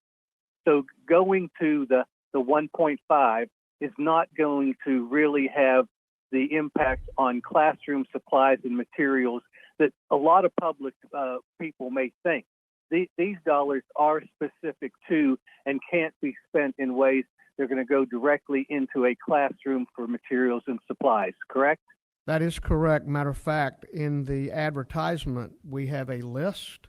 So going to the 1.5 is not going to really have the impact on classroom supplies and materials that a lot of public people may think. These dollars are specific to and can't be spent in ways they're going to go directly into a classroom for materials and supplies, correct? That is correct. Matter of fact, in the advertisement, we have a list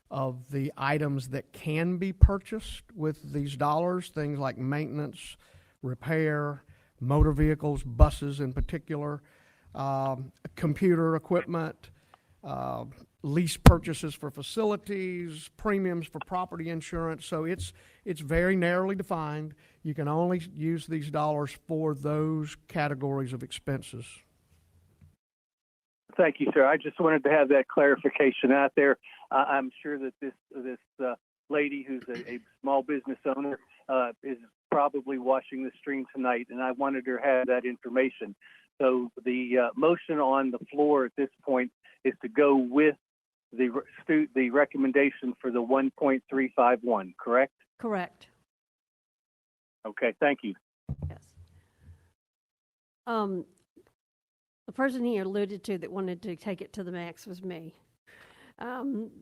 of the items that can be purchased with these dollars, things like maintenance, repair, motor vehicles, buses in particular, computer equipment, lease purchases for facilities, premiums for property insurance. So it's very narrowly defined. You can only use these dollars for those categories of expenses. Thank you, sir. I just wanted to have that clarification out there. I'm sure that this lady who's a small business owner is probably watching the stream tonight, and I wanted her to have that information. So the motion on the floor at this point is to go with the recommendation for the 1.351, correct? Correct. Okay, thank you. Yes. The person he alluded to that wanted to take it to the max was me.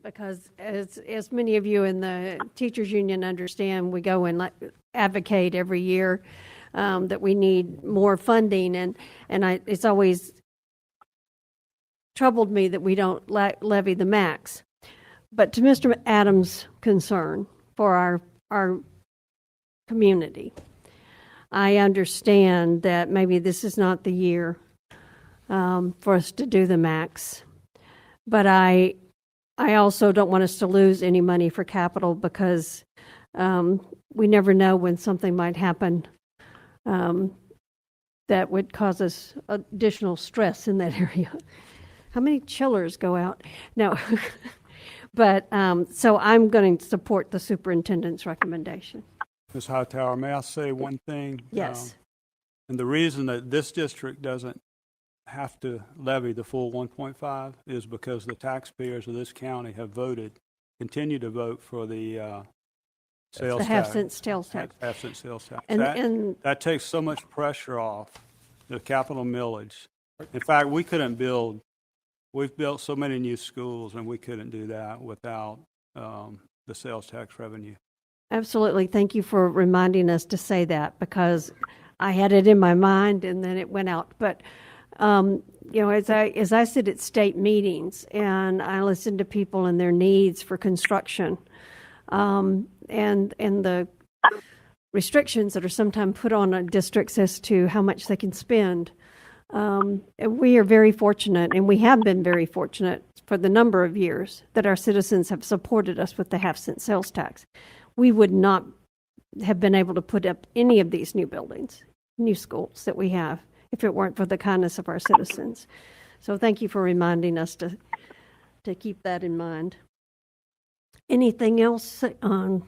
Because as many of you in the teachers union understand, we go and advocate every year that we need more funding, and it's always troubled me that we don't levy the max. But to Mr. Adams' concern for our community, I understand that maybe this is not the year for us to do the max, but I also don't want us to lose any money for capital because we never know when something might happen that would cause us additional stress in that area. How many chillers go out? No. But, so I'm going to support the superintendent's recommendation. Ms. Hightower, may I say one thing? Yes. And the reason that this district doesn't have to levy the full 1.5 is because the taxpayers of this county have voted, continue to vote for the sales The tax. half-cent sales tax. Half-cent sales tax. And That takes so much pressure off the capital millage. In fact, we've built so many new schools, and we couldn't do that without the sales tax revenue. absolutely. Thank you for reminding us to say that, because I had it in my mind and then it went out. But, you know, as I sit at state meetings and I listen to people and their needs for construction, and the restrictions that are sometimes put on districts as to how much they can spend, we are very fortunate, and we have been very fortunate for the number of years that our citizens have supported us with the half-cent sales tax. We would not have been able to put up any of these new buildings, new schools that we have, if it weren't for the kindness of our citizens. So thank you for reminding us to keep that in mind. Anything else on,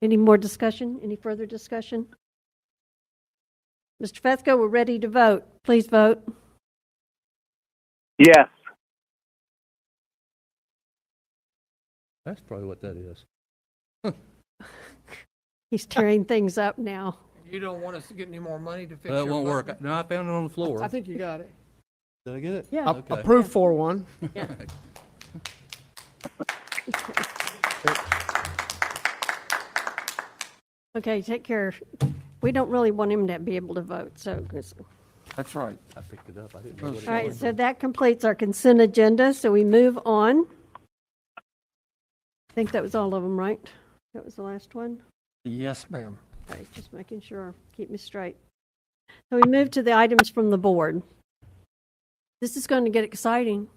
any more discussion, any further discussion? Mr. Fesko, we're ready to vote. Please vote. Yes. That's probably what that is. He's tearing things up now. You don't want us to get any more money to fix That your won't work. building? No, I found it on the floor. I think you got it. Did I get it? Yeah. Okay. Approved 4-1. Okay, take care. We don't really want him to be able to vote, so. That's right. I picked it up. I didn't know what it All right, was. so that completes our consent agenda, so we move on. I think that was all of them, right? That was the last one? Yes, ma'am. All right, just making sure, keep me straight. So we move to the items from the board. This is going to get exciting.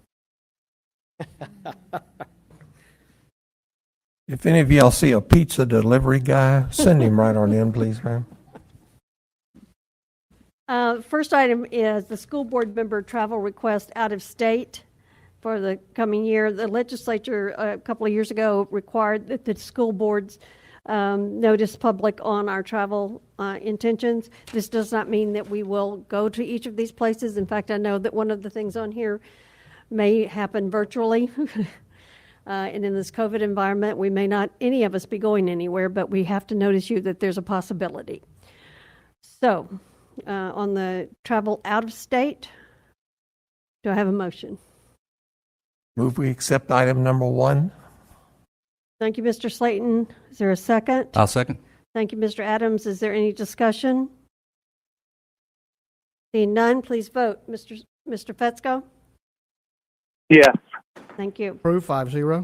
If any of y'all see a pizza delivery guy, send him right on in, please, ma'am. First item is the school board member travel request out of state for the coming year. The legislature a couple of years ago required that the school boards notice public on our travel intentions. This does not mean that we will go to each of these places. In fact, I know that one of the things on here may happen virtually. And in this COVID environment, we may not, any of us, be going anywhere, but we have to notice you that there's a possibility. So, on the travel out of state, do I have a motion? Move we accept item number 1. Thank you, Mr. Slayton. Is there a second? I'll second. Thank you, Mr. Adams. Is there any discussion? Seeing none, please vote. Mr. Fetzko? Yes. Thank you. Approved 5-0.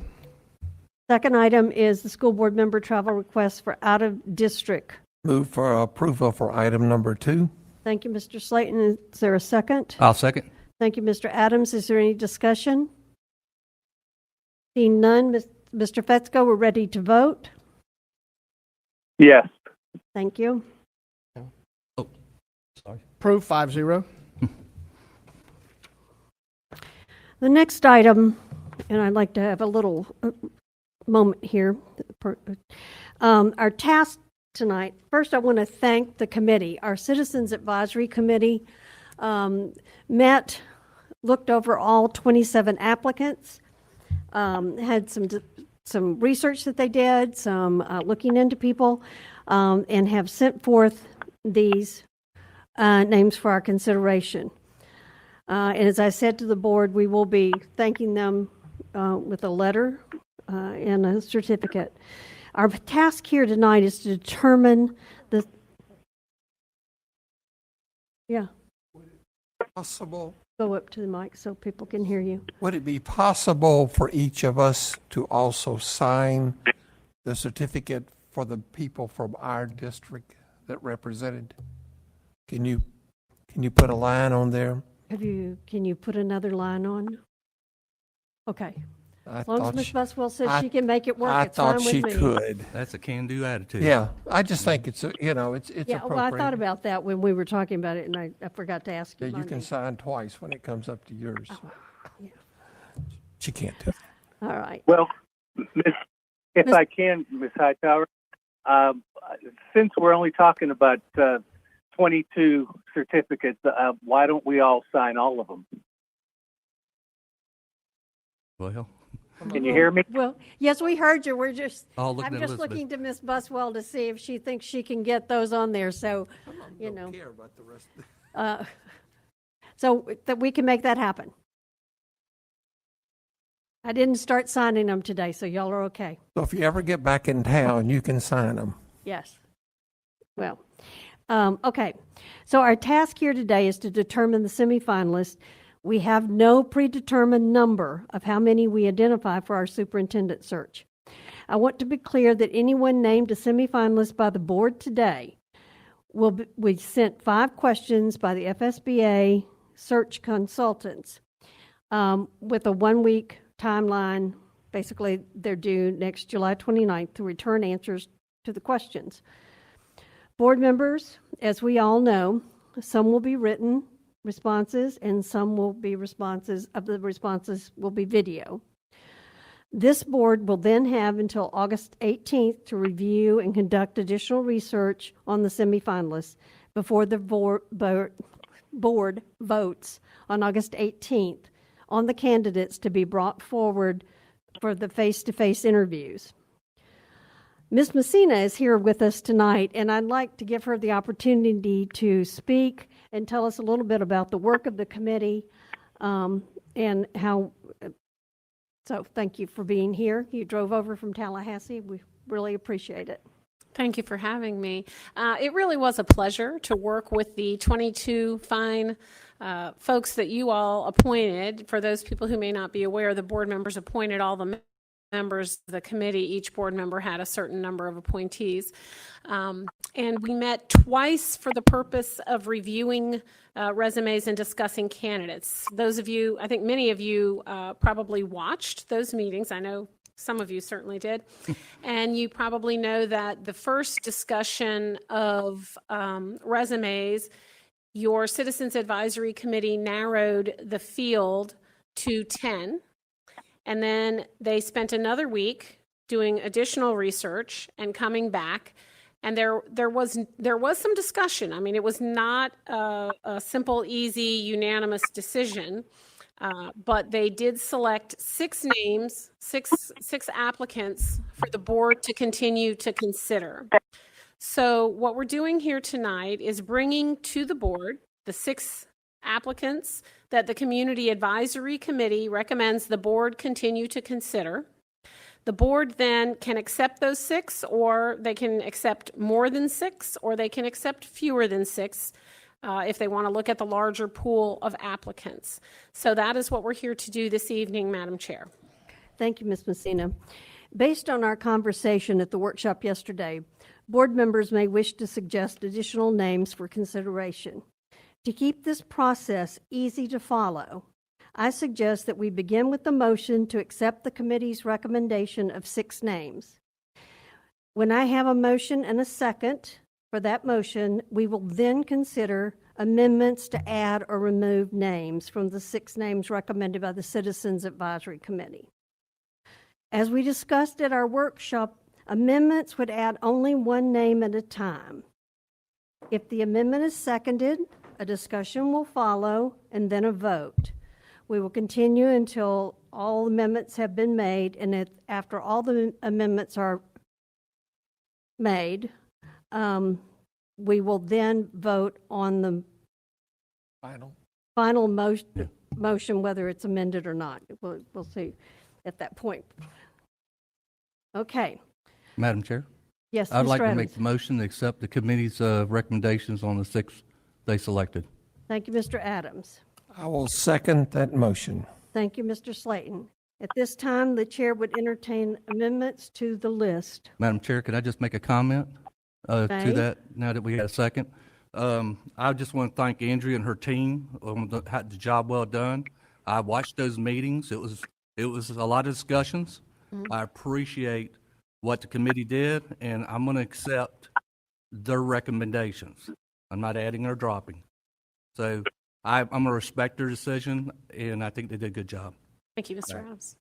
Second item is the school board member travel request for out-of-district. Move for approval for item number 2. Thank you, Mr. Slayton. Is there a second? I'll second. Thank you, Mr. Adams. Is there any discussion? Seeing none, Mr. Fetzko, we're ready to vote. Yes. Thank you. Oh, sorry. Approved 5-0. The next item, and I'd like to have a little moment here. Our task tonight, first I want to thank the committee. Our Citizens Advisory Committee met, looked over all 27 applicants, had some research that they did, some looking into people, and have sent forth these names for our consideration. And as I said to the board, we will be thanking them with a letter and a certificate. Our task here tonight is to determine the... Yeah. Possible. Go up to the mic so people can hear you. Would it be possible for each of us to also sign the certificate for the people from our district that represented? Can you put a line on there? Can you put another line on? Okay. I As long as thought Ms. she- Buswell says I- she can make it work, I it's fine thought with she me. could. That's a can-do attitude. Yeah, I just think it's, you know, it's Yeah, appropriate. well, I thought about that when we were talking about it, and I forgot to ask you Yeah, you can Monday. sign twice when it comes up to yours. Yeah. She can't do that. All right. Well, if Miss- I can, Ms. Hightower, since we're only talking about 22 certificates, why don't we all sign all of them? Well, Can you hear me? Well, yes, we heard you. We're just, All looking I'm at just Elizabeth. looking to Ms. Buswell to see if she thinks she can get those on there, so, you know. Care about the rest. So that we can make that happen. I didn't start signing them today, so y'all are okay. So if you ever get back in town, you can sign them. Yes. Well, okay. So our task here today is to determine the semifinalists. We have no predetermined number of how many we identify for our superintendent search. I want to be clear that anyone named a semifinalist by the board today we sent 5 questions by the FSBA search consultants with a 1-week timeline. Basically, they're due next July 29th to return answers to the questions. Board members, as we all know, some will be written responses and some will be responses will be video. This board will then have until August 18th to review and conduct additional research on the semifinalists before the board votes on August 18th on the candidates to be brought forward for the face-to-face interviews. Ms. Messina is here with us tonight, and I'd like to give her the opportunity to speak and tell us a little bit about the work of the committee and how. So thank you for being here. You drove over from Tallahassee. We really appreciate it. Thank you for having me. It really was a pleasure to work with the 22 fine folks that you all appointed. For those people who may not be aware, the board members appointed all the members of the committee. Each board member had a certain number of appointees. And we met twice for the purpose of reviewing resumes and discussing candidates. Those of you, I think many of you probably watched those meetings. I know some of you certainly did. And you probably know that the first discussion of resumes, your Citizens Advisory Committee narrowed the field to 10. And then they spent another week doing additional research and coming back. And there was some discussion. I mean, it was not a simple, easy, unanimous decision. But they did select 6 names, six applicants for the board to continue to consider. So what we're doing here tonight is bringing to the board the 6 applicants that the Community Advisory Committee recommends the board continue to consider. The board then can accept those 6, or they can accept more than 6, or they can accept fewer than 6. If they want to look at the larger pool of applicants. So that is what we're here to do this evening, Madam Chair. Thank you, Ms. Messina. Based on our conversation at the workshop yesterday, board members may wish to suggest additional names for consideration. To keep this process easy to follow, I suggest that we begin with the motion to accept the committee's recommendation of 6 names. When I have a motion and a second for that motion, we will then consider amendments to add or remove names from the 6 names recommended by the Citizens Advisory Committee. As we discussed at our workshop, amendments would add only 1 name at a time. If the amendment is seconded, a discussion will follow and then a vote. We will continue until all amendments have been made, and after all the amendments are made, we will then vote on the final motion, whether it's amended or not. We'll see at that point. Okay. Madam Chair? Yes, I'd Mr. like to Adams. make the motion to accept the committee's recommendations on the 6 they selected. Thank you, Mr. Adams. I will second that motion. Thank you, Mr. Slayton. At this time, the chair would entertain amendments to the list. Madam Chair, could I just make a comment to Okay. that now that we had a second? I just want to thank Andrea and her team on the job well done. I watched those meetings. It It was a lot of discussions. I appreciate what the committee did, and I'm going to accept their recommendations. I'm not adding or dropping. So I'm going to respect their decision, and I think they did a good job. Thank you, Mr. Adams.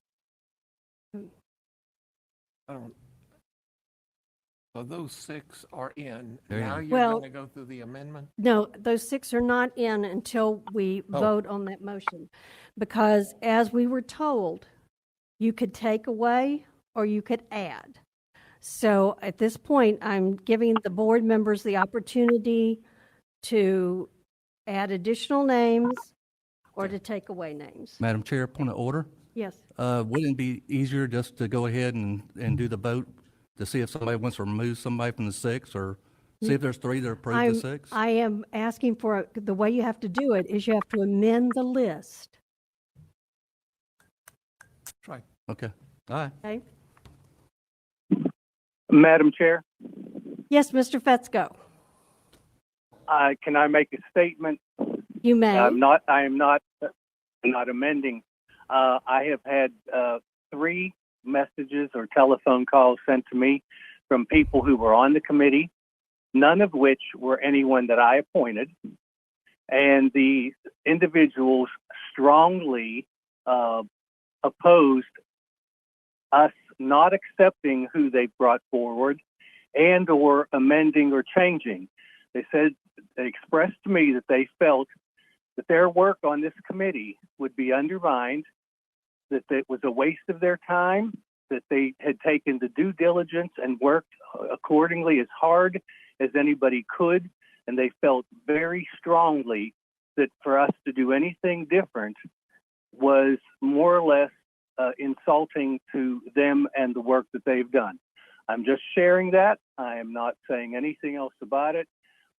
So those 6 are in. There you Now go. you're Well- going to go through the amendment? No, those 6 are not in until we vote on that motion. Because as we were told, you could take away or you could add. So at this point, I'm giving the board members the opportunity to add additional names or to take away names. Madam Chair, point of order. Yes. Wouldn't it be easier just to go ahead and do the vote to see if somebody wants to remove somebody from the 6, or see if there's 3 that approve the 6? I am asking for, the way you have to do it is you have to amend the list. That's right. Okay, all right. Okay? Madam Chair, Yes, Mr. Fetzko, can I make a statement? you may. I am not amending. I have had 3 messages or telephone calls sent to me from people who were on the committee, none of which were anyone that I appointed. And the individuals strongly opposed us not accepting who they brought forward and or amending or changing. They expressed to me that they felt that their work on this committee would be undermined, that it was a waste of their time, that they had taken the due diligence and worked accordingly as hard as anybody could, and they felt very strongly that for us to do anything different was more or less insulting to them and the work that they've done. I'm just sharing that. I am not saying anything else about it,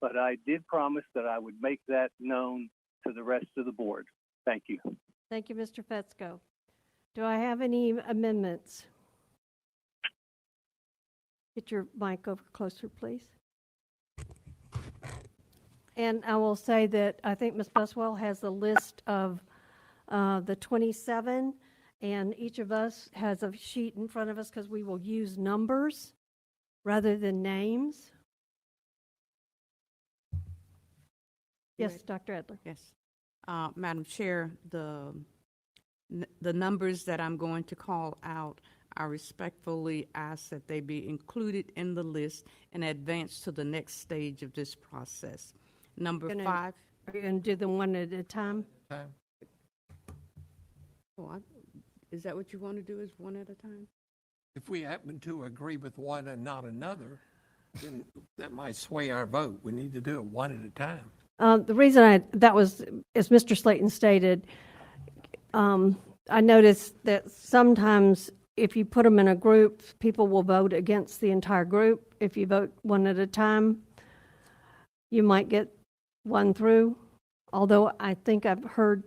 but I did promise that I would make that known to the rest of the board. Thank you. Thank you, Mr. Fetzko. Do I have any amendments? Get your mic over closer, please. And I will say that I think Ms. Buswell has the list of the 27, and each of us has a sheet in front of us because we will use numbers rather than names. Yes, Dr. Edler. Yes. Madam Chair, the numbers that I'm going to call out, I respectfully ask that they be included in the list and advance to the next stage of this process. Number 5. Are you going to do them one at a time? Is that what you want to do, is one at a time? If we happen to agree with one and not another, then that might sway our vote. We need to do it one at a time. The reason that was, as Mr. Slayton stated, I noticed that sometimes if you put them in a group, people will vote against the entire group. If you vote one at a time, you might get one through, although I think I've heard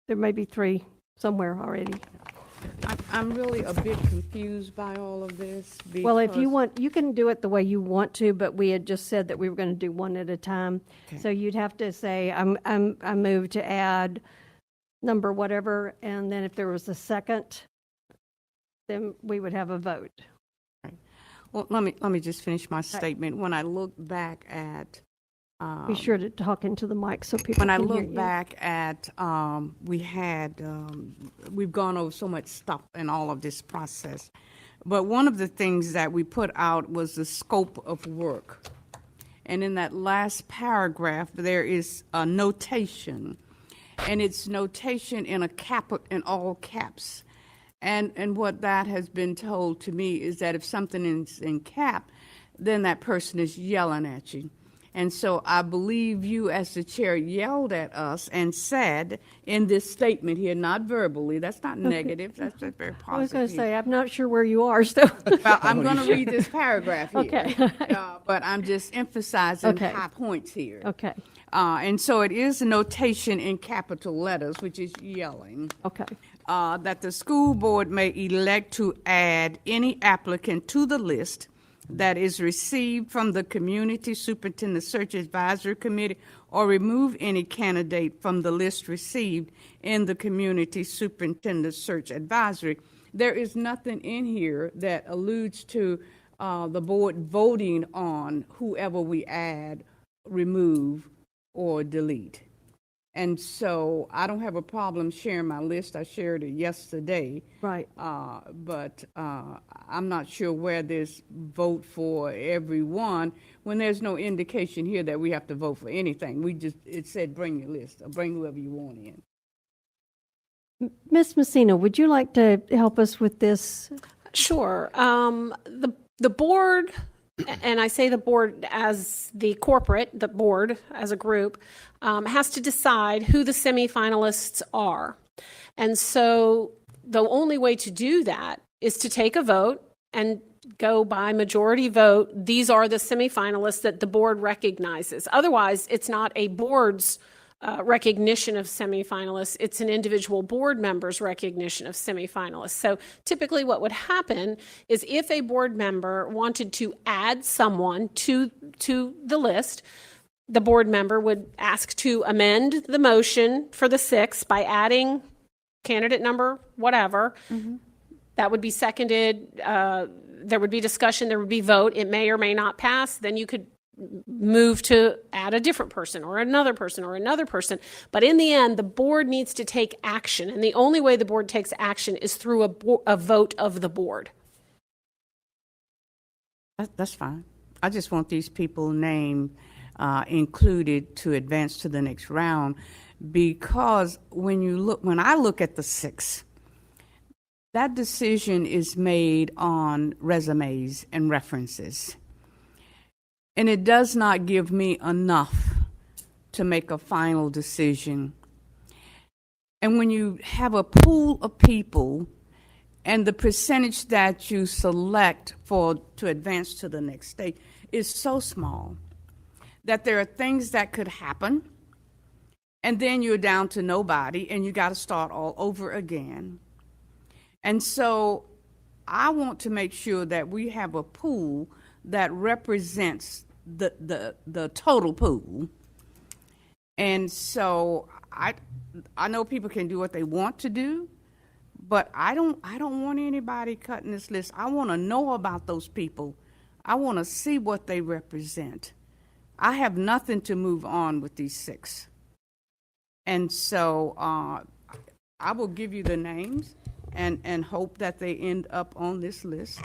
there may be 3 somewhere already. I'm really a bit confused by all of this. Well, if you because- want, you can do it the way you want to, but we had just said that we were going to do one at a time. Okay. So you'd have to say, I move to add number whatever, and then if there was a second, then we would have a vote. Well, let me just finish my statement. When I look back at Be sure to talk into the mic so people when I can hear look you. back at we've gone over so much stuff in all of this process, but one of the things that we put out was the scope of work, and in that last paragraph there is a notation, and it's notation in in all caps. And what that has been told to me is that if something is in cap, then that person is yelling at you. And so I believe you, as the chair, yelled at us and said in this statement here, not verbally, that's not negative, that's very positive. I was going to say, I'm not sure where you are, so. Well, I'm going to read this paragraph here. Okay. But I'm just emphasizing Okay. high points here. Okay, And so it is a notation in capital letters, which is yelling. okay. That the school board may elect to add any applicant to the list that is received from the Community Superintendent Search Advisory Committee or remove any candidate from the list received in the Community Superintendent Search Advisory. There is nothing in here that alludes to the board voting on whoever we add, remove, or delete. And so I don't have a problem sharing my list. I shared it yesterday. Right. But I'm not sure where there's vote for everyone when there's no indication here that we have to vote for anything. It said bring your list or bring whoever you want in. Ms. Messina, would you like to help us with this? Sure. The board, and I say the board as the board as a group, has to decide who the semifinalists are. And so the only way to do that is to take a vote and go by majority vote. These are the semifinalists that the board recognizes. Otherwise, it's not a board's recognition of semifinalists, it's an individual board member's recognition of semifinalists. So typically what would happen is if a board member wanted to add someone to the list, the board member would ask to amend the motion for the 6 by adding candidate number, whatever. That would be seconded. There would be discussion, there would be vote. It may or may not pass. Then you could move to add a different person or another person or another person. But in the end, the board needs to take action. And the only way the board takes action is through a vote of the board. That's fine. I just want these people named included to advance to the next round, because when I look at the 6, that decision is made on resumes and references. And it does not give me enough to make a final decision. And when you have a pool of people and the percentage that you select to advance to the next stage is so small that there are things that could happen, and then you're down to nobody and you got to start all over again. And so I want to make sure that we have a pool that represents the total pool. And so I know people can do what they want to do, but I don't want anybody cutting this list. I want to know about those people. I want to see what they represent. I have nothing to move on with these 6. And so I will give you the names and hope that they end up on this list.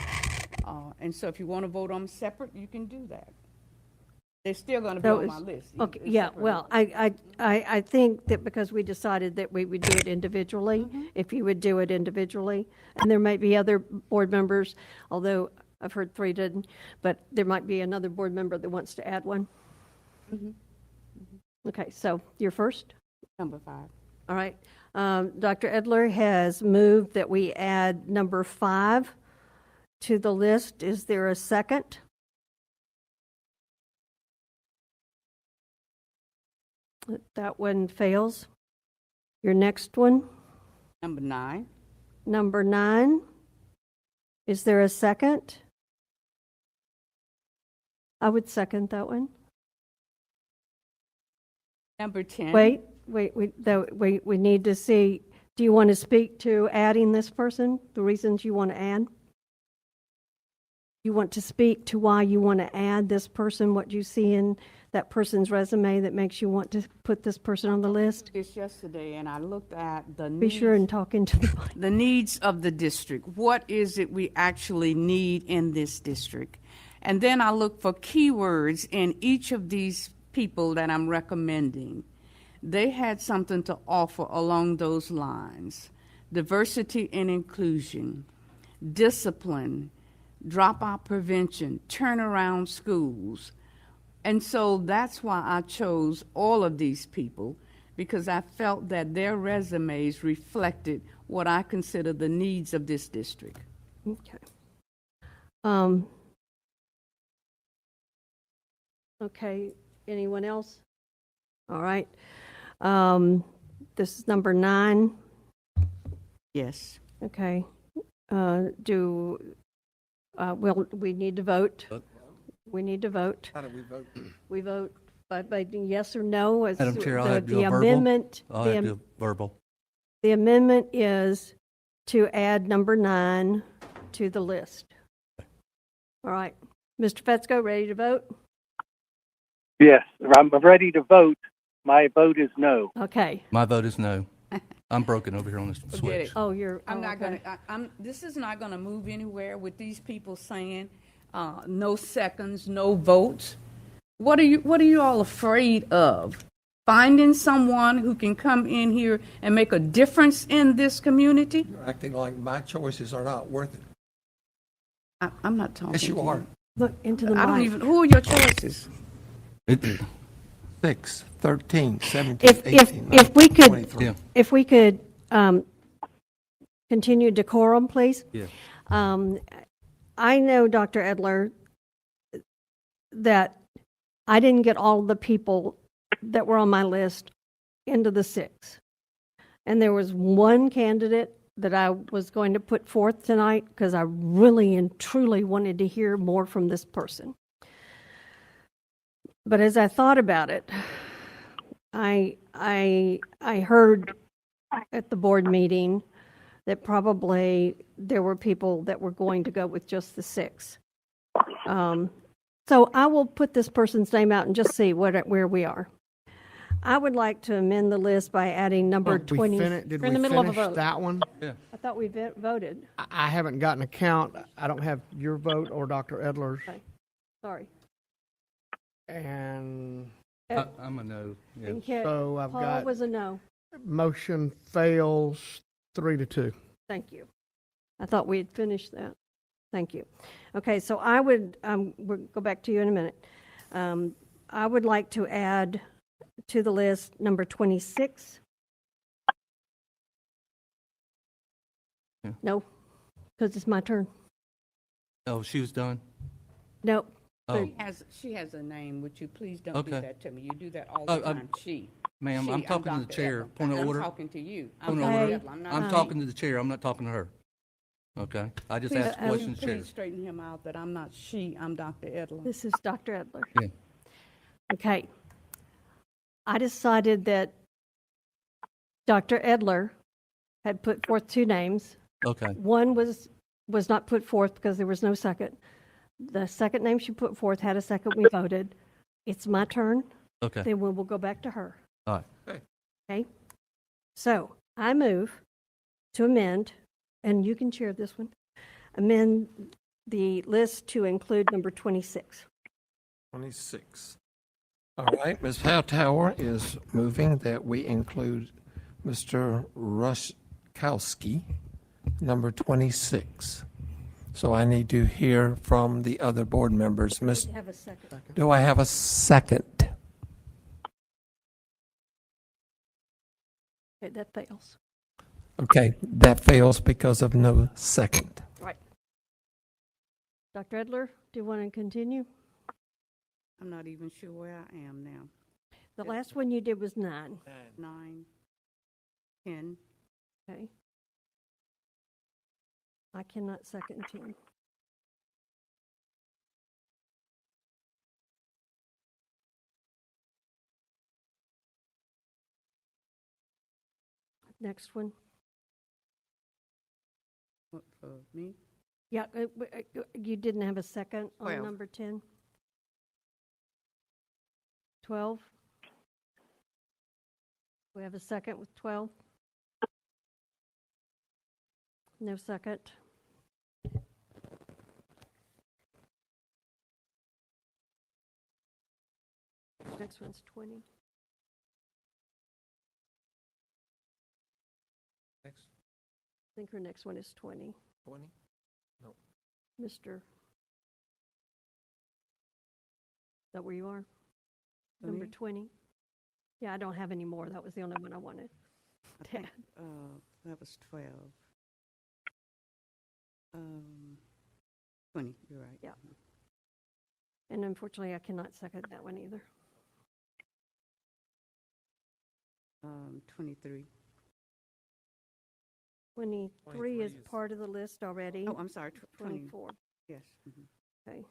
And so if you want to vote on them separate, you can do that. They're still going to be on my list. Okay, yeah, well, I think that because we decided that we would do it individually, if you would do it individually, and there might be other board members, although I've heard 3 didn't, but there might be another board member that wants to add one. Okay, so you're first? Number 5. All right. Dr. Edler has moved that we add number 5 to the list. Is there a second? That one fails. Your next one? Number 9. Number 9. Is there a second? I would second that one. Number 10. Wait, we need to see, do you want to speak to adding this person, the reasons you want to add? You want to speak to why you want to add this person, what you see in that person's resume that makes you want to put this person on the list? This yesterday, and I looked at the Be sure and talk into the needs of the district. What is it we actually need in this district? And then I look for keywords in each of these people that I'm recommending. They had something to offer along those lines: diversity and inclusion, discipline, dropout prevention, turnaround schools. And so that's why I chose all of these people, because I felt that their resumes reflected what I consider the needs of this district. Okay. Okay, anyone else? All right. This is number 9. Yes. Okay. we need to vote. Vote. We need to vote. How do we vote? We vote by yes or no. as Madam Chair, I'll the- have to do the a verbal. amendment- I'll the have to am- do a verbal. The amendment is to add number 9 to the list. All right. Mr. Fetzko, ready to vote? Yes, I'm ready to vote. My vote is no. Okay. My vote is no. I'm broken over here on this Forget switch. it. Oh, you're, I'm oh, not okay. gonna, this is not gonna move anywhere with these people saying, no seconds, no votes. What are you all afraid of? Finding someone who can come in here and make a difference in this community? You're acting like my choices are not worth it. I'm not talking. Yes, you to are. Look into the I don't mic. even, who are your choices? 6, 13, 17, If 18, if we 19, could, 23. Yeah. if we could continue decorum, please. Yeah. I know, Dr. Edler, that I didn't get all the people that were on my list into the 6. And there was one candidate that I was going to put forth tonight because I really and truly wanted to hear more from this person. But as I thought about it, I heard at the board meeting that probably there were people that were going to go with just the 6. So I will put this person's name out and just see where we are. I would like to amend the list by adding number 20. Did We're in we the middle of a finish vote. that one? Yeah. I thought we voted. I haven't gotten a count. I don't have your vote or Dr. Edler's. Okay. Sorry. And I'm a no. Yeah. Okay. so I've Paul got was a no. motion fails 3-2. Thank you. I thought we had finished that. Thank you. Okay, so I would, we'll go back to you in a minute. I would like to add to the list number 26. Yeah. No, because it's my turn. Oh, she was done? No. Oh, She has a name, would you please don't do Okay. that to me? You do that all Oh, the time, she. ma'am, She, I'm talking to the Dr. chair. Edler. Point of order. I'm talking to you. Point of Okay. order. Edler. I'm not I'm you. talking to the chair. I'm not talking to her. Okay? I just asked Please, questions, chair. please straighten him out that I'm not she, I'm Dr. Edler. This is Dr. Edler. Yeah. Okay. I decided that Dr. Edler had put forth 2 names. Okay. One was not put forth because there was no second. The second name she put forth had a second. We voted. It's my turn. Okay. Then we'll go back to her. All right. Okay? So I move to amend, and you can chair this one, amend the list to include number 26. 26. All right, Ms. Hightower is moving that we include Mr. Rushkowski, number 26. So I need to hear from the other board members. Have a second. Do I have a second? Okay, that fails. Okay, that fails because of no second. Right. Dr. Edler, do you want to continue? I'm not even sure where I am now. The last one you did was 9. 9, 10. Okay. I cannot second 10. Next one. What, for me? Yeah, you didn't have a second on 12. number 10? 12? We have a second with 12? No second. Next one's 20. Next. I think her next one is 20. 20? No. Mr. Is that where you are? For Number me? 20? Yeah, I don't have any more. That was the only one I wanted. I think, that was 12. 20, you're right. Yeah. And unfortunately, I cannot second that one either. 23. 23 is part of the list already. Oh, I'm sorry, 20. 24. Yes. Mhm. Okay.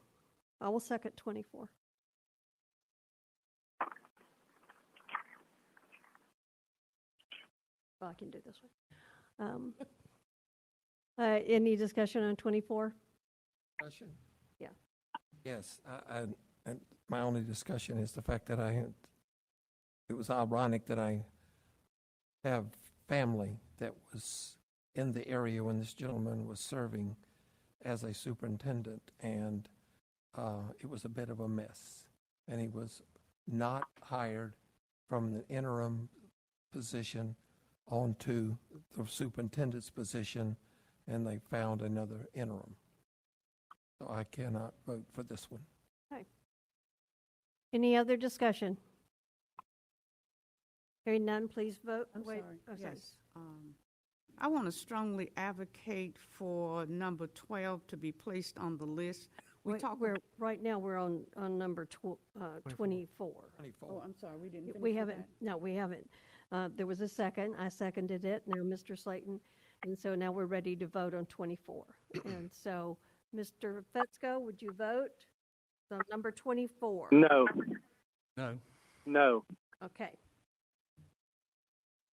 I will second 24. Well, I can do this one. Any discussion on 24? Discussion? Yeah. Yes, and my only discussion is the fact that it was ironic that I have family that was in the area when this gentleman was serving as a superintendent, and it was a bit of a mess. And he was not hired from the interim position onto the superintendent's position, and they found another interim. So I cannot vote for this one. Okay. Any other discussion? Hearing none, please vote. I'm Wait, sorry. oh, sorry. Yes. I want to strongly advocate for number 12 to be placed on the list. Right now, we're on number 24. Oh, I'm sorry, we didn't finish We with haven't, that. no, we haven't. There was a second, I seconded it, now Mr. Slayton, and so now we're ready to vote on 24. And so, Mr. Fetzko, would you vote? So number 24. No. No. No. Okay.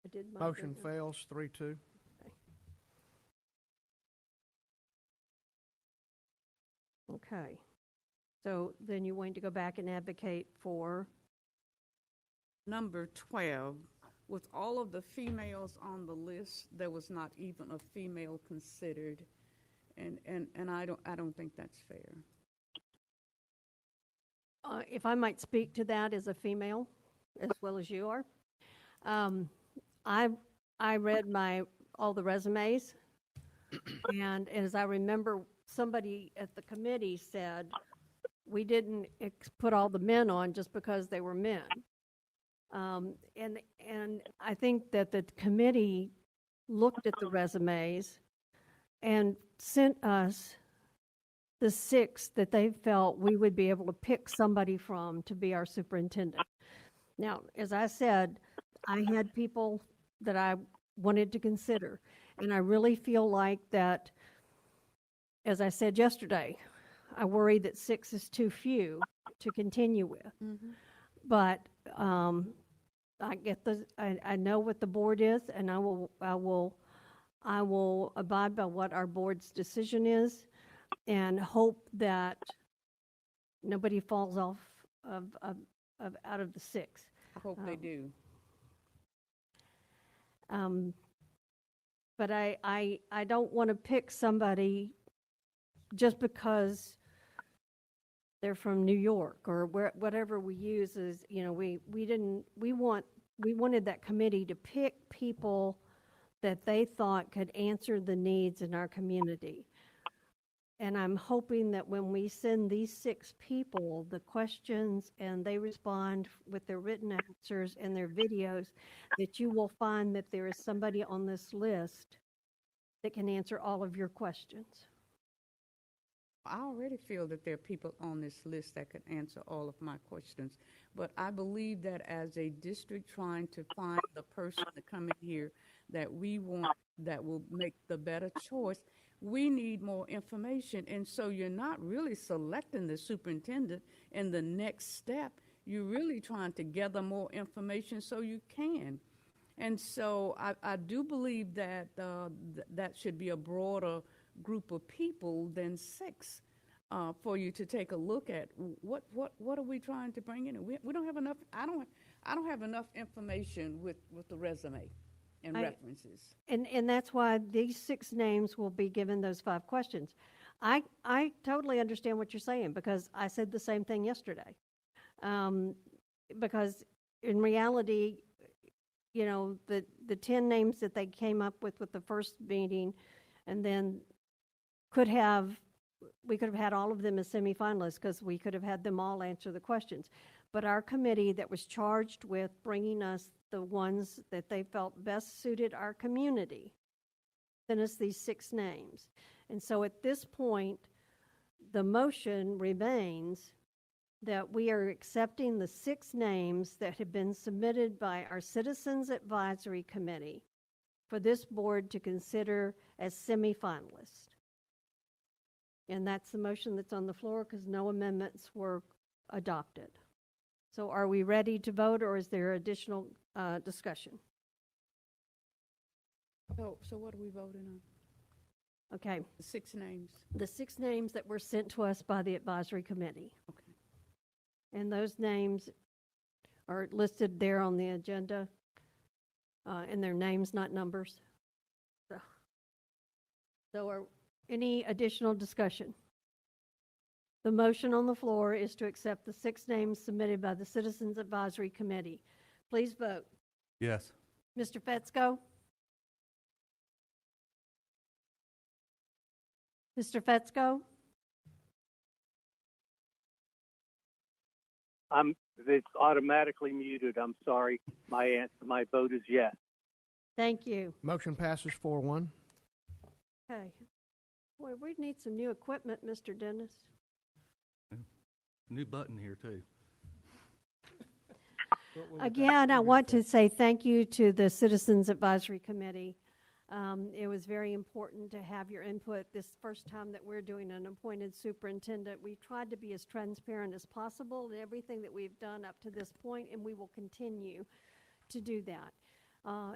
I did my Motion bit. fails, 3-2. Okay. So then you want to go back and advocate for, Number 12, with all of the females on the list, there was not even a female considered. And I don't think that's fair. if I might speak to that as a female, as well as you are. I read all the resumes, and as I remember, somebody at the committee said, we didn't put all the men on just because they were men. And I think that the committee looked at the resumes and sent us the 6 that they felt we would be able to pick somebody from to be our superintendent. Now, as I said, I had people that I wanted to consider, and I really feel like that, as I said yesterday, I worry that 6 is too few to continue with. But I know what the board is, and I will abide by what our board's decision is, and hope that nobody falls off out of the 6. I hope they do. But I don't want to pick somebody just because they're from New York or whatever we use is, we wanted that committee to pick people that they thought could answer the needs in our community. And I'm hoping that when we send these 6 people the questions and they respond with their written answers and their videos, that you will find that there is somebody on this list that can answer all of your questions. I already feel that there are people on this list that could answer all of my questions, but I believe that as a district trying to find the person to come in here that we want, that will make the better choice, we need more information. And so you're not really selecting the superintendent in the next step. You're really trying to gather more information so you can. And so I do believe that that should be a broader group of people than 6 for you to take a look at. What are we trying to bring in? We don't have enough. I don't have enough information with the resume and references. And that's why these 6 names will be given those 5 questions. I totally understand what you're saying, because I said the same thing yesterday. Because in reality, the 10 names that they came up with the first meeting, and then we could have had all of them as semifinalists, because we could have had them all answer the questions. But our committee that was charged with bringing us the ones that they felt best suited our community sent us these 6 names. And so at this point, the motion remains that we are accepting the 6 names that have been submitted by our Citizens Advisory Committee for this board to consider as semifinalists. And that's the motion that's on the floor because no amendments were adopted. So are we ready to vote, or is there additional discussion? So what are we voting on? Okay, The 6 names. the 6 names that were sent to us by the advisory committee. Okay. And those names are listed there on the agenda, and they're names, not numbers. So are any additional discussion? The motion on the floor is to accept the 6 names submitted by the Citizens Advisory Committee. Please vote. Yes. Mr. Fetzko? Mr. Fetzko? It's automatically muted. I'm sorry. My vote is yes. Thank you. Motion passes 4-1. Okay. Boy, we need some new equipment, Mr. Dennis. New button here, too. Again, I want to say thank you to the Citizens Advisory Committee. It was very important to have your input this first time that we're doing an appointed superintendent. We tried to be as transparent as possible in everything that we've done up to this point, and we will continue to do that.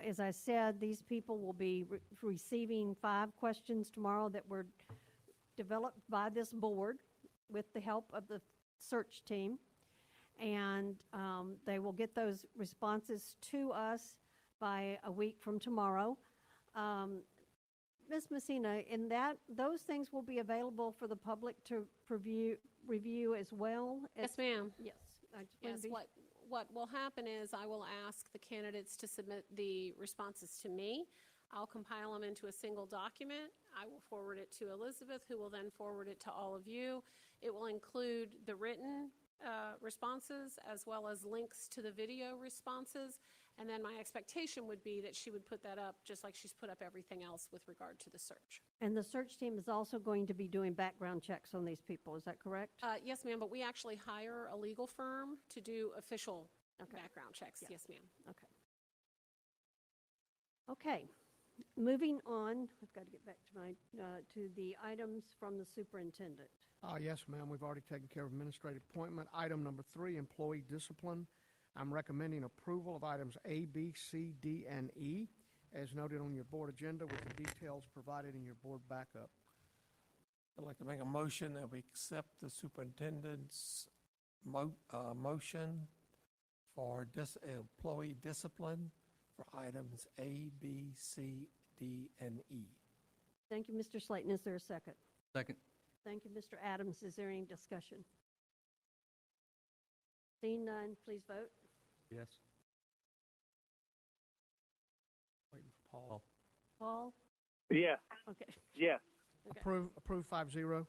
As I said, these people will be receiving 5 questions tomorrow that were developed by this board with the help of the search team. And they will get those responses to us by a week from tomorrow. Ms. Messina, in that, those things will be available for the public to review as well? Yes, ma'am. Yes. I just wanna Yes, be- what will happen is I will ask the candidates to submit the responses to me. I'll compile them into a single document. I will forward it to Elizabeth, who will then forward it to all of you. It will include the written responses as well as links to the video responses. And then my expectation would be that she would put that up just like she's put up everything else with regard to the search. And the search team is also going to be doing background checks on these people, is that correct? Yes, ma'am, but we actually hire a legal firm to do official background checks. Yeah. Yes, ma'am. Okay. Okay, moving on, I've got to get back to my, to the items from the superintendent. Yes, ma'am, we've already taken care of administrative appointment. Item number 3, employee discipline. I'm recommending approval of items A, B, C, D, and E, as noted on your board agenda with the details provided in your board backup. I'd like to make a motion that we accept the superintendent's motion for employee discipline for items A, B, C, D, and E. Thank you, Mr. Slayton. Is there a second? Second. Thank you, Mr. Adams. Is there any discussion? Seeing none, please vote. Yes. Waiting for Paul. Paul? Yes. Okay. Yes. Okay. Approve 5-0.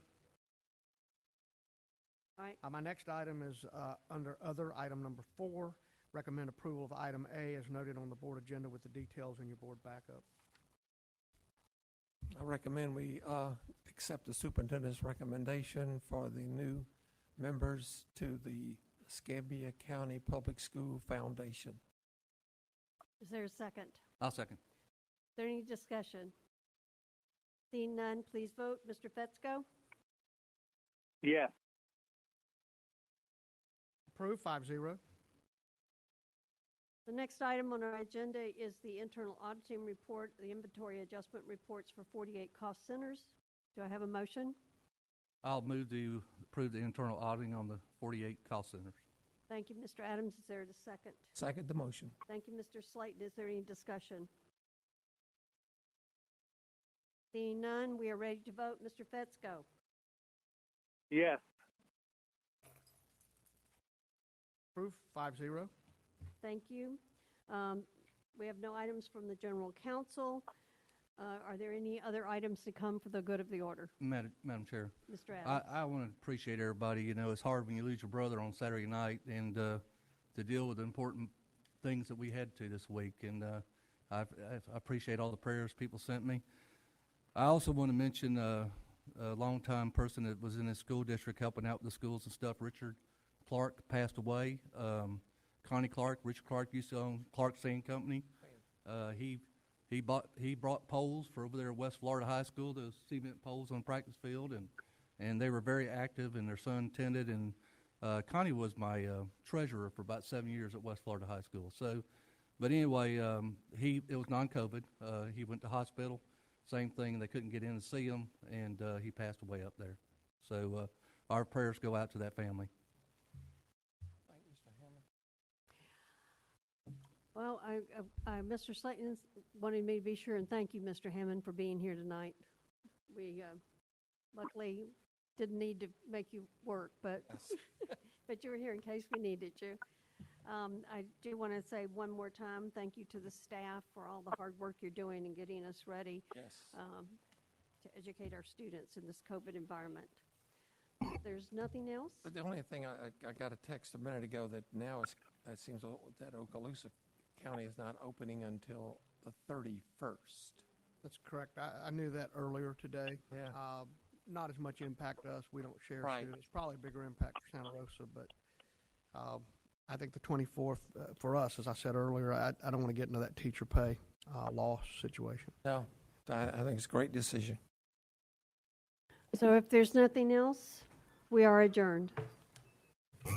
All right. My next item is under other, item number 4. Recommend approval of item A as noted on the board agenda with the details in your board backup. I recommend we accept the superintendent's recommendation for the new members to the Escambia County Public School Foundation. Is there a second? I'll second. Is there any discussion? Seeing none, please vote. Mr. Fetzko? Yes. Approve 5-0. The next item on our agenda is the internal auditing report, the inventory adjustment reports for 48 cost centers. Do I have a motion? I'll move to approve the internal auditing on the 48 cost centers. Thank you, Mr. Adams. Is there a second? Second the motion. Thank you, Mr. Slayton. Is there any discussion? Seeing none, we are ready to vote. Mr. Fetzko? Yes. Approve 5-0. Thank you. We have no items from the general counsel. Are there any other items to come for the good of the order? Madam Chair. Mr. Adams? I want to appreciate everybody. You know, it's hard when you lose your brother on Saturday night and to deal with the important things that we had to this week. And I appreciate all the prayers people sent me. I also want to mention a longtime person that was in this school district helping out with the schools and stuff. Richard Clark passed away. Connie Clark, Richard Clark used to own Clark Sand Company. He brought poles for over there at West Florida High School, those cement poles on the practice field, and and they were very active, and their son attended, and Connie was my treasurer for about 7 years at West Florida High School. So, but anyway, it was non-COVID. He went to hospital, same thing. They couldn't get in to see him, and he passed away up there. So our prayers go out to that family. Well, Mr. Slayton wanted me to be sure and thank you, Mr. Hammond, for being here tonight. We luckily didn't need to make you work, but but you were here in case we needed you. I do want to say one more time, thank you to the staff for all the hard work you're doing in getting us ready to educate our students in this COVID environment. If there's nothing else? But the only thing, I got a text a minute ago that now it seems that Okaloosa County is not opening until the 31st. That's correct. I knew that earlier today. Yeah. Not as much impact to us. We don't share Right. students. Probably a bigger impact for Santa Rosa, but I think the 24th, for us, as I said earlier, I don't want to get into that teacher pay loss situation. No, I think it's a great decision. So if there's nothing else, we are adjourned.